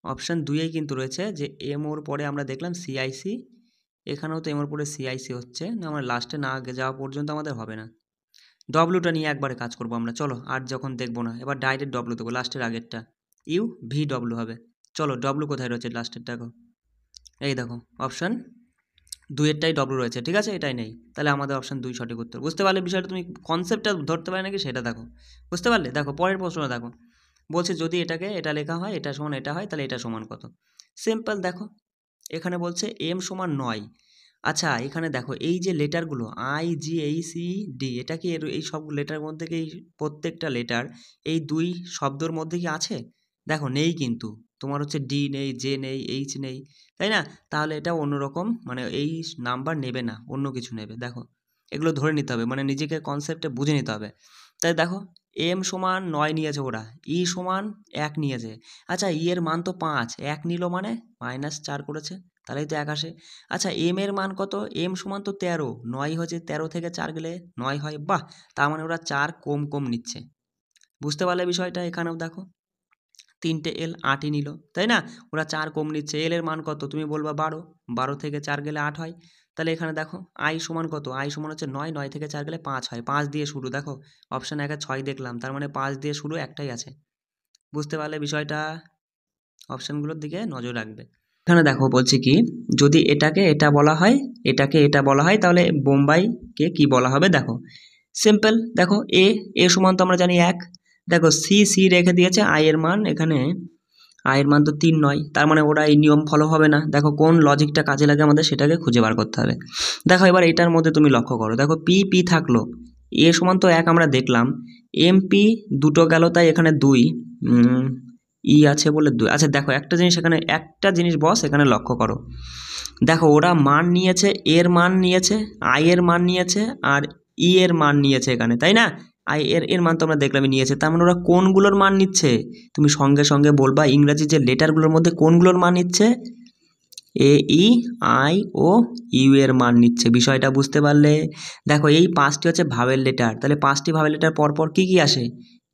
অপশান 2-এই কিন্তু রয়েছে যে ওর পরে আমরা দেখলাম CIC, এখানেও তো ওর পরে CIC হচ্ছে না, আমরা লাস্টে না যাওয়া পর্যন্ত আমাদের হবে না। ডব্লুটা নিয়ে একবারে কাজ করবো আমরা, চলো আর যখন দেখবো না, এবার ডাইরেক্ট ডব্লু দেবো, লাস্টের আগেরটা UVW হবে। চলো ডব্লু কোথায় রয়েছে লাস্টের, দেখো এই দেখো অপশান 2-এরটাই ডব্লু রয়েছে, ঠিক আছে? এটাই নেই, তাহলে আমাদের অপশান 2 সঠিক উত্তর। বুঝতে পারলে বিষয়টা, তুমি কনসেপ্টটা ধরতে পারে নাকি সেটা দেখো, বুঝতে পারলে? দেখো পরের প্রশ্নটা দেখো, বলছে যদি এটা লেখা হয়, এটা সমান এটা হয়, তাহলে এটা সমান কত? সিম্পল, দেখো এখানে বলছে M সমান 9। আচ্ছা, এখানে দেখো এই যে লেটারগুলো IGHCD, এটা কি এই সব লেটার মধ্যে কি প্রত্যেকটা লেটার এই 2 শব্দর মধ্যে কি আছে? দেখো নেই, কিন্তু তোমার হচ্ছে D নেই, J নেই, H নেই, তাই না? তাহলে এটা অন্যরকম, মানে এই নাম্বার নেবে না, অন্য কিছু নেবে। দেখো এগুলো ধরে নিতে হবে, মানে নিজেকে কনসেপ্টে বুঝে নিতে হবে। তাই দেখো M সমান 9 নিয়েছে ওরা, E সমান 1 নিয়েছে। আচ্ছা, এর মান তো 5, 1 নিল মানে -4 করেছে, তাহলেই তো 1 আসে। আচ্ছা এম এর মান কত? এম সমান তো 13, 9 হচ্ছে, 13 থেকে 4 গেলে 9 হয়। বাহ! তার মানে ওরা 4 কম কম নিচ্ছে। বুঝতে পারলে বিষয়টা? এখানেও দেখো 3টে এল 8ই নিল, তাই না? ওরা 4 কম নিচ্ছে। এল এর মান কত? তুমি বলবা 12, 12 থেকে 4 গেলে 8 হয়। তাহলে এখানে দেখো আই সমান কত? আই সমান হচ্ছে 9, 9 থেকে 4 গেলে 5 হয়। 5 দিয়ে শুরু, দেখো অপশন 1 এ 6 দেখলাম, তার মানে 5 দিয়ে শুরু একটাই আছে। বুঝতে পারলে বিষয়টা? অপশনগুলোর দিকে নজর রাখবে। এখানে দেখো বলছি কি, যদি এটাকে এটা বলা হয়, এটাকে এটা বলা হয়, তাহলে বোম্বাইকে কি বলা হবে? দেখো সিম্পল, দেখো এ সমান তো আমরা জানি 1, দেখো সি রেখে দিয়েছে, আই এর মান এখানে, আই এর মান তো 3 নয়, তার মানে ওরা এই নিয়ম ফলো হবে না। দেখো কোন লজিকটা কাজে লাগে আমাদের সেটাকে খুঁজে বার করতে হবে। দেখো এবার এটার মধ্যে তুমি লক্ষ্য করো, দেখো পি থাকলো, এ সমান তো 1 আমরা দেখলাম, এমপি দুটো গেল, তাই এখানে 2, ই আছে বলে 2। আচ্ছা দেখো একটা জিনিস এখানে, একটা জিনিস বস এখানে লক্ষ্য করো, দেখো ওরা মান নিয়েছে, এর মান নিয়েছে, আই এর মান নিয়েছে, আর ই এর মান নিয়েছে এখানে, তাই না? আই এর মান তো আমরা দেখলামই নিয়েছে, তার মানে ওরা কোনগুলোর মান নিচ্ছে? তুমি সঙ্গে সঙ্গে বলবা ইংরাজি যে লেটারগুলোর মধ্যে কোনগুলোর মান নিচ্ছে? এ ই আই ও ইউ এর মান নিচ্ছে। বিষয়টা বুঝতে পারলে? দেখো এই 5টি হচ্ছে ভাওয়েল লেটার, তাহলে 5টি ভাওয়েল লেটার পরপর কি কি আসে?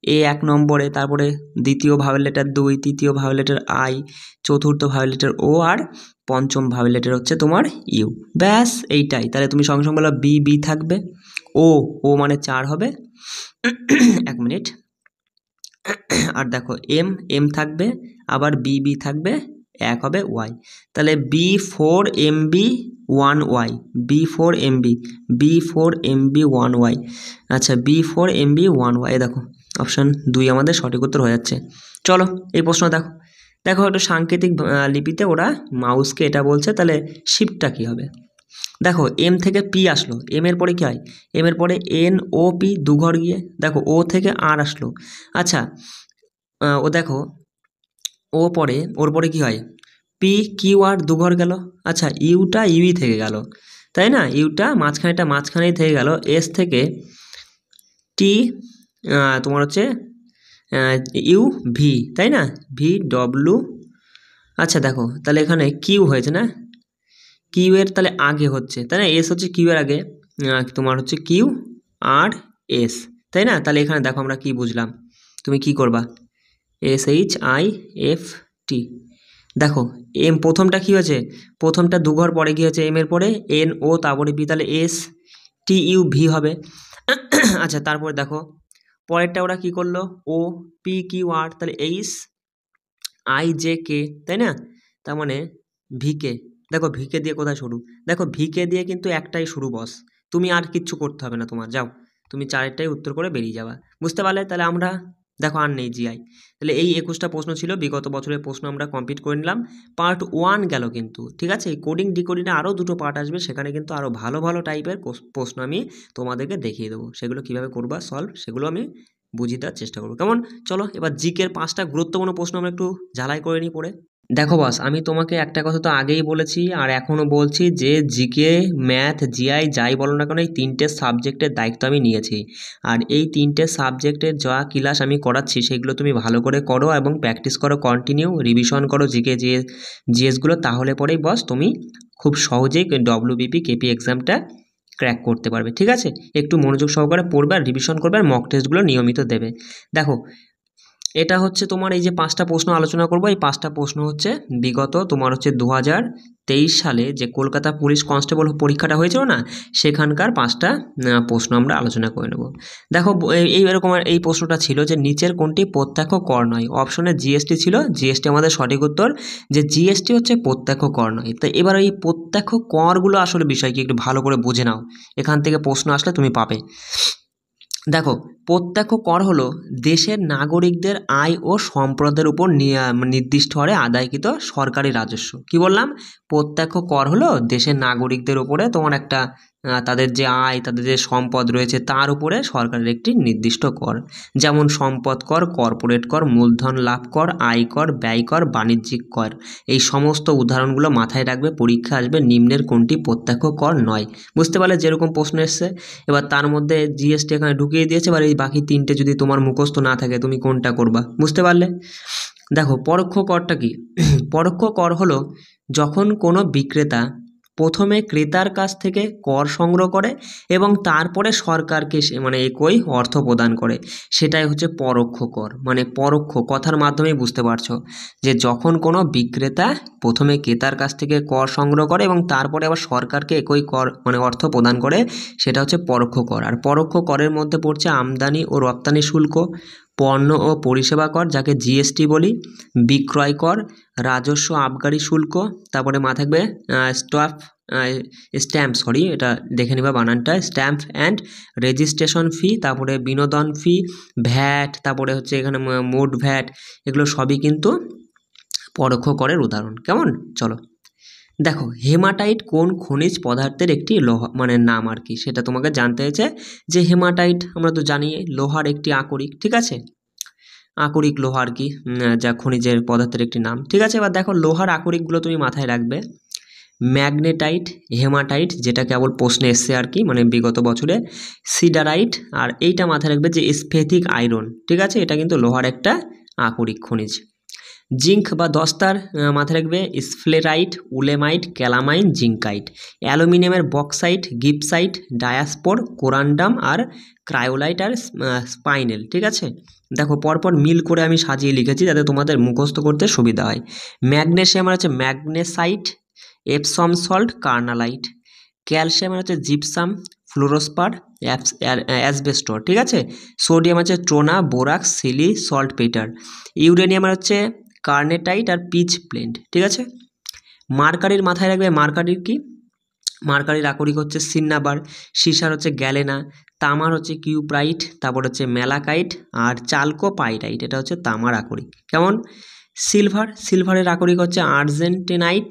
এ 1 নম্বরে, তারপরে দ্বিতীয় ভাওয়েল লেটার 2, তৃতীয় ভাওয়েল লেটার আই, চতুর্থ ভাওয়েল লেটার ও, আর পঞ্চম ভাওয়েল লেটার হচ্ছে তোমার ইউ। ব্যাস এইটাই। তাহলে তুমি সঙ্গে সঙ্গে বলো বি থাকবে, ও মানে 4 হবে। 1 মিনিট। আর দেখো এম থাকবে, আবার বি থাকবে, 1 হবে ওয়াই। তাহলে B4MB1Y, B4MB1Y। আচ্ছা B4MB1Y, দেখো অপশান 2 আমাদের সঠিক উত্তর হয়ে যাচ্ছে। চলো এই প্রশ্ন দেখো, দেখো একটু সাংকেতিক লিপিতে ওরা মাউসকে এটা বলছে, তাহলে শিফটটা কী হবে? দেখো এম থেকে পি আসলো, এম এর পরে কী হয়? এম এর পরে এন ও পি, 2 ঘর গিয়ে দেখো ও থেকে আর আসলো। আচ্ছা ও দেখো ও পরে, ওর পরে কি হয়? পি কিউ আর 2 ঘর গেল। আচ্ছা ইউটা ইউই থেকে গেল, তাই না? ইউটা মাঝখানেই থেকে গেল। এস থেকে টি তোমার হচ্ছে ইউ ভি, তাই না? V W. আচ্ছা দেখো তাহলে এখানে কিউ হয়েছে না, কিউ এর তাহলে আগে হচ্ছে, তাই না? এস হচ্ছে কিউ এর আগে, তোমার হচ্ছে কিউ আর এস, তাই না? তাহলে এখানে দেখো আমরা কি বুঝলাম, তুমি কি করবা? SHIFT, দেখো এম প্রথমটা কি হয়েছে? প্রথমটা 2 ঘর পরে কি হয়েছে? এম এর পরে এন ও, তারপরে বি, তাহলে STUV হবে। আচ্ছা তারপরে দেখো পরেরটা ওরা কি করলো? ও পি কিউ আর, তাহলে HIJK, তাই না? তার মানে ভিকে, দেখো ভিকে দিয়ে কোথায় শুরু? দেখো ভিকে দিয়ে কিন্তু একটাই শুরু বস, তুমি আর কিচ্ছু করতে হবে না তোমার, যাও তুমি 4টাই উত্তর করে বেরিয়ে যাবা। বুঝতে পারলে? তাহলে আমরা দেখো আর নেই জিআই। তাহলে এই 21টা প্রশ্ন ছিল, বিগত বছরের প্রশ্ন আমরা কমপ্লিট করে নিলাম। পার্ট 1 গেল কিন্তু, ঠিক আছে? এই কোডিং ডিকোডিংয়ে আরও 2টো পার্ট আসবে, সেখানে কিন্তু আরও ভালো ভালো টাইপের প্রশ্ন আমি তোমাদেরকে দেখিয়ে দেবো, সেগুলো কীভাবে করবা সলভ সেগুলো আমি বুঝিয়ে দেওয়ার চেষ্টা করবো, কেমন? চলো এবার জিকের 5টা গুরুত্বপূর্ণ প্রশ্ন আমরা একটু ঝালাই করে নিই পড়ে। দেখো বস, আমি তোমাকে একটা কথা তো আগেই বলেছি আর এখনও বলছি যে জিকে, ম্যাথ, জিআই যাই বলো না কেন, এই 3টে সাবজেক্টের দায়িত্ব আমি নিয়েছি। আর এই 3টে সাবজেক্টের যা ক্লাস আমি করাচ্ছি সেগুলো তুমি ভালো করে করো এবং প্র্যাকটিস করো, কন্টিনিউ রিভিশন করো জিকে জিএসগুলো, তাহলে পরেই বস তুমি খুব সহজেই WBP KP এক্সামটা ক্র্যাক করতে পারবে, ঠিক আছে? একটু মনোযোগ সহকারে পড়বে আর রিভিশন করবে আর মক টেস্টগুলো নিয়মিত দেবে। দেখো এটা হচ্ছে তোমার এই যে 5টা প্রশ্ন আলোচনা করব, এই 5টা প্রশ্ন হচ্ছে বিগত তোমার হচ্ছে 2023 সালে যে কলকাতা পুলিশ কনস্টেবল পরীক্ষাটা হয়েছিল না, সেখানকার 5টা প্রশ্ন আমরা আলোচনা করে নেব। দেখো এই এরকম এই প্রশ্নটা ছিল যে নিচের কোনটি প্রত্যক্ষ কর নয়? অপশনে জিএসটি ছিল, জিএসটি আমাদের সঠিক উত্তর, যে জিএসটি হচ্ছে প্রত্যক্ষ কর নয়। তো এবার এই প্রত্যক্ষ করগুলো আসলে বিষয় কি একটু ভালো করে বুঝে নাও, এখান থেকে প্রশ্ন আসলে তুমি পাবে। দেখো প্রত্যক্ষ কর হলো দেশের নাগরিকদের আয় ও সম্পদের উপর নির্দিষ্ট হারে আদায়কৃত সরকারি রাজস্ব। কি বললাম? প্রত্যক্ষ কর হলো দেশের নাগরিকদের উপরে তোমার একটা তাদের যে আয়, তাদের যে সম্পদ রয়েছে তার উপরে সরকারের একটি নির্দিষ্ট কর, যেমন সম্পদ কর, কর্পোরেট কর, মূলধন লাভ কর, আয় কর, ব্যয় কর, বাণিজ্যিক কর। এই সমস্ত উদাহরণগুলো মাথায় রাখবে, পরীক্ষা আসবে নিম্নের কোনটি প্রত্যক্ষ কর নয়। বুঝতে পারলে যেরকম প্রশ্ন এসছে? এবার তার মধ্যে জিএসটি এখানে ঢুকিয়ে দিয়েছে, এবার এই বাকি 3টে যদি তোমার মুখস্থ না থাকে তুমি কোনটা করবা? বুঝতে পারলে? দেখো পরোক্ষ করটা কি? পরোক্ষ কর হলো যখন কোনো বিক্রেতা প্রথমে ক্রেতার কাছ থেকে কর সংগ্রহ করে এবং তারপরে সরকারকে মানে একই অর্থ প্রদান করে, সেটাই হচ্ছে পরোক্ষ কর। মানে পরোক্ষ কথার মাধ্যমেই বুঝতে পারছো যে যখন কোনো বিক্রেতা প্রথমে ক্রেতার কাছ থেকে কর সংগ্রহ করে এবং তারপরে আবার সরকারকে একই কর মানে অর্থ প্রদান করে, সেটা হচ্ছে পরোক্ষ কর। আর পরোক্ষ করের মধ্যে পড়ছে আমদানি ও রপ্তানি শুল্ক, পণ্য ও পরিষেবা কর যাকে জিএসটি বলি, বিক্রয় কর, রাজস্ব আবগারি শুল্ক, তারপরে থাকবে এটা দেখে নিবা বানানটা, স্ট্যাম্প অ্যান্ড রেজিস্ট্রেশন ফি, তারপরে বিনোদন ফি, ভ্যাট, তারপরে হচ্ছে এখানে মোট ভ্যাট, এগুলো সবই কিন্তু পরোক্ষ করের উদাহরণ। কেমন? চলো দেখো, হেমাটাইট কোন খনিজ পদার্থের একটি লোহা মানে নাম আর কি, সেটা তোমাকে জানতে হয়েছে। যে হেমাটাইট আমরা তো জানি লোহার একটি আকরিক, ঠিক আছে, আকরিক লোহা আর কি, যা খনিজের পদার্থের একটি নাম, ঠিক আছে। এবার দেখো লোহার আকরিকগুলো তুমি মাথায় রাখবে, ম্যাগনেটাইট, হেমাটাইট যেটা কেবল প্রশ্নে এসছে আর কি মানে বিগত বছরে, সিডারাইট, আর এইটা মাথায় রাখবে যে স্ফেটিক আয়রন, ঠিক আছে, এটা কিন্তু লোহার একটা আকরিক খনিজ। জিঙ্ক বা দস্তার মাথায় রাখবে স্ফ্লেরাইট, উলেমাইট, ক্যালামাইন, জিঙ্কাইট। অ্যালুমিনিয়ামের বক্সাইট, গিপসাইট, ডায়াস্পোর, কোরান্ডাম আর ক্রায়োলাইট আর স্পাইনেল, ঠিক আছে। দেখো পরপর মিল করে আমি সাজিয়ে লিখেছি যাতে তোমাদের মুখস্থ করতে সুবিধা হয়। ম্যাগনেশিয়ামের হচ্ছে ম্যাগনেসাইট, এপসম সল্ট, কার্নালাইট। ক্যালসিয়ামের হচ্ছে জিপসাম, ফ্লোরোস্পার, অ্যাসবেস্টর, ঠিক আছে। সোডিয়াম হচ্ছে টোনা, বোরাক্স, সিলি, সল্ট পেটার। ইউরেনিয়ামের হচ্ছে কার্নেটাইট আর পিচ ব্লেন্ড, ঠিক আছে। মার্কারির মাথায় রাখবে মার্কারির কি, মার্কারির আকরিক হচ্ছে সিন্নাবার, সীসার হচ্ছে গ্যালেনা, তামার হচ্ছে কিউপ্রাইট, তারপর হচ্ছে ম্যালাকাইট আর চালকোপাইরাইট, এটা হচ্ছে তামার আকরিক। কেমন? সিলভারের আকরিক হচ্ছে আর্জেন্টেনাইট,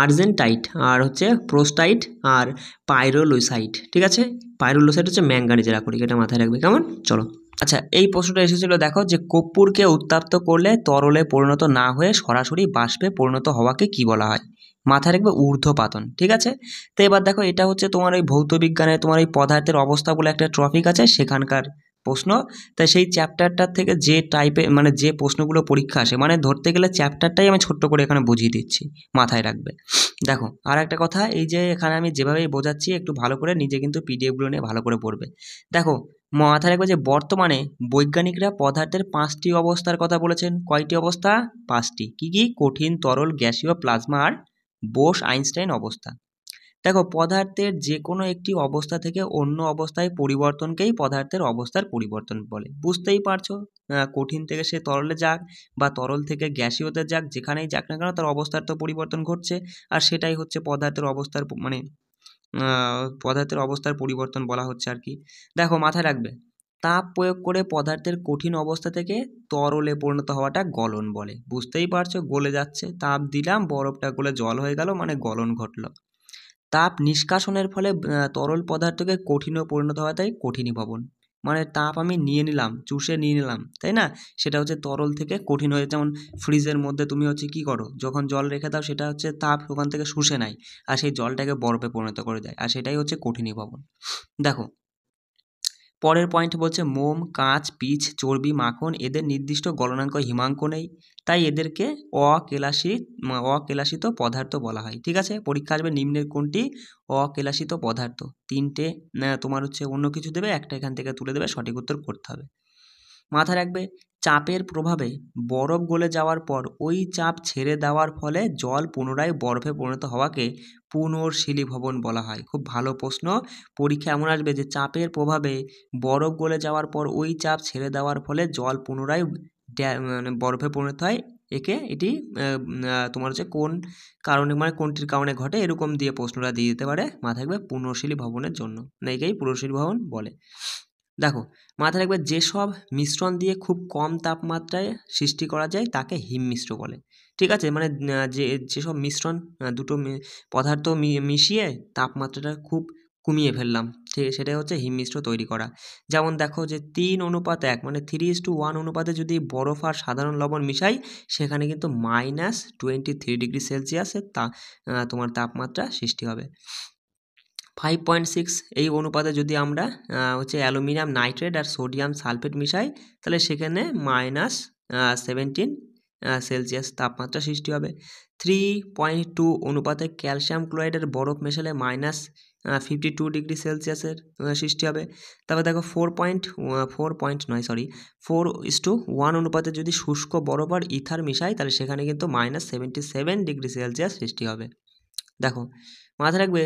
আর্জেন্টাইট, আর হচ্ছে প্রোস্টাইট আর পাইরোলুসাইট, ঠিক আছে। পাইরোলুসাইট হচ্ছে ম্যাঙ্গানিজের আকরিক, এটা মাথায় রাখবে। কেমন? চলো আচ্ছা, এই প্রশ্নটা এসেছিল, দেখো যে কর্পূরকে উত্তপ্ত করলে তরলে পরিণত না হয়ে সরাসরি বাষ্পে পরিণত হওয়াকে কি বলা হয়? মাথায় রাখবে ঊর্ধ্বপাতন, ঠিক আছে। তো এবার দেখো এটা হচ্ছে তোমার ওই ভৌত বিজ্ঞানে তোমার ওই পদার্থের অবস্থা বলে একটা টপিক আছে, সেখানকার প্রশ্ন। তাই সেই চ্যাপ্টারটার থেকে যে টাইপের মানে যে প্রশ্নগুলো পরীক্ষা আসে, মানে ধরতে গেলে চ্যাপ্টারটাই আমি ছোট্ট করে এখানে বুঝিয়ে দিচ্ছি, মাথায় রাখবে। দেখো আর একটা কথা, এই যে এখানে আমি যেভাবে বোঝাচ্ছি একটু ভালো করে নিজে কিন্তু পিডিএফগুলো নিয়ে ভালো করে পড়বে। দেখো মাথায় রাখবে যে বর্তমানে বৈজ্ঞানিকরা পদার্থের 5টি অবস্থার কথা বলেছেন। কয়টি অবস্থা? 5টি। কি কি? কঠিন, তরল, গ্যাসীয়, প্লাজমা আর বোস আইনস্টাইন অবস্থা। দেখো পদার্থের যে কোনো একটি অবস্থা থেকে অন্য অবস্থায় পরিবর্তনকেই পদার্থের অবস্থার পরিবর্তন বলে। বুঝতেই পারছো, কঠিন থেকে সে তরলে যাক বা তরল থেকে গ্যাসীয়তে যাক, যেখানেই যাক না কেন তার অবস্থার তো পরিবর্তন ঘটছে, আর সেটাই হচ্ছে পদার্থের অবস্থার মানে পদার্থের অবস্থার পরিবর্তন বলা হচ্ছে আর কি। দেখো মাথায় রাখবে, তাপ প্রয়োগ করে পদার্থের কঠিন অবস্থা থেকে তরলে পরিণত হওয়াটা গলন বলে। বুঝতেই পারছো, গলে যাচ্ছে, তাপ দিলাম, বরফটা গলে জল হয়ে গেল, মানে গলন ঘটলো। তাপ নিষ্কাশনের ফলে তরল পদার্থকে কঠিনে পরিণত হয়, তাই কঠিনীভবন। মানে তাপ আমি নিয়ে নিলাম, চুষে নিয়ে নিলাম, তাই না, সেটা হচ্ছে তরল থেকে কঠিন হয়ে। যেমন ফ্রিজের মধ্যে তুমি হচ্ছে কি করো, যখন জল রেখে দাও সেটা হচ্ছে তাপ ওখান থেকে শুষে নেয় আর সেই জলটাকে বরফে পরিণত করে দেয়, আর সেটাই হচ্ছে কঠিনীভবন। দেখো পরের পয়েন্ট বলছে মোম, কাঁচ, পিচ, চর্বি, মাখন এদের নির্দিষ্ট গলনাঙ্ক হিমাঙ্ক নেই, তাই এদেরকে অকেলাসিত পদার্থ বলা হয়, ঠিক আছে। পরীক্ষা আসবে নিম্নের কোনটি অকেলাসিত পদার্থ, 3টে তোমার হচ্ছে অন্য কিছু দেবে, একটা এখান থেকে তুলে দেবে, সঠিক উত্তর করতে হবে। মাথায় রাখবে চাপের প্রভাবে বরফ গলে যাওয়ার পর ওই চাপ ছেড়ে দেওয়ার ফলে জল পুনরায় বরফে পরিণত হওয়াকে পুনর্শীলীভবন বলা হয়। খুব ভালো প্রশ্ন, পরীক্ষা এমন আসবে যে চাপের প্রভাবে বরফ গলে যাওয়ার পর ওই চাপ ছেড়ে দেওয়ার ফলে জল পুনরায় মানে বরফে পরিণত হয়, এটি তোমার হচ্ছে কোন কারণে মানে কোনটির কারণে ঘটে, এরকম দিয়ে প্রশ্নটা দিয়ে দিতে পারে। মাথায় রাখবে পুনর্শীলী ভবনের জন্য, না একেই পুনর্শীলী ভবন বলে। দেখো মাথায় রাখবে যেসব মিশ্রণ দিয়ে খুব কম তাপমাত্রায় সৃষ্টি করা যায় তাকে হিমমিশ্র বলে, ঠিক আছে। মানে যেসব মিশ্রণ দুটো পদার্থ মিশিয়ে তাপমাত্রাটা খুব কমিয়ে ফেললাম, ঠিক সেটাই হচ্ছে হিমমিশ্র তৈরি করা। যেমন দেখো যে 3:1 মানে 3:1 অনুপাতে যদি বরফ আর সাধারণ লবণ মিশাই, সেখানে কিন্তু -23°C তোমার তাপমাত্রা সৃষ্টি হবে। 5.6 এই অনুপাতে যদি আমরা হচ্ছে অ্যালুমিনিয়াম নাইট্রেট আর সোডিয়াম সালফেট মিশাই, তাহলে সেখানে -17 সেলসিয়াস তাপমাত্রা সৃষ্টি হবে। 3.2 অনুপাতে ক্যালসিয়াম ক্লোরাইডের বরফ মেশালে -52 ডিগ্রি সেলসিয়াসের সৃষ্টি হবে। তারপর দেখো 4:1 অনুপাতে যদি শুষ্ক বরফ আর ইথার মিশাই তাহলে সেখানে কিন্তু -77 ডিগ্রি সেলসিয়াস সৃষ্টি হবে। দেখো মাথায় রাখবে,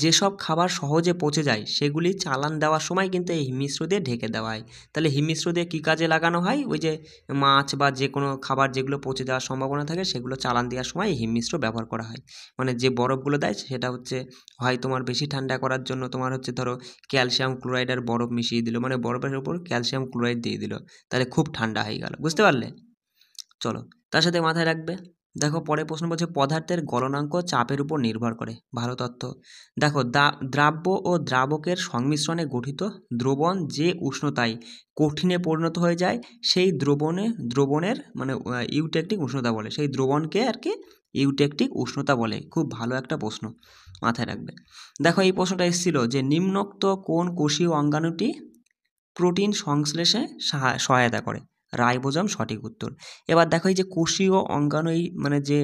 যেসব খাবার সহজে পচে যায় সেগুলি চালান দেওয়ার সময় কিন্তু এই হিমিশ্র দিয়ে ঢেকে দেওয়া হয়। তাহলে হিমিশ্র দিয়ে কী কাজে লাগানো হয়? ওই যে মাছ বা যে কোনো খাবার যেগুলো পচে যাওয়ার সম্ভাবনা থাকে সেগুলো চালান দেওয়ার সময় এই হিমিশ্র ব্যবহার করা হয়। মানে যে বরফগুলো দেয় সেটা হচ্ছে হয় তোমার বেশি ঠান্ডা করার জন্য তোমার হচ্ছে ধরো ক্যালসিয়াম ক্লোরাইড আর বরফ মিশিয়ে দিল, মানে বরফের উপর ক্যালসিয়াম ক্লোরাইড দিয়ে দিল, তাহলে খুব ঠান্ডা হয়ে গেল। বুঝতে পারলে? চলো, তার সাথে মাথায় রাখবে, দেখো পরের প্রশ্ন বলছে পদার্থের গলনাঙ্ক চাপের উপর নির্ভর করে। ভালো তথ্য। দেখো দ্রাব্য ও দ্রাবকের সংমিশ্রণে গঠিত দ্রবণ যে উষ্ণতায় কঠিনে পরিণত হয়ে যায় সেই দ্রবণের মানে ইউটেকটিক উষ্ণতা বলে। সেই দ্রবণকে আর কি ইউটেকটিক উষ্ণতা বলে। খুব ভালো একটা প্রশ্ন, মাথায় রাখবে। দেখো এই প্রশ্নটা এসেছিল যে নিম্নোক্ত কোন কোষীয় অঙ্গাণুটি প্রোটিন সংশ্লেষে সহায়তা করে? রাইবোজোম সঠিক উত্তর। এবার দেখো এই যে কোষীয় অঙ্গাণু, এই মানে যে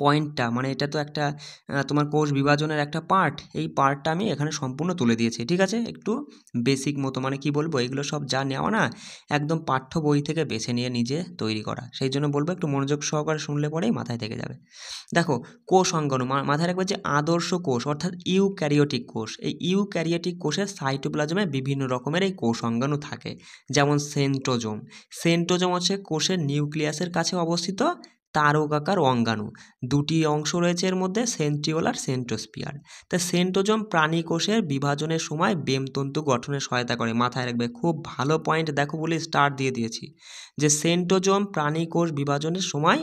পয়েন্টটা, মানে এটা তো একটা তোমার কোষ বিভাজনের একটা পার্ট, এই পার্টটা আমি এখানে সম্পূর্ণ তুলে দিয়েছি। ঠিক আছে, একটু বেসিক মতো, মানে কি বলবো, এগুলো সব যা নেওয়া না একদম পাঠ্য বই থেকে বেছে নিয়ে নিজে তৈরি করা। সেই জন্য বলবো একটু মনোযোগ সহকারে শুনলে পরেই মাথায় থেকে যাবে। দেখো কোষ অঙ্গাণু, মাথায় রাখবে যে আদর্শ কোষ অর্থাৎ ইউক্যারিওটিক কোষ। এই ইউক্যারিওটিক কোষের সাইটোপ্লাজমে বিভিন্ন রকমের এই কোষ অঙ্গাণু থাকে, যেমন সেন্ট্রোজোম। সেন্ট্রোজোম হচ্ছে কোষের নিউক্লিয়াসের কাছে অবস্থিত তারকাকার অঙ্গাণু। দুটি অংশ রয়েছে এর মধ্যে, সেন্ট্রিওল আর সেন্ট্রোস্পিয়ার। তা সেন্ট্রোজোম প্রাণী কোষের বিভাজনের সময় বেমতন্তু গঠনে সহায়তা করে। মাথায় রাখবে, খুব ভালো পয়েন্ট দেখো বলে স্টার দিয়ে দিয়েছি, যে সেন্ট্রোজোম প্রাণী কোষ বিভাজনের সময়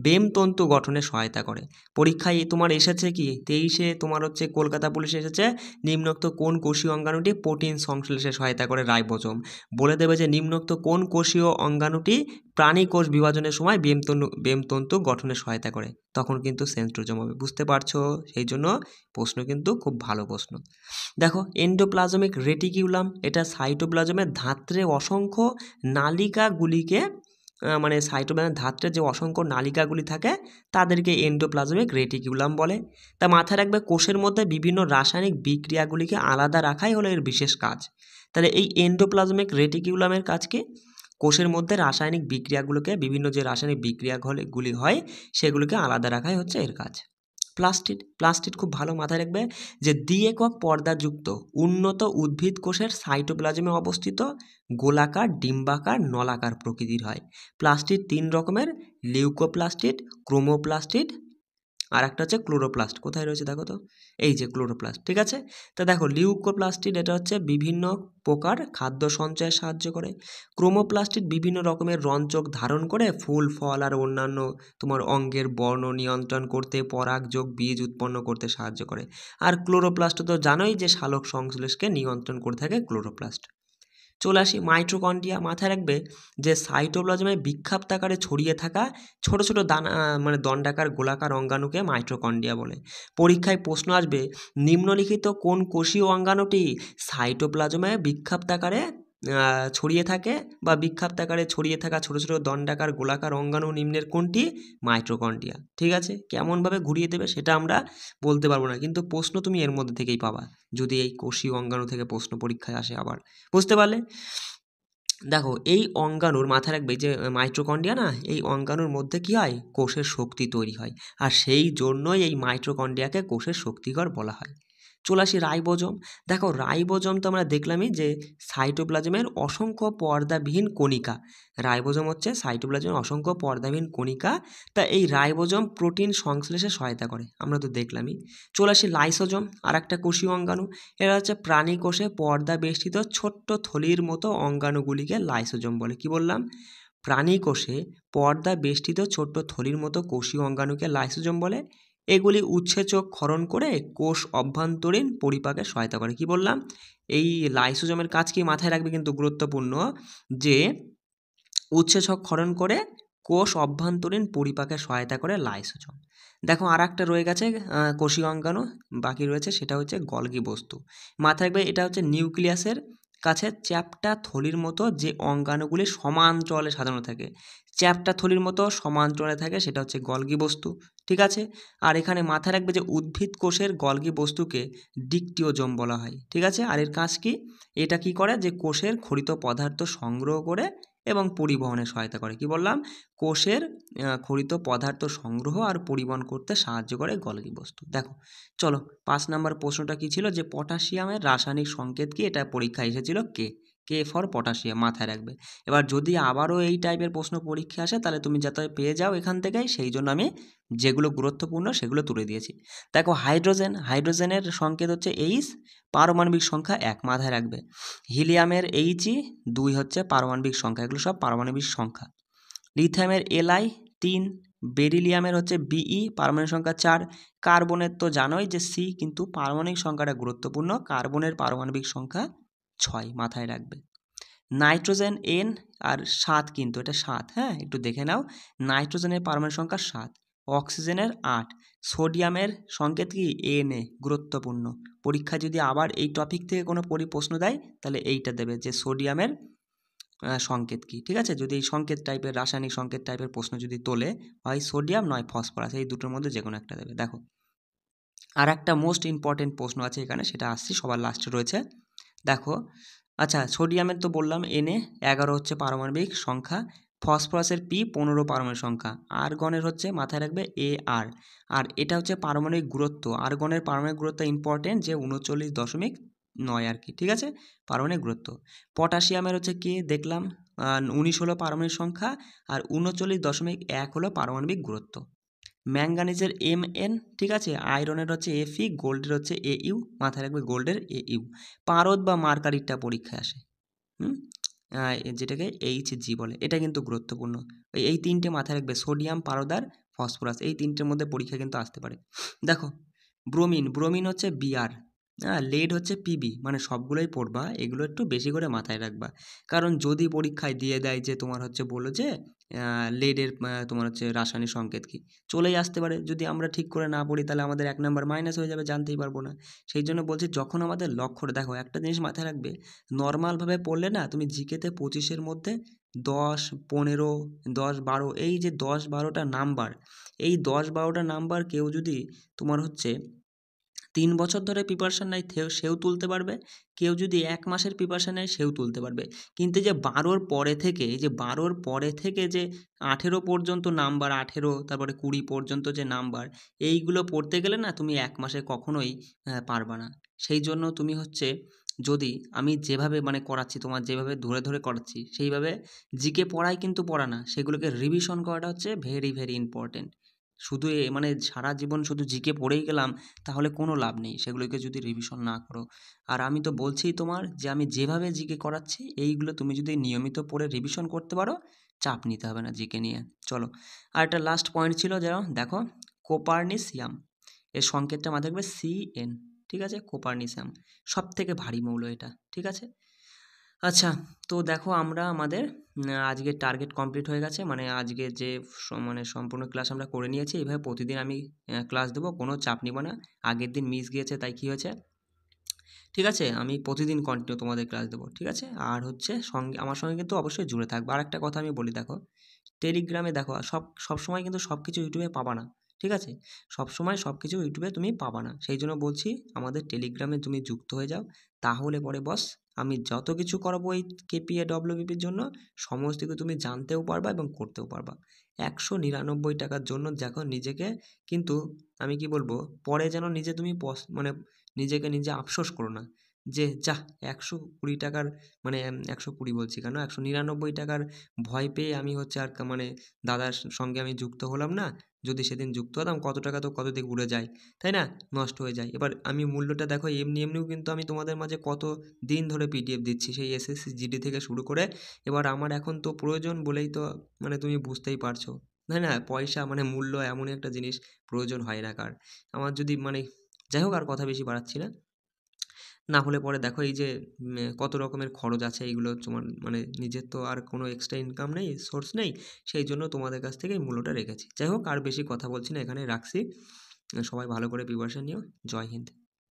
বেমতন্তু গঠনে সহায়তা করে। পরীক্ষায় তোমার এসেছে কি 23-এ তোমার হচ্ছে কলকাতা পুলিশে এসেছে নিম্নোক্ত কোন কোষীয় অঙ্গাণুটি প্রোটিন সংশ্লেষে সহায়তা করে? রাইবোজোম। বলে দেবে যে নিম্নোক্ত কোন কোষীয় অঙ্গাণুটি প্রাণী কোষ বিভাজনের সময় বেমতন্তু গঠনে সহায়তা করে? তখন কিন্তু সেন্ট্রোজোম হবে। বুঝতে পারছো? সেই জন্য প্রশ্ন কিন্তু খুব ভালো প্রশ্ন। দেখো এন্ডোপ্লাজমিক রেটিকিউলাম, এটা সাইটোপ্লাজমের ধাত্রে অসংখ্য নালিকাগুলিকে মানে সাইটোপ্লাজমের ধাত্রে যে অসংখ্য নালিকাগুলি থাকে তাদেরকে এন্ডোপ্লাজমিক রেটিকিউলাম বলে। তা মাথায় রাখবে কোষের মধ্যে বিভিন্ন রাসায়নিক বিক্রিয়াগুলিকে আলাদা রাখাই হলো এর বিশেষ কাজ। তাহলে এই এন্ডোপ্লাজমিক রেটিকিউলামের কাজ কি? কোষের মধ্যে রাসায়নিক বিক্রিয়াগুলোকে, বিভিন্ন যে রাসায়নিক বিক্রিয়াগুলি হয় সেগুলোকে আলাদা রাখাই হচ্ছে এর কাজ। প্লাস্টিড খুব ভালো মাথায় রাখবে যে দ্বি-একক পর্দাযুক্ত উন্নত উদ্ভিদ কোষের সাইটোপ্লাজমে অবস্থিত গোলাকার, ডিম্বাকার, নলাকার প্রকৃতির হয়। প্লাস্টিড 3 রকমের, লিউকোপ্লাস্টিড, ক্রোমোপ্লাস্টিড আর একটা হচ্ছে ক্লোরোপ্লাস্ট। কোথায় রয়েছে দেখো তো, এই যে ক্লোরোপ্লাস্ট। ঠিক আছে, তা দেখো লিউকোপ্লাস্টিড এটা হচ্ছে বিভিন্ন প্রকার খাদ্য সঞ্চয়ে সাহায্য করে। ক্রোমোপ্লাস্টিড বিভিন্ন রকমের রঞ্জক ধারণ করে ফুল, ফল আর অন্যান্য তোমার অঙ্গের বর্ণ নিয়ন্ত্রণ করতে, পরাগযোগ, বীজ উৎপন্ন করতে সাহায্য করে। আর ক্লোরোপ্লাস্ট তো জানোই যে সালোক সংশ্লেষকে নিয়ন্ত্রণ করে থাকে ক্লোরোপ্লাস্ট। চলে আসি মাইটোকন্ড্রিয়া। মাথায় রাখবে যে সাইটোপ্লাজমে বিক্ষাপ্তাকারে ছড়িয়ে থাকা ছোট ছোট দানা মানে দণ্ডাকার গোলাকার অঙ্গাণুকে মাইটোকন্ড্রিয়া বলে। পরীক্ষায় প্রশ্ন আসবে নিম্নলিখিত কোন কোষীয় অঙ্গাণুটি সাইটোপ্লাজমে বিক্ষাপ্তাকারে ছড়িয়ে থাকে বা বিক্ষাপ্তাকারে ছড়িয়ে থাকা ছোট ছোট দণ্ডাকার গোলাকার অঙ্গাণু নিম্নের কোনটি? মাইটোকন্ড্রিয়া। ঠিক আছে, কেমনভাবে ঘুরিয়ে দেবে সেটা আমরা বলতে পারবো না, কিন্তু প্রশ্ন তুমি এর মধ্যে থেকেই পাবা যদি এই কোষীয় অঙ্গাণু থেকে প্রশ্ন পরীক্ষায় আসে আবার। বুঝতে পারলে? দেখো এই অঙ্গাণুর, মাথায় রাখবে যে মাইটোকন্ড্রিয়া না, এই অঙ্গাণুর মধ্যে কি হয়? কোষের শক্তি তৈরি হয়, আর সেই জন্যই এই মাইটোকন্ড্রিয়াকে কোষের শক্তিঘর বলা হয়। চলে আসি রাইবোজোম। দেখো রাইবোজোম তো আমরা দেখলামই যে সাইটোপ্লাজমের অসংখ্য পর্দাবিহীন কণিকা। রাইবোজোম হচ্ছে সাইটোপ্লাজমের অসংখ্য পর্দাবিহীন কণিকা। তা এই রাইবোজোম প্রোটিন সংশ্লেষে সহায়তা করে, আমরা তো দেখলামই। চলে আসি লাইসোজোম, আর একটা কোষীয় অঙ্গাণু। এরা হচ্ছে প্রাণী কোষে পর্দা বেষ্টিত ছোট্ট থলির মতো অঙ্গাণুগুলিকে লাইসোজোম বলে। কি বললাম? প্রাণী কোষে পর্দা বেষ্টিত ছোট্ট থলির মতো কোষীয় অঙ্গাণুকে লাইসোজোম বলে। এগুলি উৎসেচক ক্ষরণ করে কোষ অভ্যন্তরীণ পরিপাকে সহায়তা করে। কি বললাম? এই লাইসোজোমের কাজ কি? মাথায় রাখবে কিন্তু গুরুত্বপূর্ণ, যে উৎসেচক ক্ষরণ করে কোষ অভ্যন্তরীণ পরিপাকে সহায়তা করে লাইসোজোম। দেখো আর একটা রয়ে গেছে কোষীয় অঙ্গাণু বাকি রয়েছে, সেটা হচ্ছে গলগি বস্তু। মাথায় রাখবে এটা হচ্ছে নিউক্লিয়াসের কাছে চ্যাপ্টা থলির মতো যে অঙ্গাণুগুলি সমান্তরালে সাজানো থাকে, চ্যাপ্টা থলির মতো সমান্তরালে থাকে সেটা হচ্ছে গলগি বস্তু, ঠিক আছে। আর এখানে মাথায় রাখবে যে উদ্ভিদ কোষের গলগি বস্তুকে ডিকটিওজোম বলা হয়, ঠিক আছে। আর এর কাজ কি? এটা কি করে যে কোষের খরিত পদার্থ সংগ্রহ করে এবং পরিবহনে সহায়তা করে। কি বললাম? কোষের খরিত পদার্থ সংগ্রহ আর পরিবহন করতে সাহায্য করে গলগি বস্তু। দেখো চলো 5 নাম্বার প্রশ্নটা কি ছিল, যে পটাশিয়ামের রাসায়নিক সংকেত কি? এটা পরীক্ষায় এসেছিল কে, কে ফর পটাশিয়াম, মাথায় রাখবে। এবার যদি আবারও এই টাইপের প্রশ্ন পরীক্ষা আসে তাহলে তুমি যাতে পেয়ে যাও এখান থেকেই, সেই জন্য আমি যেগুলো গুরুত্বপূর্ণ সেগুলো তুলে দিয়েছি। দেখো হাইড্রোজেন, হাইড্রোজেনের সংকেত হচ্ছে এইচ, পারমাণবিক সংখ্যা 1, মাথায় রাখবে। হিলিয়ামের এইচই 2 হচ্ছে পারমাণবিক সংখ্যা, এগুলো সব পারমাণবিক সংখ্যা। লিথিয়ামের এলআই 3, বেরিলিয়ামের হচ্ছে বিই, পারমাণবিক সংখ্যা 4, কার্বনের তো জানোই যে সি, কিন্তু পারমাণবিক সংখ্যাটা গুরুত্বপূর্ণ, কার্বনের পারমাণবিক সংখ্যা 6, মাথায় রাখবে। নাইট্রোজেন এন আর 7, কিন্তু এটা 7, হ্যাঁ একটু দেখে নাও। নাইট্রোজেনের পারমাণবিক সংখ্যা 7, অক্সিজেনের 8, সোডিয়ামের সংকেত কি? এনএ, গুরুত্বপূর্ণ। পরীক্ষায় যদি আবার এই টপিক থেকে কোনো প্রশ্ন দেয় তাহলে এইটা দেবে যে সোডিয়ামের সংকেত কি, ঠিক আছে। যদি এই সংকেত টাইপের রাসায়নিক সংকেত টাইপের প্রশ্ন যদি তোলে, হয় সোডিয়াম নয় ফসফরাস, এই দুটোর মধ্যে যে কোনো একটা দেবে। দেখো আর একটা মোস্ট ইম্পর্টেন্ট প্রশ্ন আছে এখানে, সেটা আসছি সবার লাস্টে রয়েছে। দেখো আচ্ছা, সোডিয়ামের তো বললাম এনে 11 হচ্ছে পারমাণবিক সংখ্যা, ফসফরাসের পি 15 পারমাণবিক সংখ্যা, আর্গনের হচ্ছে মাথায় রাখবে এ আর, আর এটা হচ্ছে পারমাণবিক গুরুত্ব, আর্গনের পারমাণবিক গুরুত্ব ইম্পর্টেন্ট যে 39.9 আর কি, ঠিক আছে, পারমাণবিক গুরুত্ব। পটাশিয়ামের হচ্ছে কি দেখলাম 19 হলো পারমাণবিক সংখ্যা, আর 39.1 হলো পারমাণবিক গুরুত্ব। ম্যাঙ্গানিজের এমএন, ঠিক আছে, আয়রনের হচ্ছে এফই, গোল্ডের হচ্ছে এইউ, মাথায় রাখবে গোল্ডের এইউ। পারদ বা মার্কারিটটা পরীক্ষায় আসে, যেটাকে এইচজি বলে, এটা কিন্তু গুরুত্বপূর্ণ। এই তিনটে মাথায় রাখবে, সোডিয়াম, পারদ আর ফসফরাস, এই তিনটের মধ্যে পরীক্ষা কিন্তু আসতে পারে। দেখো ব্রোমিন, ব্রোমিন হচ্ছে বিআর, হ্যাঁ, লেড হচ্ছে পিবি, মানে সবগুলোই পড়বা, এগুলো একটু বেশি করে মাথায় রাখবা, কারণ যদি পরীক্ষায় দিয়ে দেয় যে তোমার হচ্ছে বললো যে লেডের তোমার হচ্ছে রাসায়নিক সংকেত কি, চলেই আসতে পারে, যদি আমরা ঠিক করে না পড়ি তাহলে আমাদের 1 নাম্বার মাইনাস হয়ে যাবে, জানতেই পারবো না। সেই জন্য বলছি যখন আমাদের লক্ষ্যটা, দেখো একটা জিনিস মাথায় রাখবে, নর্মালভাবে পড়লে না তুমি জিকেতে 25-এর মধ্যে 10, 15, 10, 12, এই যে 10, 12টা নাম্বার, এই 10, 12টা নাম্বার কেউ যদি তোমার হচ্ছে 3 বছর ধরে প্রিপারেশান নেয় সেও তুলতে পারবে, কেউ যদি 1 মাসের প্রিপারেশান নেয় সেও তুলতে পারবে। কিন্তু যে 12র পরে থেকে, এই যে 12র পরে থেকে যে 18 পর্যন্ত নাম্বার, 18 তারপরে 20 পর্যন্ত যে নাম্বার, এইগুলো পড়তে গেলে না তুমি 1 মাসে কখনোই পারবা না। সেই জন্য তুমি হচ্ছে, যদি আমি যেভাবে মানে করাচ্ছি, তোমার যেভাবে ধরে ধরে করাচ্ছি সেইভাবে জিকে পড়াই কিন্তু পড়া না, সেগুলোকে রিভিশন করাটা হচ্ছে ভেরি ভেরি ইম্পর্টেন্ট। শুধু মানে সারা জীবন শুধু জিকে পড়েই গেলাম তাহলে কোনো লাভ নেই, সেগুলোকে যদি রিভিশন না করো। আর আমি তো বলছিই তোমার যে আমি যেভাবে জিকে করাচ্ছি এইগুলো তুমি যদি নিয়মিত পড়ে রিভিশন করতে পারো, চাপ নিতে হবে না জিকে নিয়ে। চলো আর একটা লাস্ট পয়েন্ট ছিল, যেন দেখো কোপারনিসিয়াম, এর সংকেতটা মাথায় রাখবে CN, ঠিক আছে, কোপারনিসিয়াম সব থেকে ভারী মৌল এটা, ঠিক আছে। আচ্ছা, তো দেখো আমরা আমাদের আজকের টার্গেট কমপ্লিট হয়ে গেছে, মানে আজকে যে মানে সম্পূর্ণ ক্লাস আমরা করে নিয়েছি। এইভাবে প্রতিদিন আমি ক্লাস দেবো, কোনো চাপ নিব না। আগের দিন মিস গিয়েছে তাই কী হয়েছে, ঠিক আছে, আমি প্রতিদিন কন্টিনিউ তোমাদের ক্লাস দেবো, ঠিক আছে। আর হচ্ছে সঙ্গে আমার সঙ্গে কিন্তু অবশ্যই জুড়ে থাকবে। আর একটা কথা আমি বলি, দেখো টেলিগ্রামে দেখো সবসময় কিন্তু সব কিছু ইউটিউবে পাবা না, ঠিক আছে, সবসময় সব কিছু ইউটিউবে তুমি পাবা না। সেই জন্য বলছি আমাদের টেলিগ্রামে তুমি যুক্ত হয়ে যাও, তাহলে পরে বস আমি যত কিছু করাবো এই কেপিএ ডব্লিউবিপির জন্য সমস্ত কিছু তুমি জানতেও পারবা এবং করতেও পারবা। 199 টাকার জন্য দেখো নিজেকে, কিন্তু আমি কি বলবো, পরে যেন নিজে তুমি মানে নিজেকে নিজে আফসোস করো না যে যাহ 120 টাকার, মানে 120 বলছি কেন, 199 টাকার ভয় পেয়ে আমি হচ্ছে আর মানে দাদার সঙ্গে আমি যুক্ত হলাম না। যদি সেদিন যুক্ত হতাম কত টাকা তো কত দিক উড়ে যায়, তাই না, নষ্ট হয়ে যায়। এবার আমি মূল্যটা দেখো, এমনিও কিন্তু আমি তোমাদের মাঝে কত দিন ধরে পিডিএফ দিচ্ছি, সেই এসএসসি জিডি থেকে শুরু করে। এবার আমার এখন তো প্রয়োজন বলেই তো, মানে তুমি বুঝতেই পারছো, তাই না, পয়সা মানে মূল্য এমনই একটা জিনিস, প্রয়োজন হয় না কার। আমার যদি মানে যাই হোক, আর কথা বেশি বাড়াচ্ছি না, না হলে পরে দেখো এই যে কত রকমের খরচ আছে, এইগুলো তোমার মানে নিজের তো আর কোনো এক্সট্রা ইনকাম নেই, সোর্স নেই, সেই জন্য তোমাদের কাছ থেকে এই মূল্যটা রেখেছি। যাই হোক আর বেশি কথা বলছি না, এখানে রাখছি। সবাই ভালো করে প্রিপারেশন নিও। জয় হিন্দ।